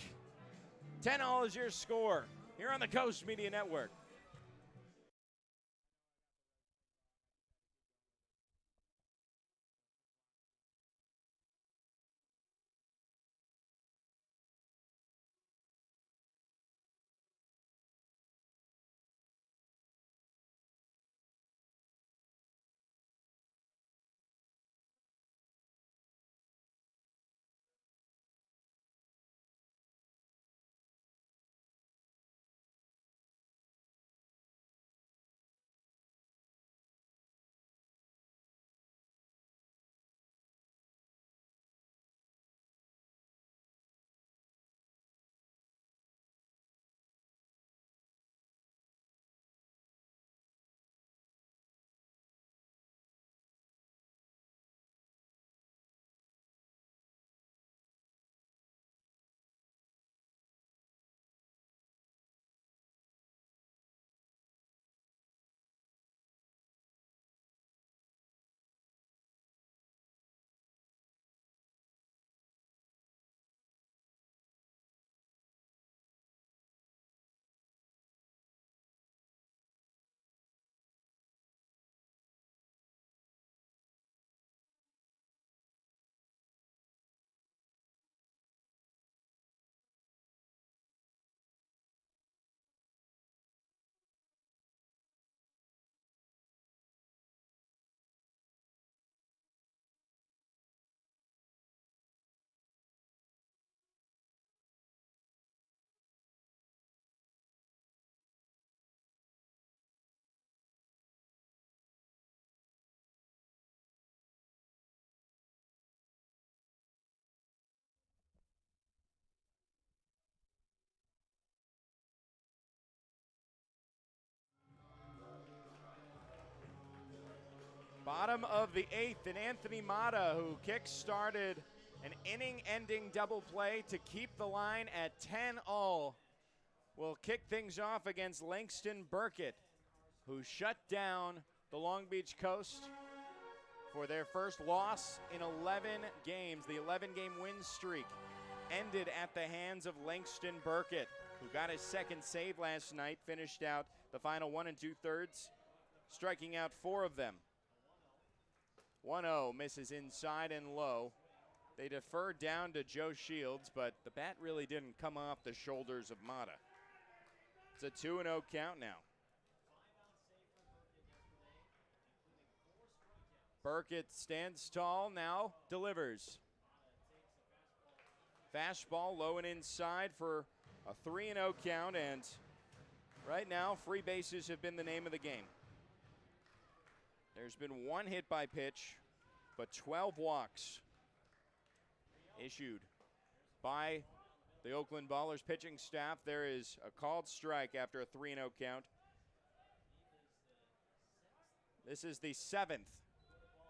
10-all is your score here on the Coast Media Network. Bottom of the 8th, and Anthony Mata, who kick-started an inning-ending double play to keep the line at 10-all, will kick things off against Langston Burkett, who shut down the Long Beach Coast for their first loss in 11 games. The 11-game win streak ended at the hands of Langston Burkett, who got his second save last night, finished out the final 1 2/3, striking out 4 of them. 1-0 misses inside and low. They defer down to Joe Shields, but the bat really didn't come off the shoulders of Mata. It's a 2-0 count now. Burkett stands tall now, delivers. Fastball low and inside for a 3-0 count, and right now free bases have been the name of the game. There's been 1 hit by pitch, but 12 walks issued by the Oakland Ballers pitching staff. There is a called strike after a 3-0 count. This is the 7th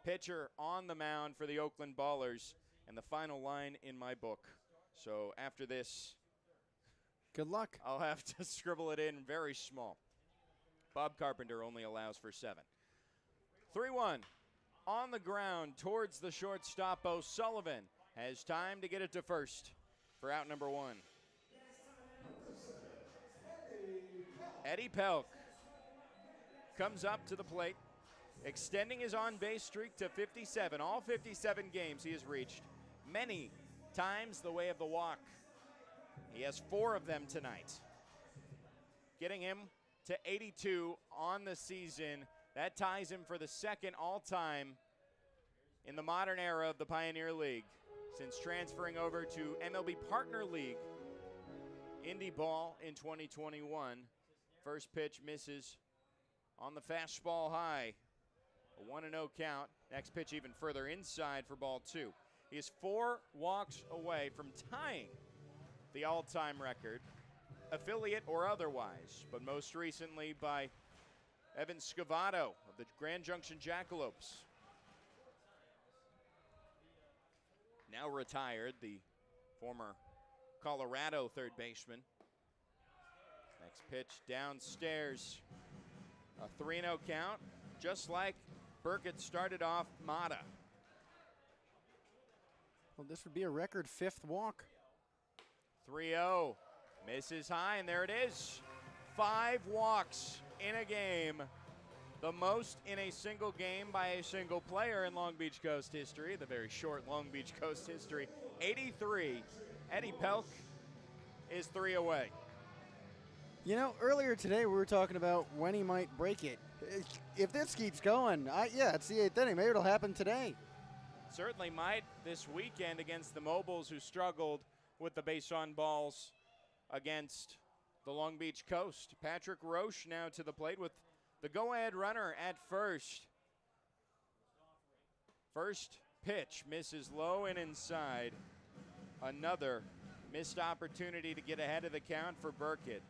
pitcher on the mound for the Oakland Ballers, and the final line in my book. So after this, good luck. I'll have to scribble it in very small. Bob Carpenter only allows for 7. 3-1 on the ground towards the shortstop. O'Sullivan has time to get it to first for out number 1. Eddie Pelk comes up to the plate, extending his on-base streak to 57. All 57 games he has reached, many times the way of the walk. He has 4 of them tonight, getting him to 82 on the season. That ties him for the second all-time in the modern era of the Pioneer League, since transferring over to M.L.B. Partner League Indie Ball in 2021. First pitch misses on the fastball high. A 1-0 count. Next pitch even further inside for ball 2. He is 4 walks away from tying the all-time record, affiliate or otherwise, but most recently by Evan Scavato of the Grand Junction Jackalopes. Now retired, the former Colorado third baseman. Next pitch downstairs. A 3-0 count, just like Burkett started off Mata. Well, this would be a record 5th walk. 3-0, misses high, and there it is. 5 walks in a game, the most in a single game by a single player in Long Beach Coast history, the very short Long Beach Coast history. 83, Eddie Pelk is 3 away. You know, earlier today we were talking about when he might break it. If this keeps going, it's the 8th inning. Maybe it'll happen today. Certainly might this weekend against the Mobiles, who struggled with the base on balls against the Long Beach Coast. Patrick Roche now to the plate with the go-ahead runner at first. First pitch misses low and inside. Another missed opportunity to get ahead of the count for Burkett.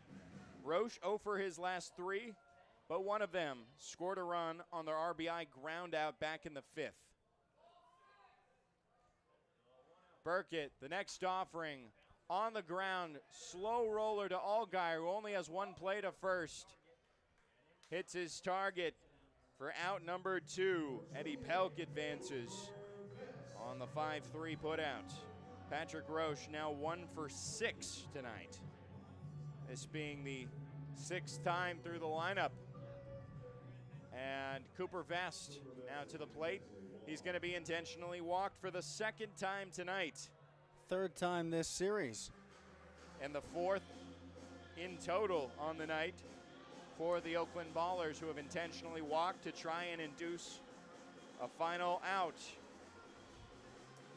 Roche 0 for his last 3, but one of them scored a run on their RBI ground out back in the 5th. Burkett, the next offering, on the ground, slow roller to Allgaier, who only has 1 play to first. Hits his target for out number 2. Eddie Pelk advances on the 5-3 putout. Patrick Roche now 1 for 6 tonight. This being the 6th time through the lineup. And Cooper Vest now to the plate. He's going to be intentionally walked for the 2nd time tonight. 3rd time this series. And the 4th in total on the night for the Oakland Ballers, who have intentionally walked to try and induce a final out.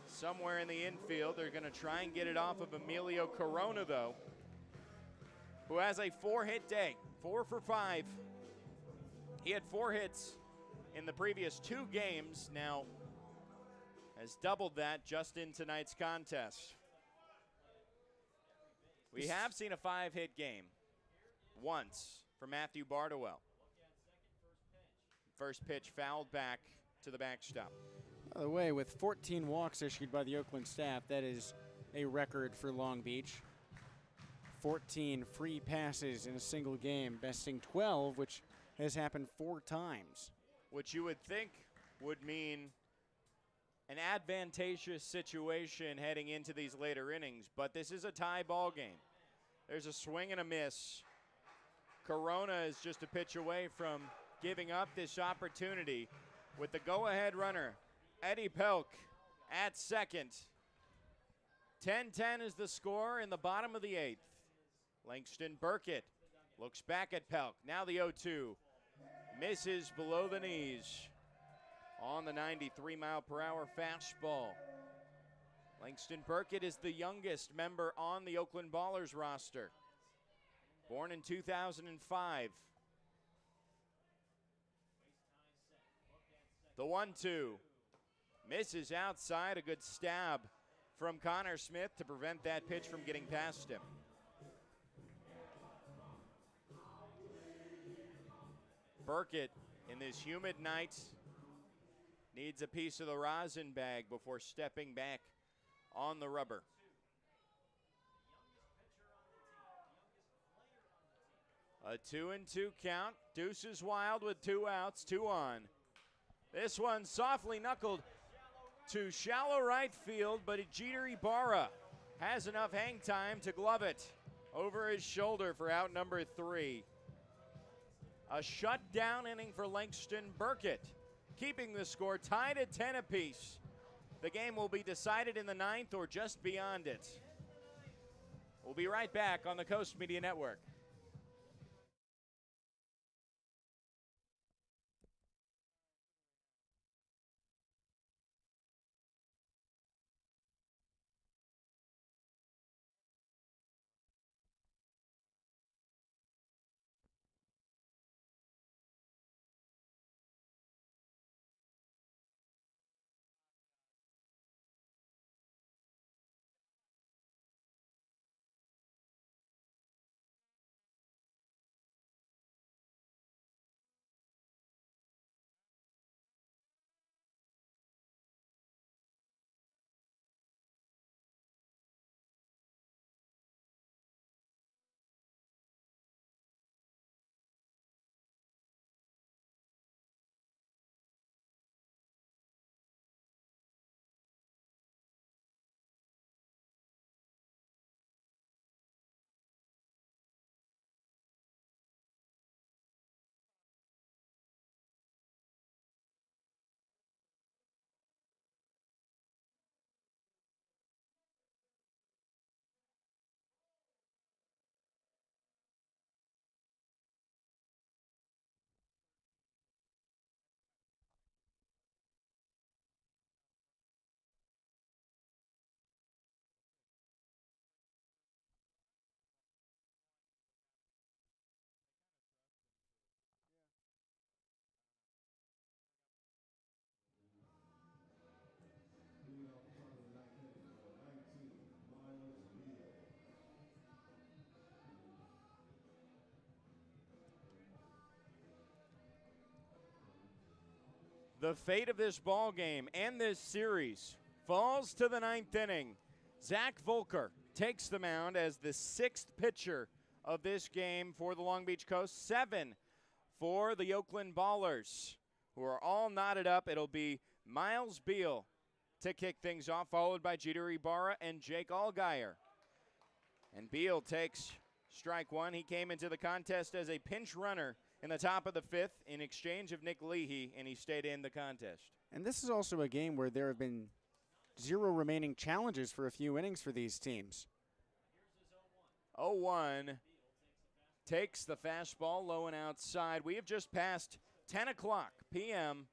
Somewhere in the infield, they're going to try and get it off of Emilio Corona, though, who has a 4-hit day, 4 for 5. He had 4 hits in the previous 2 games, now has doubled that just in tonight's contest. We have seen a 5-hit game once for Matthew Bardowell. First pitch fouled back to the backstop. By the way, with 14 walks issued by the Oakland staff, that is a record for Long Beach. 14 free passes in a single game, besting 12, which has happened 4 times. Which you would think would mean an advantageous situation heading into these later innings, but this is a tie ball game. There's a swing and a miss. Corona is just a pitch away from giving up this opportunity with the go-ahead runner, Eddie Pelk, at second. 10-10 is the score in the bottom of the 8th. Langston Burkett looks back at Pelk. Now the 0-2. Misses below the knees on the 93-mile-per-hour fastball. Langston Burkett is the youngest member on the Oakland Ballers roster. Born in 2005. The 1-2. Misses outside. A good stab from Connor Smith to prevent that pitch from getting past him. Burkett, in this humid night, needs a piece of the rosin bag before stepping back on the rubber. A 2-2 count. Deuces Wild with 2 outs, 2 on. This one softly knuckled to shallow right field, but Jeter Ibarra has enough hang time to glove it over his shoulder for out number 3. A shutdown inning for Langston Burkett, keeping the score tied at 10 apiece. The game will be decided in the ninth or just beyond it. We'll be right back on the Coast Media Network. The fate of this ball game and this series falls to the ninth inning. Zach Volker takes the mound as the sixth pitcher of this game for the Long Beach Coast. 7 for the Oakland Ballers, who are all knotted up. It'll be Miles Beal to kick things off, followed by Jeter Ibarra and Jake Allgaier. And Beal takes strike one. He came into the contest as a pinch runner in the top of the fifth in exchange of Nick Leahy, and he stayed in the contest. And this is also a game where there have been 0 remaining challenges for a few innings for these teams. 0-1 takes the fastball low and outside. We have just passed 10 o'clock p.m.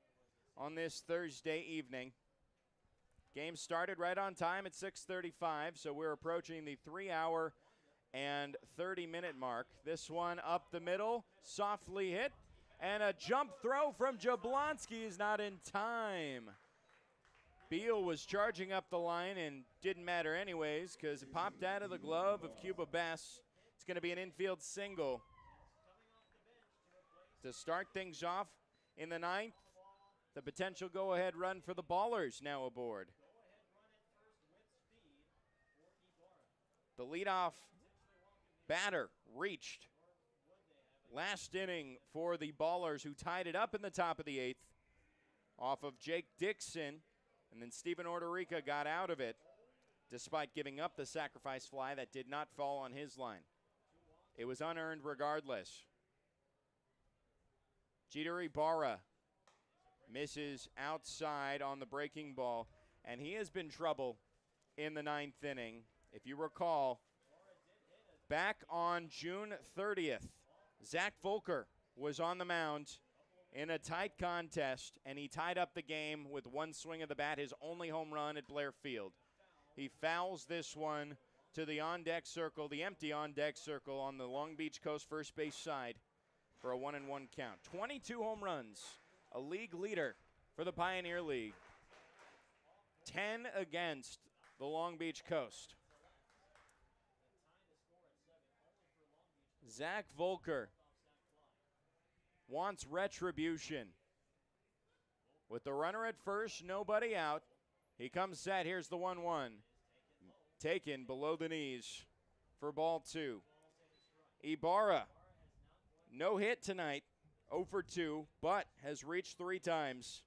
on this Thursday evening. Game started right on time at 6:35, so we're approaching the 3-hour and 30-minute mark. This one up the middle, softly hit, and a jump throw from Jablonski is not in time. Beal was charging up the line and didn't matter anyways because it popped out of the glove of Cuba Bass. It's going to be an infield single to start things off in the ninth. The potential go-ahead run for the Ballers now aboard. The leadoff batter reached last inning for the Ballers, who tied it up in the top of the eighth off of Jake Dixon, and then Steven Ordorica got out of it despite giving up the sacrifice fly that did not fall on his line. It was unearned regardless. Jeter Ibarra misses outside on the breaking ball, and he has been trouble in the ninth inning. If you recall, back on June 30th, Zach Volker was on the mound in a tight contest, and he tied up the game with one swing of the bat, his only home run at Blair Field. He fouls this one to the on-deck circle, the empty on-deck circle on the Long Beach Coast first base side for a 1-1 count. 22 home runs, a league leader for the Pioneer League. 10 against the Long Beach Coast. Zach Volker wants retribution. With the runner at first, nobody out. He comes set. Here's the 1-1. Taken below the knees for ball 2. Ibarra, no hit tonight, 0 for 2, but has reached 3 times.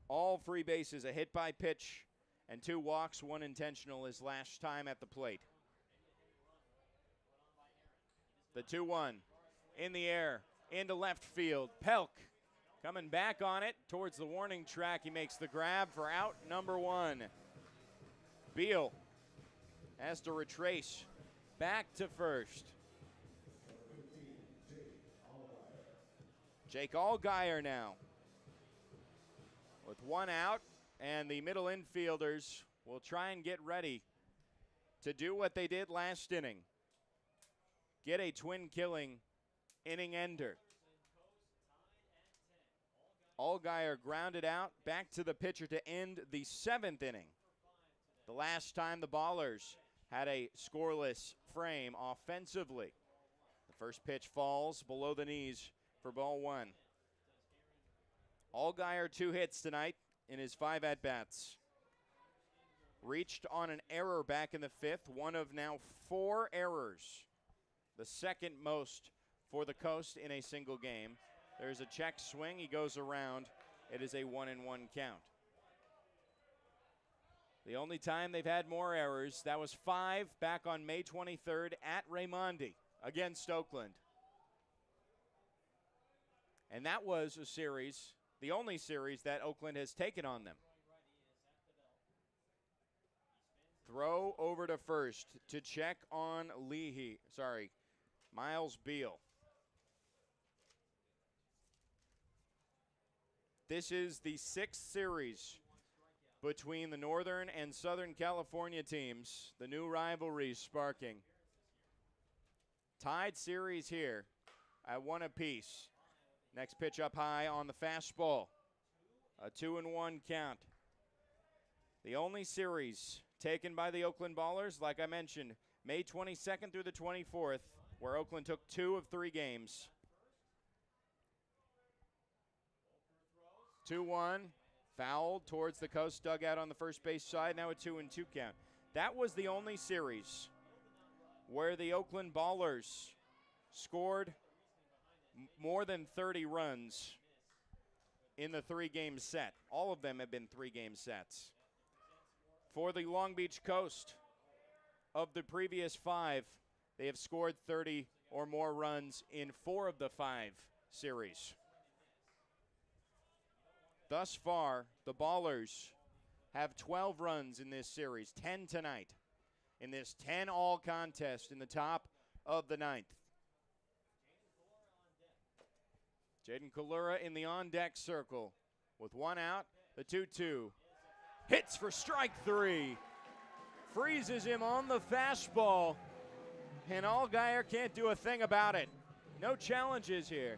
All free bases, a hit by pitch, and 2 walks, 1 intentional his last time at the plate. The 2-1 in the air. into left field. Pelk coming back on it towards the warning track. He makes the grab for out number 1. Beal has to retrace back to first. Jake Allgaier now with 1 out, and the middle infielders will try and get ready to do what they did last inning. Get a twin-killing inning ender. Allgaier grounded out back to the pitcher to end the 7th inning. The last time the Ballers had a scoreless frame offensively. The first pitch falls below the knees for ball 1. Allgaier 2 hits tonight in his 5 at-bats. Reached on an error back in the 5th, one of now 4 errors. The second most for the Coast in a single game. There's a check swing, he goes around. It is a 1-1 count. The only time they've had more errors, that was 5 back on May 23rd at Raimondi against Oakland. And that was a series, the only series that Oakland has taken on them. Throw over to first to check on Miles Beal. This is the 6th series between the Northern and Southern California teams, the new rivalry sparking. Tied series here at 1 apiece. Next pitch up high on the fastball. A 2-1 count. The only series taken by the Oakland Ballers, like I mentioned, May 22nd through the 24th, where Oakland took 2 of 3 games. 2-1, fouled towards the Coast dugout on the first base side, now a 2-2 count. That was the only series where the Oakland Ballers scored more than 30 runs in the 3-game set. All of them have been 3-game sets. For the Long Beach Coast, of the previous 5, they have scored 30 or more runs in 4 of the 5 series. Thus far, the Ballers have 12 runs in this series, 10 tonight, in this 10-all contest in the top of the 9th. Jaden Kalura in the on-deck circle with 1 out, the 2-2. Hits for strike 3. Freezes him on the fastball, and Allgaier can't do a thing about it. No challenges here.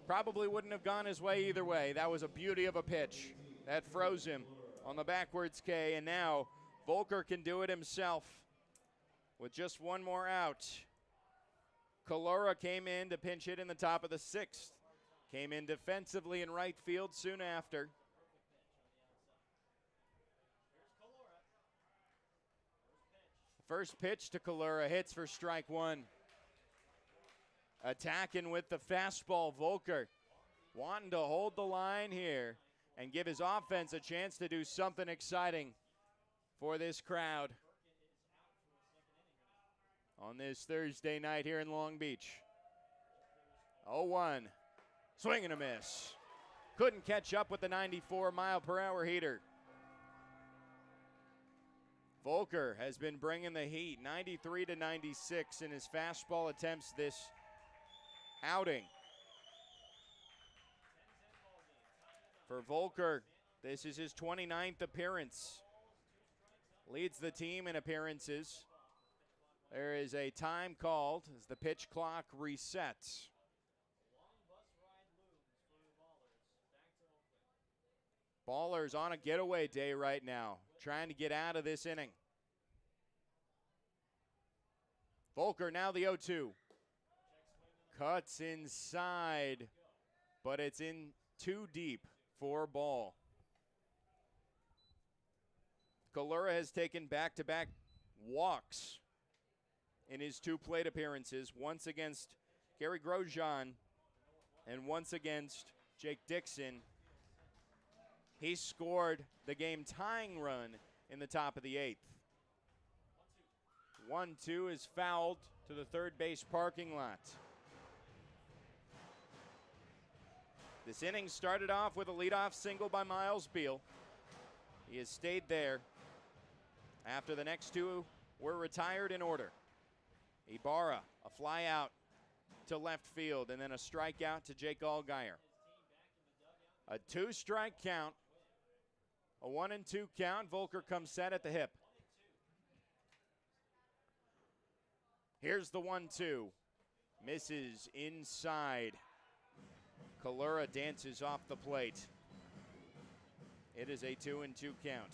Probably wouldn't have gone his way either way. That was a beauty of a pitch. That froze him on the backwards K, and now Volker can do it himself with just 1 more out. Kalura came in to pinch hit in the top of the 6th. Came in defensively in right field soon after. First pitch to Kalura, hits for strike 1. Attacking with the fastball, Volker wanting to hold the line here and give his offense a chance to do something exciting for this crowd on this Thursday night here in Long Beach. 0-1, swing and a miss. Couldn't catch up with the 94-mile-per-hour heater. Volker has been bringing the heat, 93-96 in his fastball attempts this outing. For Volker, this is his 29th appearance. Leads the team in appearances. There is a time called as the pitch clock resets. Ballers on a getaway day right now, trying to get out of this inning. Volker now the 0-2. Cuts inside, but it's in too deep for ball. Kalura has taken back-to-back walks in his 2 plate appearances, once against Gary Grosjean and once against Jake Dixon. He scored the game-tying run in the top of the 8th. 1-2 is fouled to the third base parking lot. This inning started off with a leadoff single by Miles Beal. He has stayed there after the next two were retired in order. Ibarra, a fly out to left field, and then a strikeout to Jake Allgaier. A 2-strike count, a 1-2 count. Volker comes set at the hip. Here's the 1-2. Misses inside. Kalura dances off the plate. It is a 2-2 count.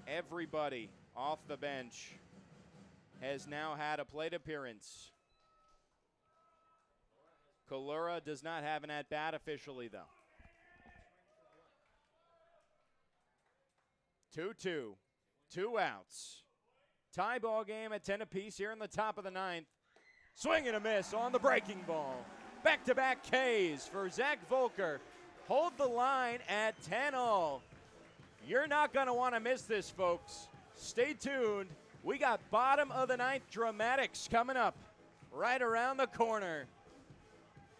Everybody off the bench has now had a plate appearance. Kalura does not have an at-bat officially, though. 2-2, 2 outs. Tie ball game at 10 apiece here in the top of the 9th. Swing and a miss on the breaking ball. Back-to-back Ks for Zach Volker. Hold the line at 10-all. You're not going to want to miss this, folks. Stay tuned. We got bottom of the 9th dramatics coming up right around the corner.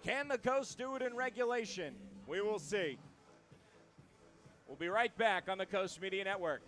Can the Coast do it in regulation? We will see. We'll be right back on the Coast Media Network.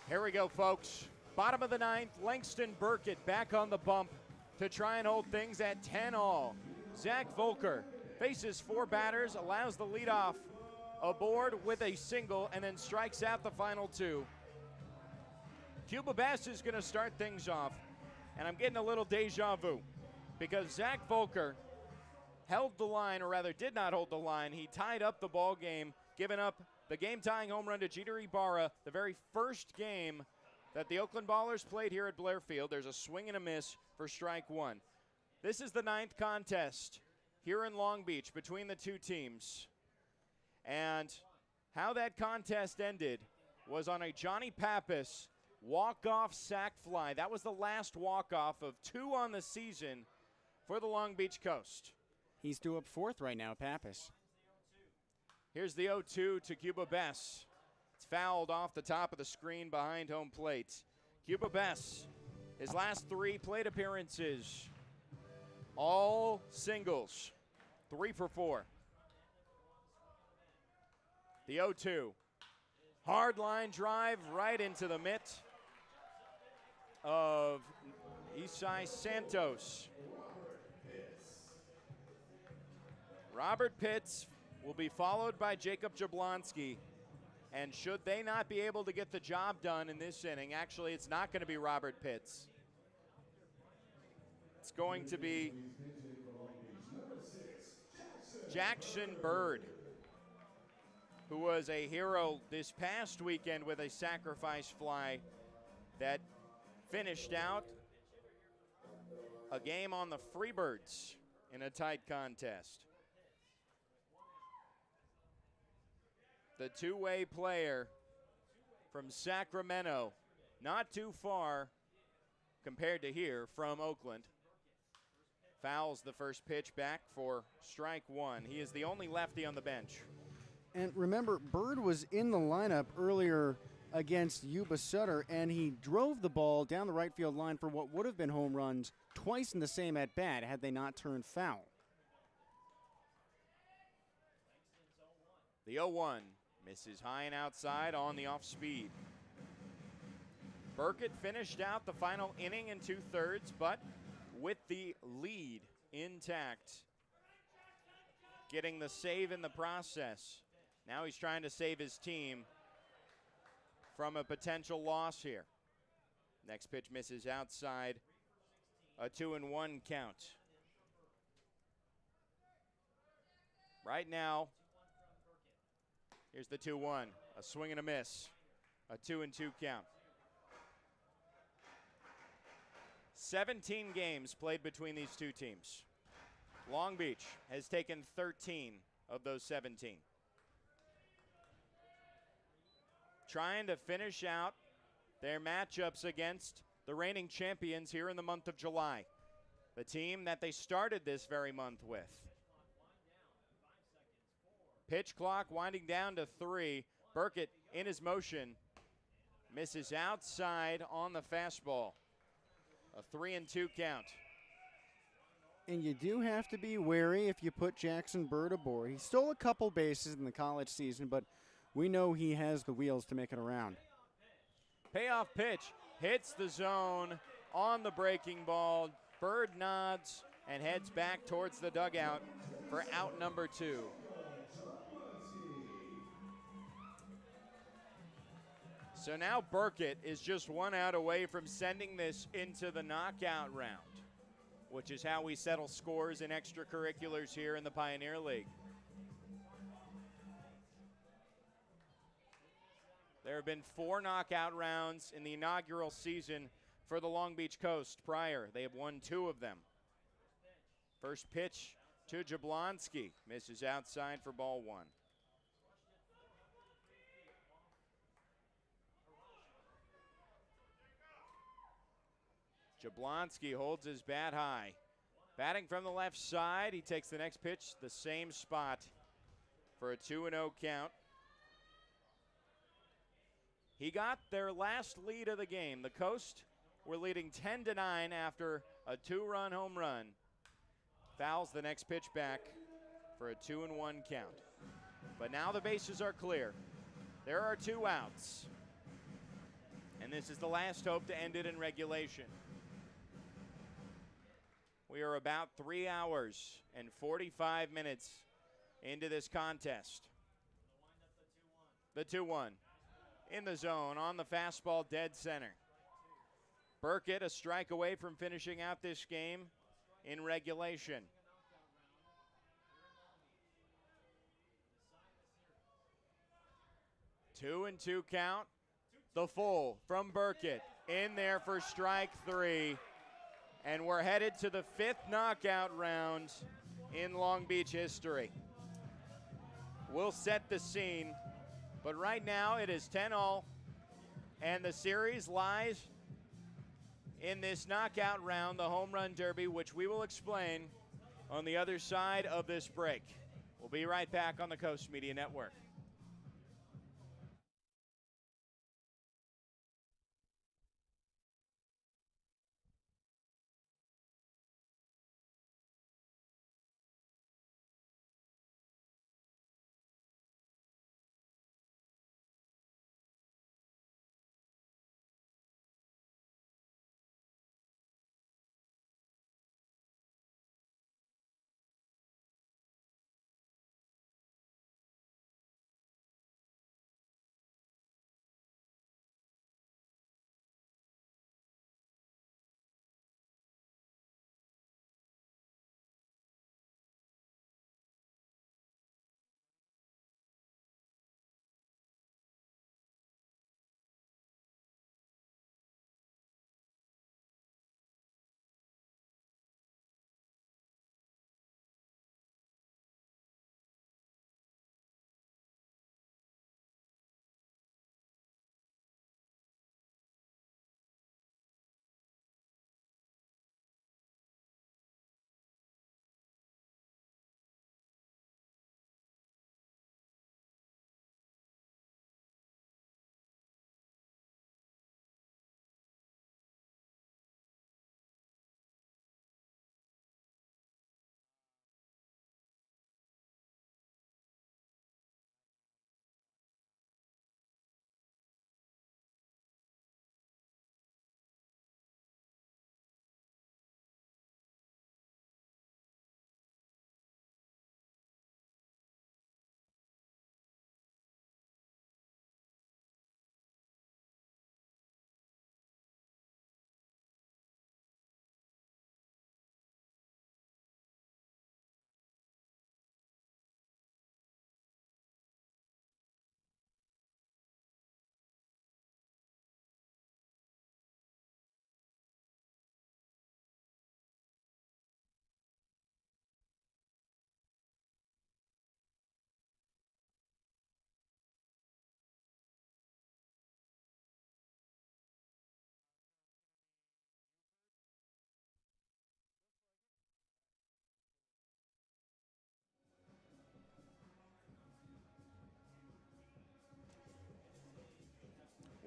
Here we go, folks. Bottom of the 9th, Langston Burkett back on the bump to try and hold things at 10-all. Zach Volker faces 4 batters, allows the leadoff aboard with a single, and then strikes out the final 2. Cuba Bass is going to start things off, and I'm getting a little deja vu because Zach Volker held the line, or rather did not hold the line. He tied up the ball game, giving up the game-tying home run to Jeter Ibarra, the very first game that the Oakland Ballers played here at Blair Field. There's a swing and a miss for strike 1. This is the 9th contest here in Long Beach between the two teams. And how that contest ended was on a Johnny Pappas walk-off sac fly. That was the last walk-off of 2 on the season for the Long Beach Coast. He's due up 4th right now, Pappas. Here's the 0-2 to Cuba Bess. It's fouled off the top of the screen behind home plate. Cuba Bess, his last 3 plate appearances, all singles, 3 for 4. The 0-2. Hard line drive right into the mitt of Isai Santos. Robert Pitts will be followed by Jacob Jablonski. And should they not be able to get the job done in this inning, actually it's not going to be Robert Pitts. It's going to be Jackson Bird, who was a hero this past weekend with a sacrifice fly that finished out a game on the Freebirds in a tight contest. The two-way player from Sacramento, not too far compared to here from Oakland. Fouls the first pitch back for strike one. He is the only lefty on the bench. And remember, Bird was in the lineup earlier against Yuba Sutter, and he drove the ball down the right field line for what would have been home runs twice in the same at-bat had they not turned foul. The 0-1 misses high and outside on the off-speed. Burkett finished out the final inning in 2/3, but with the lead intact, getting the save in the process. Now he's trying to save his team from a potential loss here. Next pitch misses outside, a 2-1 count. Right now, here's the 2-1, a swing and a miss, a 2-2 count. 17 games played between these two teams. Long Beach has taken 13 of those 17. Trying to finish out their matchups against the reigning champions here in the month of July, the team that they started this very month with. Pitch clock winding down to 3. Burkett in his motion misses outside on the fastball. A 3-2 count. And you do have to be wary if you put Jackson Bird aboard. He stole a couple bases in the college season, but we know he has the wheels to make it around. Payoff pitch hits the zone on the breaking ball. Bird nods and heads back towards the dugout for out number 2. So now Burkett is just 1 out away from sending this into the knockout round, which is how we settle scores in extracurriculars here in the Pioneer League. There have been 4 knockout rounds in the inaugural season for the Long Beach Coast prior. They have won 2 of them. First pitch to Jablonski, misses outside for ball 1. Jablonski holds his bat high. Batting from the left side, he takes the next pitch, the same spot for a 2-0 count. He got their last lead of the game. The Coast were leading 10-9 after a 2-run home run. Fouls the next pitch back for a 2-1 count. But now the bases are clear. There are 2 outs. And this is the last hope to end it in regulation. We are about 3 hours and 45 minutes into this contest. The 2-1 in the zone on the fastball, dead center. Burkett a strike away from finishing out this game in regulation. Two and 2 count. The full from Burkett in there for strike 3. And we're headed to the 5th knockout round in Long Beach history. We'll set the scene, but right now it is 10-all, and the series lies in this knockout round, the Home Run Derby, which we will explain on the other side of this break. We'll be right back on the Coast Media Network.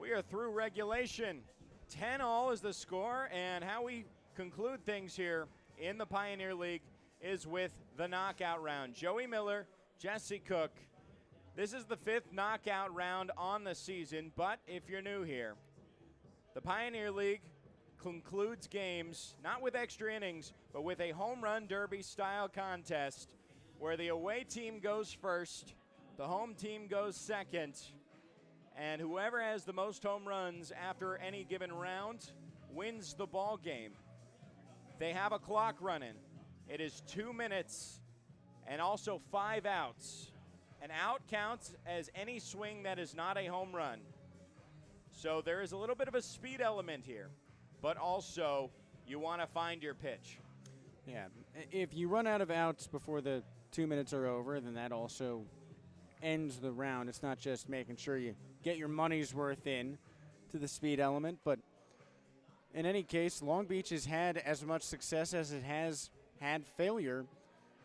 We are through regulation. 10-all is the score, and how we conclude things here in the Pioneer League is with the knockout round. Joey Miller, Jesse Cook. This is the 5th knockout round on the season, but if you're new here, the Pioneer League concludes games not with extra innings, but with a home run derby style contest where the away team goes first, the home team goes second, and whoever has the most home runs after any given round wins the ball game. They have a clock running. It is 2 minutes and also 5 outs. An out counts as any swing that is not a home run. So there is a little bit of a speed element here, but also you want to find your pitch. Yeah, if you run out of outs before the 2 minutes are over, then that also ends the round. It's not just making sure you get your money's worth in to the speed element, but in any case, Long Beach has had as much success as it has had failure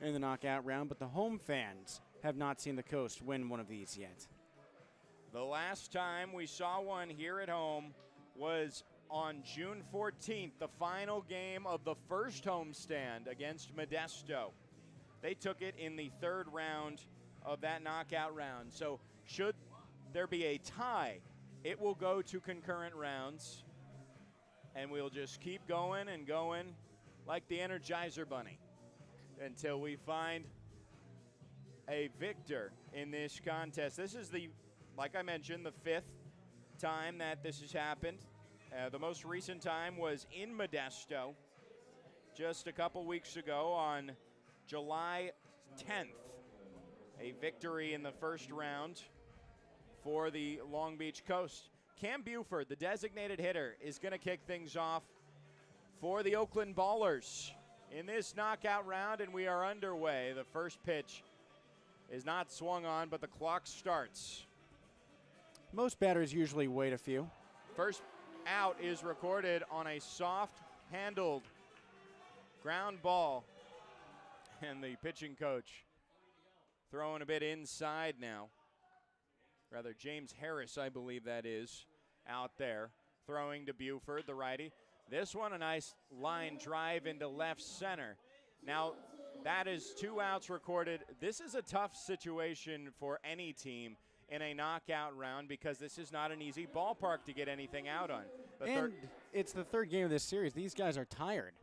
in the knockout round, but the home fans have not seen the Coast win one of these yet. The last time we saw one here at home was on June 14th, the final game of the first homestand against Modesto. They took it in the 3rd round of that knockout round. So should there be a tie, it will go to concurrent rounds, and we'll just keep going and going like the Energizer Bunny until we find a victor in this contest. This is like I mentioned, the 5th time that this has happened. The most recent time was in Modesto just a couple weeks ago on July 10th. A victory in the first round for the Long Beach Coast. Cam Buford, the designated hitter, is going to kick things off for the Oakland Ballers in this knockout round, and we are underway. The first pitch is not swung on, but the clock starts. Most batters usually wait a few. First out is recorded on a soft-handled ground ball, and the pitching coach throwing a bit inside now. Rather, James Harris, I believe that is, out there, throwing to Buford, the righty. This one, a nice line drive into left center. Now, that is 2 outs recorded. This is a tough situation for any team in a knockout round because this is not an easy ballpark to get anything out on. And it's the 3rd game of this series. These guys are tired.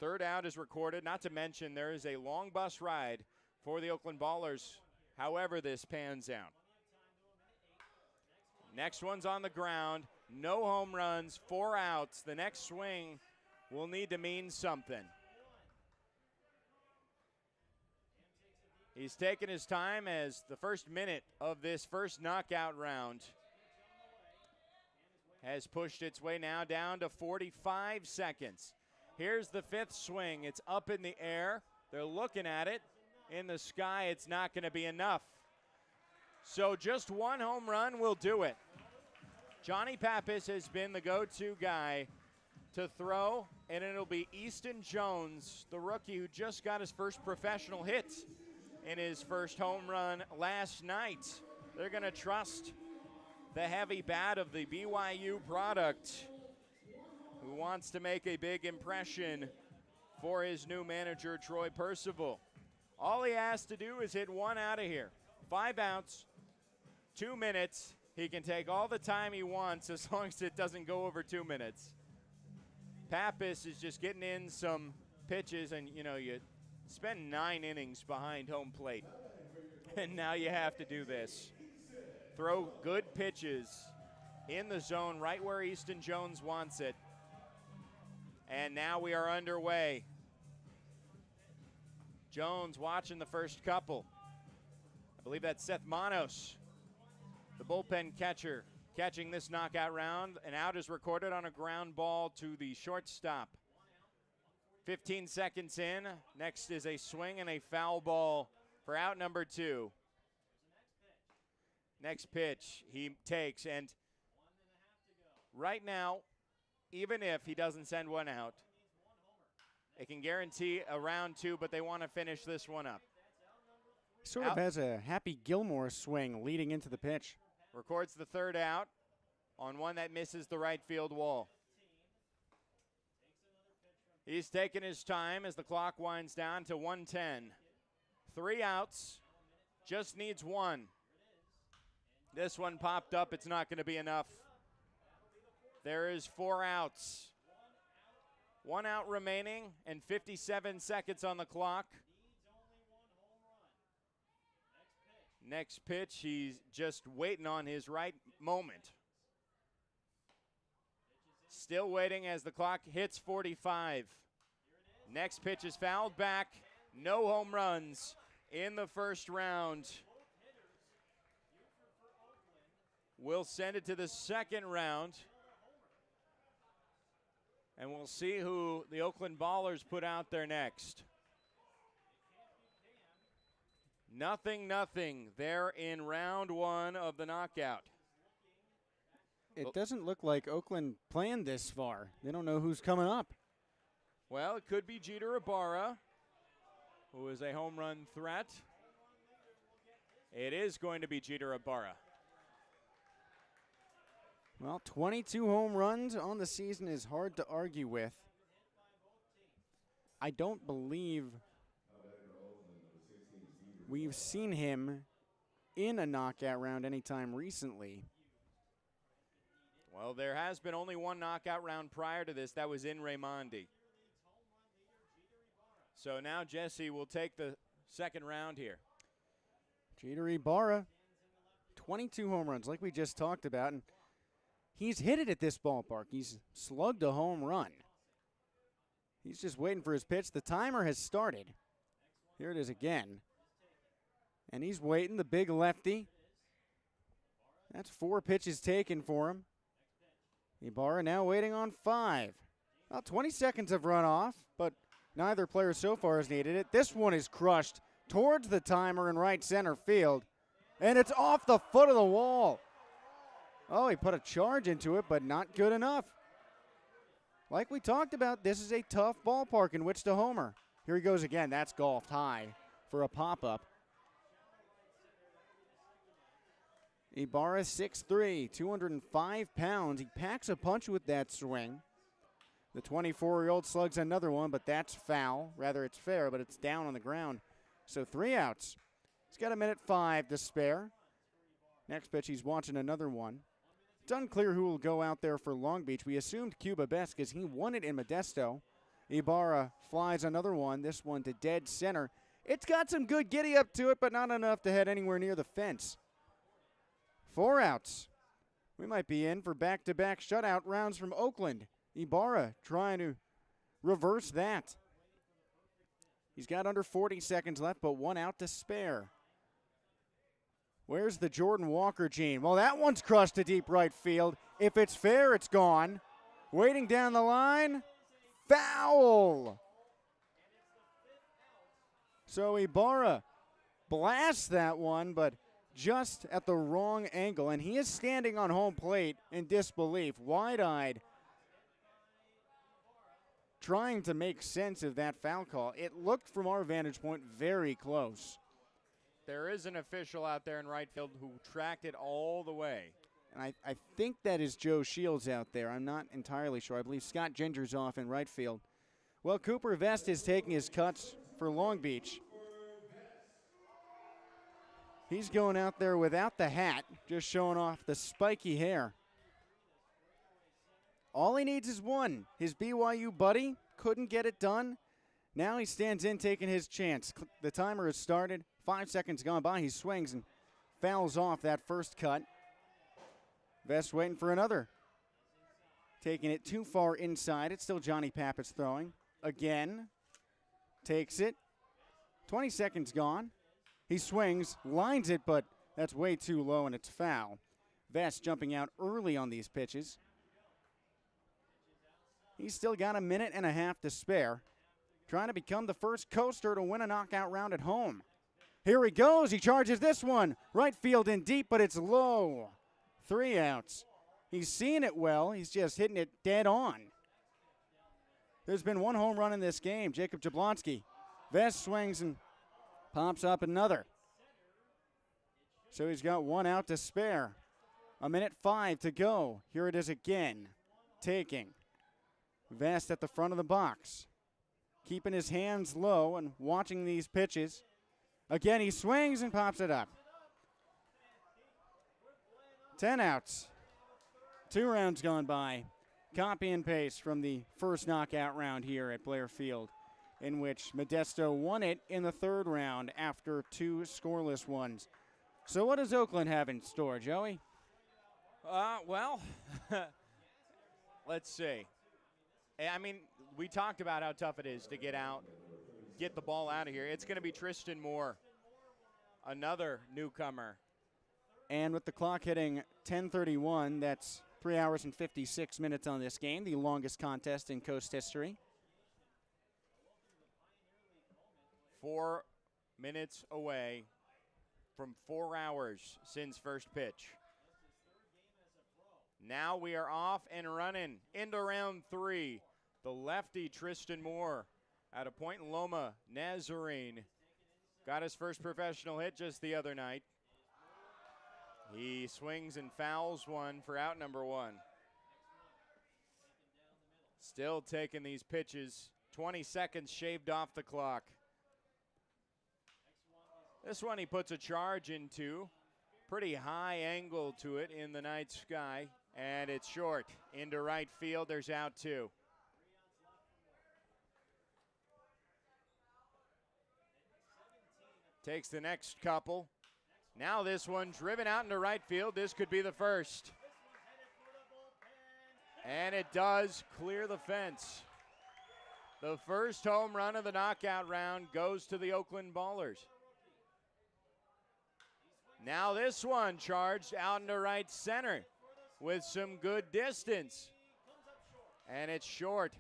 3rd out is recorded, not to mention there is a long bus ride for the Oakland Ballers, however this pans out. Next one's on the ground. No home runs, 4 outs. The next swing will need to mean something. He's taking his time as the first minute of this first knockout round has pushed its way now down to 45 seconds. Here's the 5th swing. It's up in the air. They're looking at it. In the sky, it's not going to be enough. So just 1 home run will do it. Johnny Pappas has been the go-to guy to throw, and it'll be Easton Jones, the rookie who just got his first professional hit in his first home run last night. They're going to trust the heavy bat of the BYU product, who wants to make a big impression for his new manager, Troy Percival. All he has to do is hit 1 out of here. 5 outs, 2 minutes. He can take all the time he wants as long as it doesn't go over 2 minutes. Pappas is just getting in some pitches, and you spend 9 innings behind home plate, and now you have to do this. Throw good pitches in the zone right where Easton Jones wants it. And now we are underway. Jones watching the first couple. I believe that's Seth Manos, the bullpen catcher, catching this knockout round. An out is recorded on a ground ball to the shortstop. 15 seconds in. Next is a swing and a foul ball for out number 2. Next pitch he takes, and right now, even if he doesn't send 1 out, it can guarantee a round 2, but they want to finish this one up. Sort of has a Happy Gilmore swing leading into the pitch. Records the 3rd out. on one that misses the right field wall. He's taking his time as the clock winds down to 1:10. 3 outs, just needs 1. This one popped up, it's not going to be enough. There is 4 outs. 1 out remaining and 57 seconds on the clock. Next pitch, he's just waiting on his right moment. Still waiting as the clock hits 45. Next pitch is fouled back. No home runs in the first round. We'll send it to the second round. And we'll see who the Oakland Ballers put out there next. 0-0 there in round 1 of the knockout. It doesn't look like Oakland planned this far. They don't know who's coming up. Well, it could be Jeter Ibarra, who is a home run threat. It is going to be Jeter Ibarra. Well, 22 home runs on the season is hard to argue with. I don't believe we've seen him in a knockout round anytime recently. Well, there has been only one knockout round prior to this. That was in Raimondi. So now Jesse will take the second round here. Jeter Ibarra, 22 home runs like we just talked about, and he's hit it at this ballpark. He's slugged a home run. He's just waiting for his pitch. The timer has started. Here it is again. And he's waiting, the big lefty. That's 4 pitches taken for him. Ibarra now waiting on 5. About 20 seconds have run off, but neither player so far has needed it. This one is crushed towards the timer in right center field, and it's off the foot of the wall. Oh, he put a charge into it, but not good enough. Like we talked about, this is a tough ballpark in which to homer. Here he goes again. That's golfed high for a pop-up. Ibarra 6'3", 205 pounds. He packs a punch with that swing. The 24-year-old slugs another one, but that's foul. Rather, it's fair, but it's down on the ground. So 3 outs. He's got 1:05 to spare. Next pitch, he's watching another one. It's unclear who will go out there for Long Beach. We assumed Cuba Best because he won it in Modesto. Ibarra flies another one, this one to dead center. It's got some good giddy up to it, but not enough to head anywhere near the fence. 4 outs. We might be in for back-to-back shutout rounds from Oakland. Ibarra trying to reverse that. He's got under 40 seconds left, but 1 out to spare. Where's the Jordan Walker gene? Well, that one's crushed to deep right field. If it's fair, it's gone. Waiting down the line. Foul! So Ibarra blasts that one, but just at the wrong angle, and he is standing on home plate in disbelief, wide-eyed, trying to make sense of that foul call. It looked from our vantage point very close. There is an official out there in right field who tracked it all the way. And I think that is Joe Shields out there. I'm not entirely sure. I believe Scott Ginger's off in right field. Well, Cooper Vest is taking his cuts for Long Beach. He's going out there without the hat, just showing off the spiky hair. All he needs is 1. His BYU buddy couldn't get it done. Now he stands in taking his chance. The timer has started. 5 seconds gone by. He swings and fouls off that first cut. Vest waiting for another. Taking it too far inside. It's still Johnny Pappas throwing. Again. Takes it. 20 seconds gone. He swings, lines it, but that's way too low and it's foul. Vest jumping out early on these pitches. He's still got 1.5 minutes to spare. Trying to become the first coaster to win a knockout round at home. Here he goes. He charges this one. Right field in deep, but it's low. 3 outs. He's seeing it well. He's just hitting it dead on. There's been 1 home run in this game. Jacob Jablonski. Vest swings and pops up another. So he's got 1 out to spare. 1:05 to go. Here it is again. Taking. Vest at the front of the box. Keeping his hands low and watching these pitches. Again, he swings and pops it up. 10 outs. 2 rounds gone by. Copy and paste from the first knockout round here at Blair Field, in which Modesto won it in the 3rd round after 2 scoreless ones. So what does Oakland have in store, Joey? Well, let's see. I mean, we talked about how tough it is to get the ball out of here. It's going to be Tristan Moore, another newcomer. And with the clock hitting 10:31, that's 3 hours and 56 minutes on this game, the longest contest in Coast history. 4 minutes away from 4 hours since first pitch. Now we are off and running into round 3. The lefty Tristan Moore out of Point Loma, Nazarene. Got his first professional hit just the other night. He swings and fouls one for out number 1. Still taking these pitches. 20 seconds shaved off the clock. This one he puts a charge into. Pretty high angle to it in the night sky. And it's short. Into right field. There's out 2. Takes the next couple. Now this one driven out into right field. This could be the first. And it does clear the fence. The first home run of the knockout round goes to the Oakland Ballers. Now this one charged out into right center with some good distance. And it's short.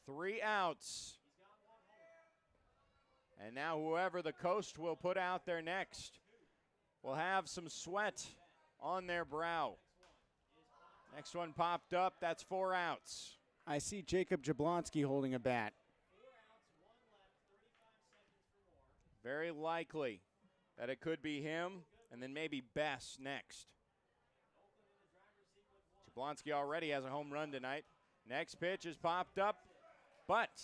3 outs. And now whoever the Coast will put out there next will have some sweat on their brow. Next one popped up. That's 4 outs. I see Jacob Jablonski holding a bat. Very likely that it could be him, and then maybe Bess next. Jablonski already has a home run tonight. Next pitch is popped up, but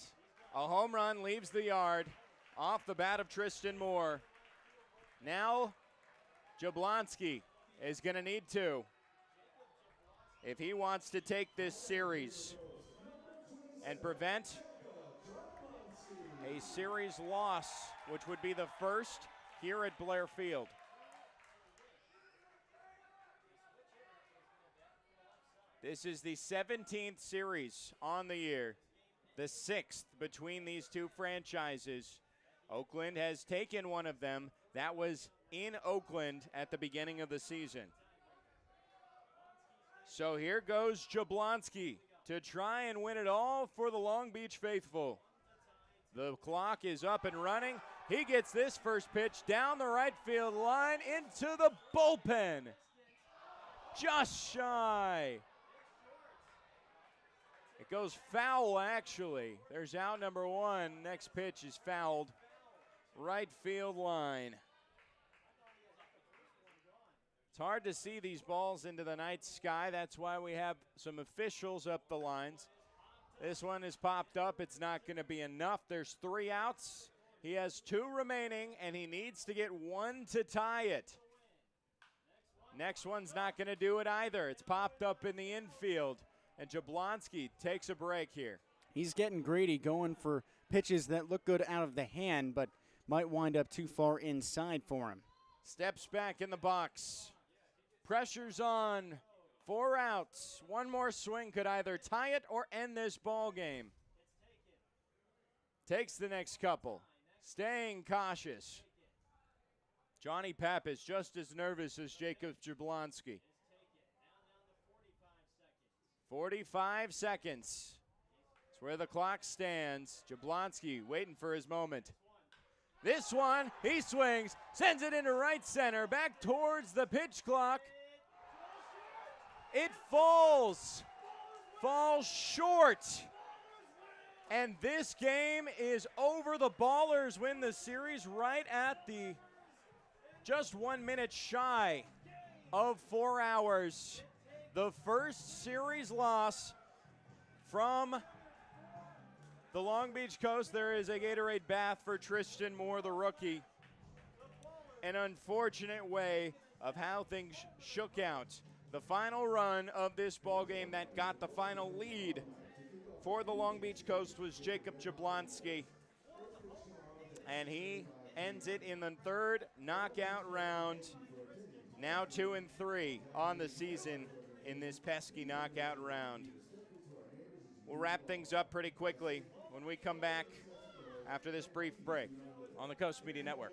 a home run leaves the yard off the bat of Tristan Moore. Now Jablonski is going to need 2 if he wants to take this series and prevent a series loss, which would be the first here at Blair Field. This is the 17th series on the year, the 6th between these two franchises. Oakland has taken one of them. That was in Oakland at the beginning of the season. So here goes Jablonski to try and win it all for the Long Beach faithful. The clock is up and running. He gets this first pitch down the right field line into the bullpen. Just shy. It goes foul, actually. There's out number 1. Next pitch is fouled. Right field line. It's hard to see these balls into the night sky. That's why we have some officials up the lines. This one is popped up. It's not going to be enough. There's 3 outs. He has 2 remaining, and he needs to get 1 to tie it. Next one's not going to do it either. It's popped up in the infield, and Jablonski takes a break here. He's getting greedy, going for pitches that look good out of the hand, but might wind up too far inside for him. Steps back in the box. Pressure's on. 4 outs. 1 more swing could either tie it or end this ball game. Takes the next couple. Staying cautious. Johnny Papp is just as nervous as Jacob Jablonski. 45 seconds. That's where the clock stands. Jablonski waiting for his moment. This one, he swings, sends it into right center, back towards the pitch clock. It falls short. And this game is over. The Ballers win the series right at the just 1 minute shy of 4 hours. The first series loss from the Long Beach Coast. There is a Gatorade bath for Tristan Moore, the rookie. An unfortunate way of how things shook out. The final run of this ball game that got the final lead for the Long Beach Coast was Jacob Jablonski. And he ends it in the third knockout round. Now 2-3 on the season in this pesky knockout round. We'll wrap things up pretty quickly when we come back after this brief break on the Coast Media Network.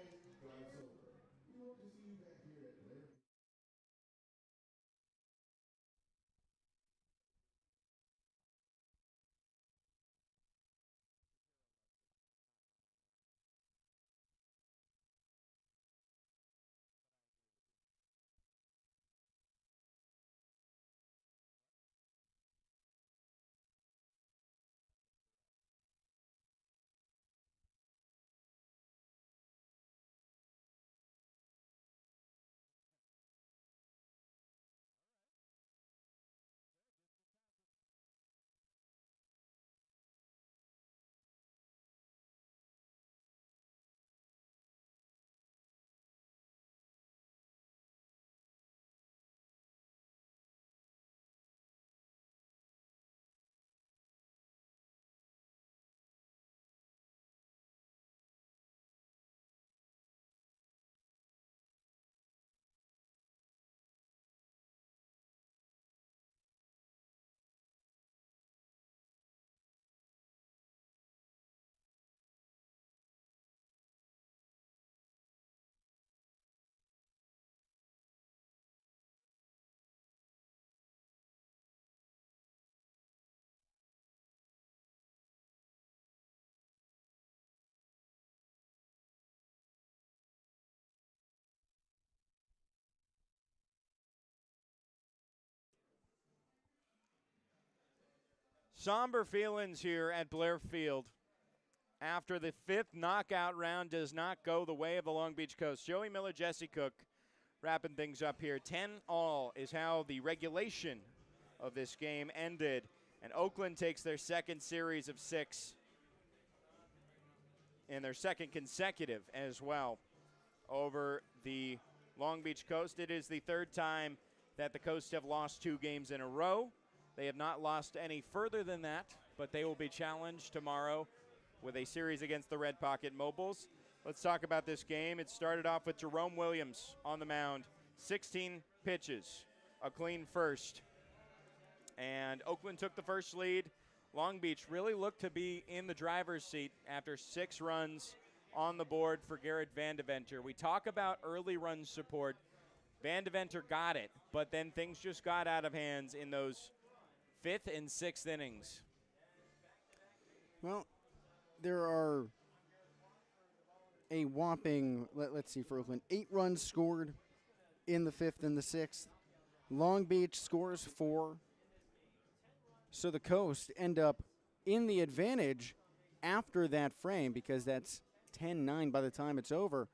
Somber feelings here at Blair Field after the fifth knockout round does not go the way of the Long Beach Coast. Joey Miller, Jesse Cook wrapping things up here. 10-all is how the regulation of this game ended. And Oakland takes their second series of 6 and their second consecutive as well over the Long Beach Coast. It is the third time that the Coast have lost 2 games in a row. They have not lost any further than that, but they will be challenged tomorrow with a series against the Red Pocket Mobiles. Let's talk about this game. It started off with Jerome Williams on the mound. 16 pitches, a clean first. And Oakland took the first lead. Long Beach really looked to be in the driver's seat after 6 runs on the board for Garrett Van Deventer. We talk about early run support. Van Deventer got it, but then things just got out of hands in those 5th and 6th innings. Well, there are a whopping, let's see, for Oakland, 8 runs scored in the 5th and the 6th. Long Beach scores 4. So the Coast end up in the advantage after that frame because that's 10-9 by the time it's over.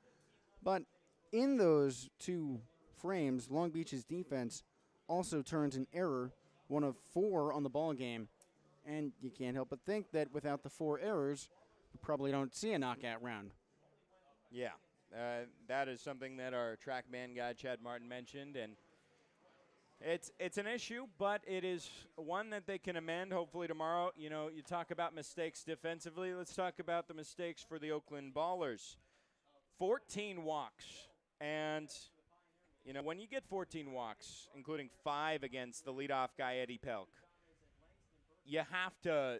But in those 2 frames, Long Beach's defense also turns an error, one of 4 on the ball game. And you can't help but think that without the 4 errors, we probably don't see a knockout round. Yeah, that is something that our TrackMan guy, Chad Martin, mentioned. And it's an issue, but it is one that they can amend hopefully tomorrow. You know, you talk about mistakes defensively. Let's talk about the mistakes for the Oakland Ballers. 14 walks. And, you know, when you get 14 walks, including 5 against the leadoff guy, Eddie Pelk, you have to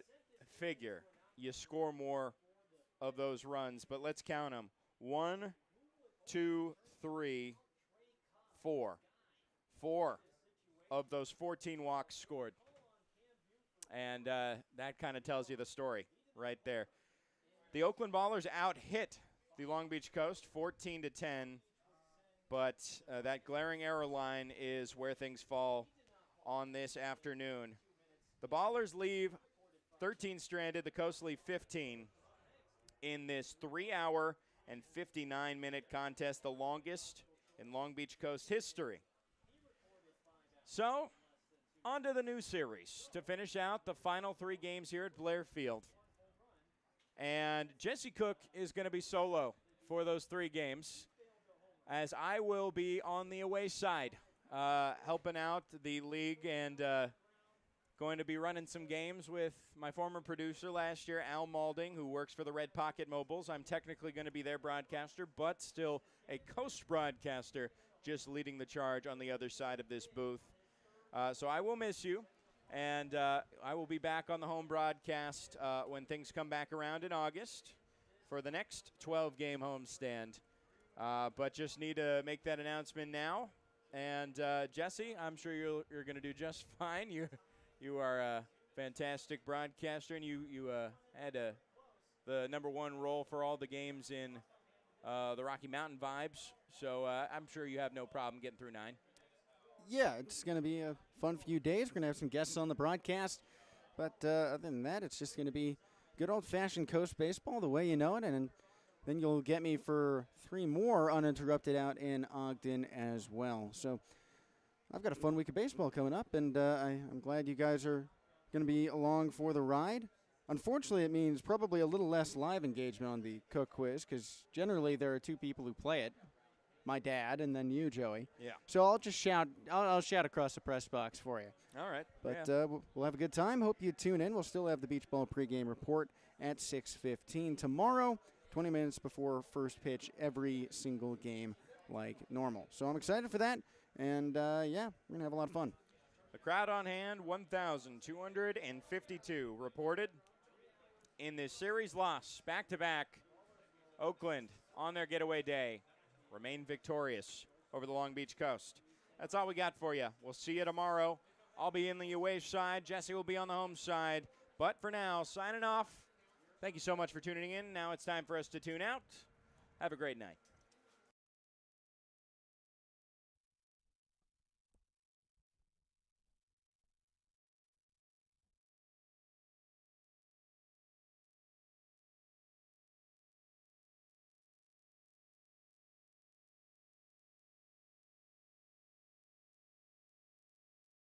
figure you score more of those runs. But let's count them. 1, 2, 3, 4. 4 of those 14 walks scored. And that kind of tells you the story right there. The Oakland Ballers out-hit the Long Beach Coast 14-10, but that glaring error line is where things fall on this afternoon. The Ballers leave 13 stranded. The Coast leave 15 in this 3-hour and 59-minute contest, the longest in Long Beach Coast history. So, on to the new series to finish out the final 3 games here at Blair Field. And Jesse Cook is going to be solo for those 3 games, as I will be on the away side, helping out the league and going to be running some games with my former producer last year, Al Malding, who works for the Red Pocket Mobiles. I'm technically going to be their broadcaster, but still a Coast broadcaster, just leading the charge on the other side of this booth. So I will miss you, and I will be back on the home broadcast when things come back around in August for the next 12-game homestand. But just need to make that announcement now. And Jesse, I'm sure you're going to do just fine. You are a fantastic broadcaster, and you had the #1 role for all the games in the Rocky Mountain Vibes. So I'm sure you have no problem getting through 9. Yeah, it's going to be a fun few days. We're going to have some guests on the broadcast. But other than that, it's just going to be good old-fashioned Coast baseball the way you know it. And then you'll get me for 3 more uninterrupted out in Ogden as well. So I've got a fun week of baseball coming up, and I'm glad you guys are going to be along for the ride. Unfortunately, it means probably a little less live engagement on the Cook quiz, because generally there are 2 people who play it. My dad, and then you, Joey. Yeah. So I'll just shout. I'll shout across the press box for you. All right. But yeah. We'll have a good time. Hope you tune in. We'll still have the Beach Ball pregame report at 6:15 tomorrow, 20 minutes before first pitch every single game like normal. So I'm excited for that, and yeah, we're gonna have a lot of fun. The crowd on hand, 1,252 reported in this series loss. Back-to-back, Oakland on their getaway day remain victorious over the Long Beach Coast. That's all we got for you. We'll see you tomorrow. I'll be in the away side. Jesse will be on the home side. But for now, signing off. Thank you so much for tuning in. Now it's time for us to tune out. Have a great night.